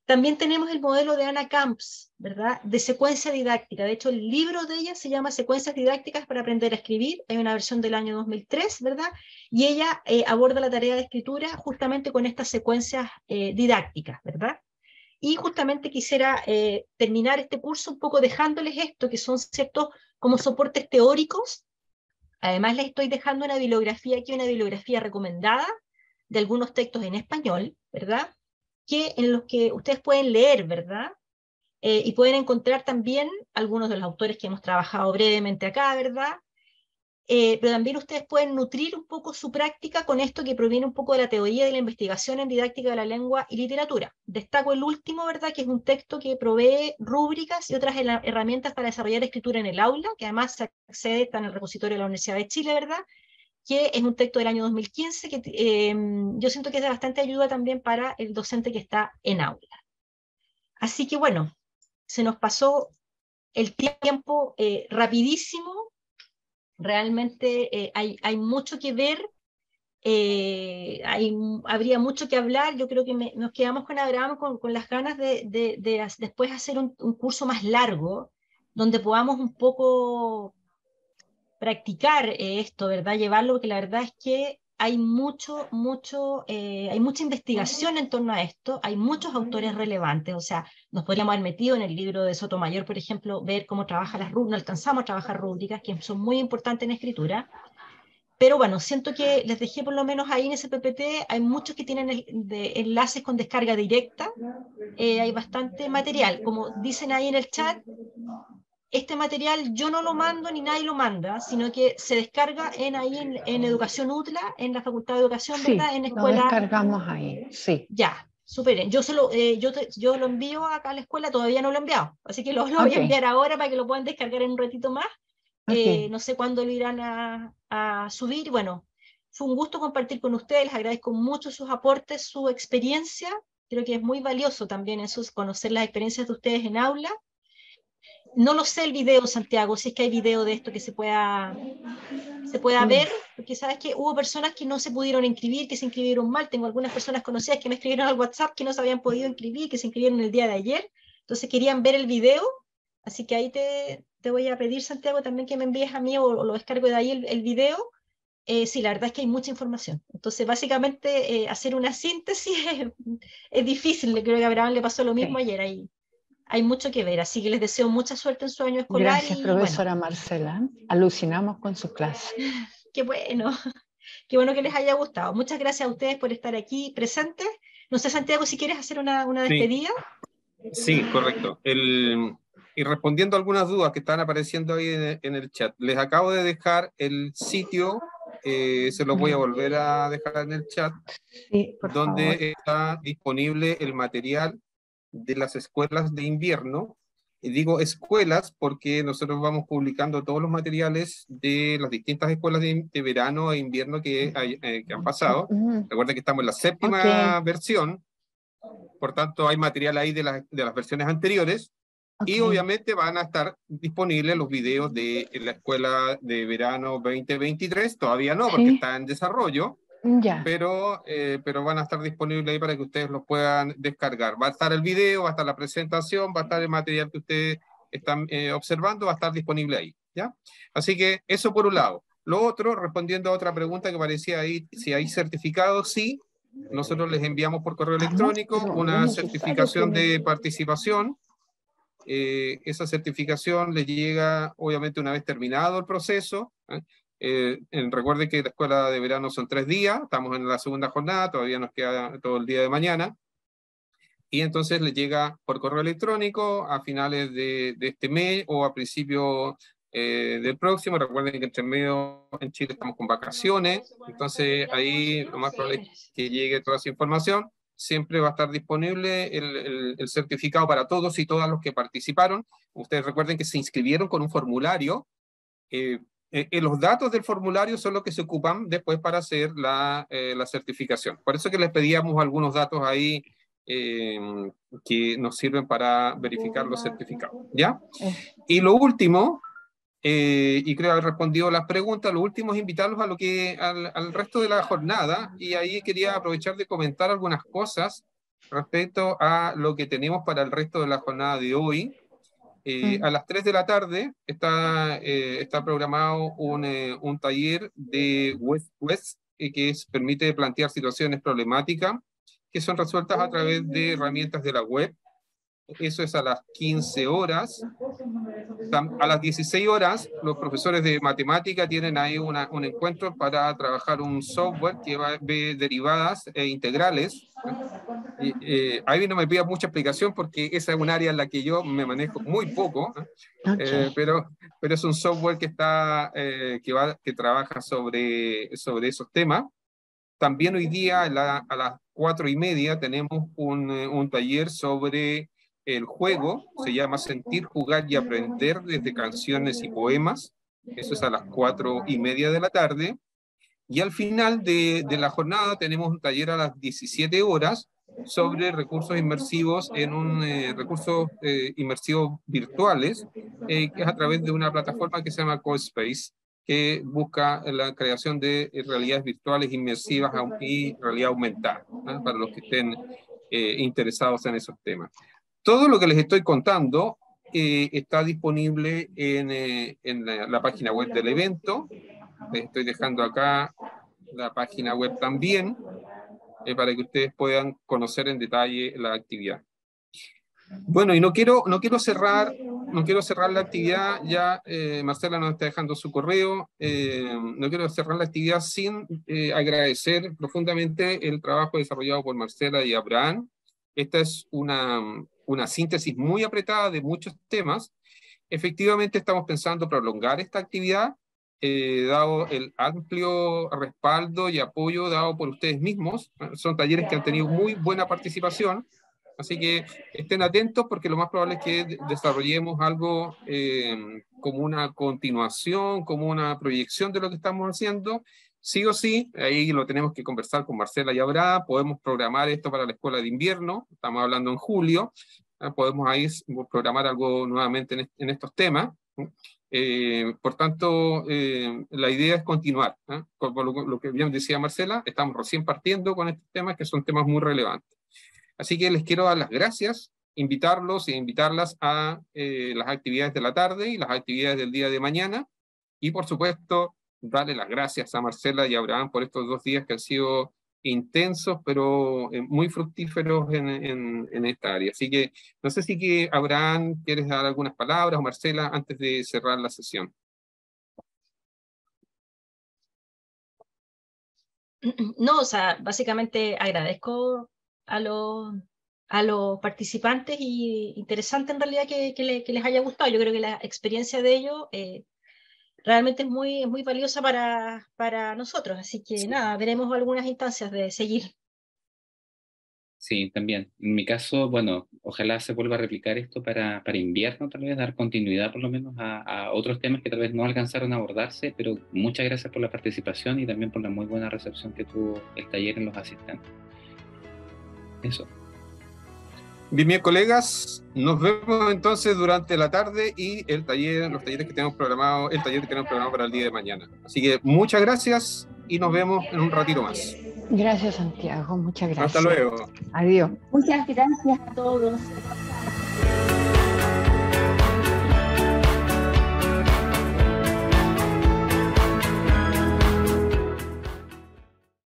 También tenemos el modelo de Anna Camps, ¿verdad?, de secuencia didáctica. De hecho, el libro de ella se llama Secuencias didácticas para aprender a escribir. Hay una versión del año 2003, ¿verdad? Y ella aborda la tarea de escritura justamente con estas secuencias didácticas, ¿verdad? Y justamente quisiera terminar este curso un poco dejándoles esto, que son ciertos como soportes teóricos. Además les estoy dejando una bibliografía aquí, una bibliografía recomendada de algunos textos en español, ¿verdad?, en los que ustedes pueden leer, ¿verdad? Y pueden encontrar también algunos de los autores que hemos trabajado brevemente acá, ¿verdad? Pero también ustedes pueden nutrir un poco su práctica con esto que proviene un poco de la teoría de la investigación en didáctica de la lengua y literatura. Destaco el último, ¿verdad?, que es un texto que provee rúbricas y otras herramientas para desarrollar escritura en el aula, que además se accede, está en el repositorio de la Universidad de Chile, ¿verdad?, que es un texto del año 2015, que yo siento que es de bastante ayuda también para el docente que está en aula. Así que bueno, se nos pasó el tiempo rapidísimo. Realmente hay mucho que ver, habría mucho que hablar. Yo creo que nos quedamos con Abraham con las ganas de después hacer un curso más largo, donde podamos un poco practicar esto, ¿verdad? Llevarlo, porque la verdad es que hay hay mucha investigación en torno a esto, hay muchos autores relevantes. O sea, nos podríamos haber metido en el libro de Sotomayor, por ejemplo, ver cómo trabaja las rúbricas. No alcanzamos a trabajar rúbricas, que son muy importantes en escritura, pero bueno, siento que les dejé por lo menos ahí en ese PPT. Hay muchos que tienen enlaces con descarga directa, hay bastante material, como dicen ahí en el chat. este material yo no lo mando ni nadie lo manda, sino que se descarga en Educación UTLA, en la Facultad de Educación, Sí, ¿verdad? En lo escuela. descargamos ahí, sí. Ya, súper bien. Yo lo envío acá a la escuela, todavía no lo he enviado, así que lo voy a Ok. enviar ahora para que lo puedan descargar en un ratito más. Ok. No sé cuándo lo irán a subir. Bueno, fue un gusto compartir con ustedes, les agradezco mucho sus aportes, su experiencia. Creo que es muy valioso también eso, conocer las experiencias de ustedes en aula. No lo sé el video, Santiago, si es que hay video de esto que se pueda ver, porque sabes que hubo personas que no se pudieron inscribir, que se inscribieron mal. Tengo algunas personas conocidas que me escribieron al WhatsApp que no se habían podido inscribir, que se inscribieron el día de ayer, entonces querían ver el video, así que ahí te voy a pedir, Santiago, también que me envíes a mí o lo descargo de ahí el video. Sí, la verdad es que hay mucha información. Entonces, básicamente, hacer una síntesis es difícil. Creo que a Abraham le pasó lo mismo ayer. Hay mucho que ver, así que les deseo mucha suerte en su año escolar. Gracias, y profesora bueno, Marcela. Alucinamos con su clase. qué bueno, qué bueno que les haya gustado. Muchas gracias a ustedes por estar aquí presentes. No sé, Santiago, si quieres hacer una Sí, despedida. sí, correcto. Y respondiendo a algunas dudas que están apareciendo ahí en el chat, les acabo de dejar el sitio, se los voy a volver a dejar en el chat, Sí, por donde favor. está disponible el material de las escuelas de invierno. Y digo escuelas porque nosotros vamos publicando todos los materiales de las distintas escuelas de verano e invierno que han pasado. Recuerden que estamos en la séptima versión, por tanto hay material ahí de las versiones anteriores. Y obviamente van a estar disponibles los videos de la escuela de verano 2023, todavía no, porque está en desarrollo, Ya. pero van a estar disponibles ahí para que ustedes los puedan descargar. Va a estar el video, va a estar la presentación, va a estar el material que ustedes están observando, va a estar disponible ahí, ¿ya? Así que eso por un lado. Lo otro, respondiendo a otra pregunta que parecía ahí, si hay certificados, sí. Nosotros les enviamos por correo electrónico una certificación de participación. Esa certificación le llega obviamente una vez terminado el proceso. Recuerden que la escuela de verano son 3 días, estamos en la segunda jornada, todavía nos queda todo el día de mañana, y entonces le llega por correo electrónico a finales de este mes o a principio del próximo. Recuerden que entre medio en Chile estamos con vacaciones, entonces ahí lo más probable es que llegue toda esa información. Siempre va a estar disponible el certificado para todos y todas los que participaron. Ustedes recuerden que se inscribieron con un formulario. Los datos del formulario son los que se ocupan después para hacer la certificación. Por eso que les pedíamos algunos datos ahí que nos sirven para verificar los certificados, ¿ya? Y lo último, y creo haber respondido las preguntas, lo último es invitarlos a al resto de la jornada, y ahí quería aprovechar de comentar algunas cosas respecto a lo que tenemos para el resto de la jornada de hoy. A las 3 de la tarde está programado un taller de West, que permite plantear situaciones problemáticas que son resueltas a través de herramientas de la web. Eso es a las 15 horas. A las 16 horas, los profesores de matemática tienen ahí un encuentro para trabajar un software que ve derivadas e integrales. Ahí no me pida mucha explicación porque esa es un área en la que yo me manejo muy poco, pero es un software que trabaja sobre esos temas. También hoy día a las 4:30 tenemos un taller sobre el juego, se llama Sentir, Jugar y Aprender desde canciones y poemas. Eso es a las 4:30 de la tarde. Y al final de la jornada tenemos un taller a las 17 horas sobre recursos inmersivos recursos inmersivos virtuales, que es a través de una plataforma que se llama CoSpace, que busca la creación de realidades virtuales inmersivas y realidad aumentada, ¿no? Para los que estén interesados en esos temas. Todo lo que les estoy contando está disponible en la página web del evento. Les estoy dejando acá la página web también, para que ustedes puedan conocer en detalle la actividad. Bueno, y no quiero cerrar la actividad, ya Marcela nos está dejando su correo, no quiero cerrar la actividad sin agradecer profundamente el trabajo desarrollado por Marcela y Abraham. Esta es una síntesis muy apretada de muchos temas, efectivamente estamos pensando prolongar esta actividad, dado el amplio respaldo y apoyo dado por ustedes mismos. Son talleres que han tenido muy buena participación, así que estén atentos porque lo más probable es que desarrollemos algo como una continuación, como una proyección de lo que estamos haciendo. Sí o sí, ahí lo tenemos que conversar con Marcela y Abraham. Podemos programar esto para la escuela de invierno, estamos hablando en julio, podemos ahí programar algo nuevamente en estos temas. Por tanto, la idea es continuar, con lo que bien decía Marcela, estamos recién partiendo con estos temas que son temas muy relevantes. Así que les quiero dar las gracias, invitarlos e invitarlas a las actividades de la tarde y las actividades del día de mañana, y por supuesto, darle las gracias a Marcela y a Abraham por estos 2 días que han sido intensos, pero muy fructíferos en esta área. Así que no sé si que Abraham quieres dar algunas palabras, o Marcela, antes de cerrar la sesión. No, o sea, básicamente agradezco a los participantes, y interesante en realidad que les haya gustado. Yo creo que la experiencia de ellos realmente es muy valiosa para nosotros, así que nada, veremos algunas instancias de seguir. Sí, también. En mi caso, bueno, ojalá se vuelva a replicar esto para invierno, tal vez dar continuidad por lo menos a otros temas que tal vez no alcanzaron a abordarse, pero muchas gracias por la participación y también por la muy buena recepción que tuvo el taller en los asistentes. Eso. Bien, colegas, nos vemos entonces durante la tarde y los talleres que tenemos programados, el taller que tenemos programado para el día de mañana. Así que muchas gracias y nos vemos en un ratito más. Gracias, Santiago, muchas gracias. Hasta luego. Adiós. Muchas gracias a todos.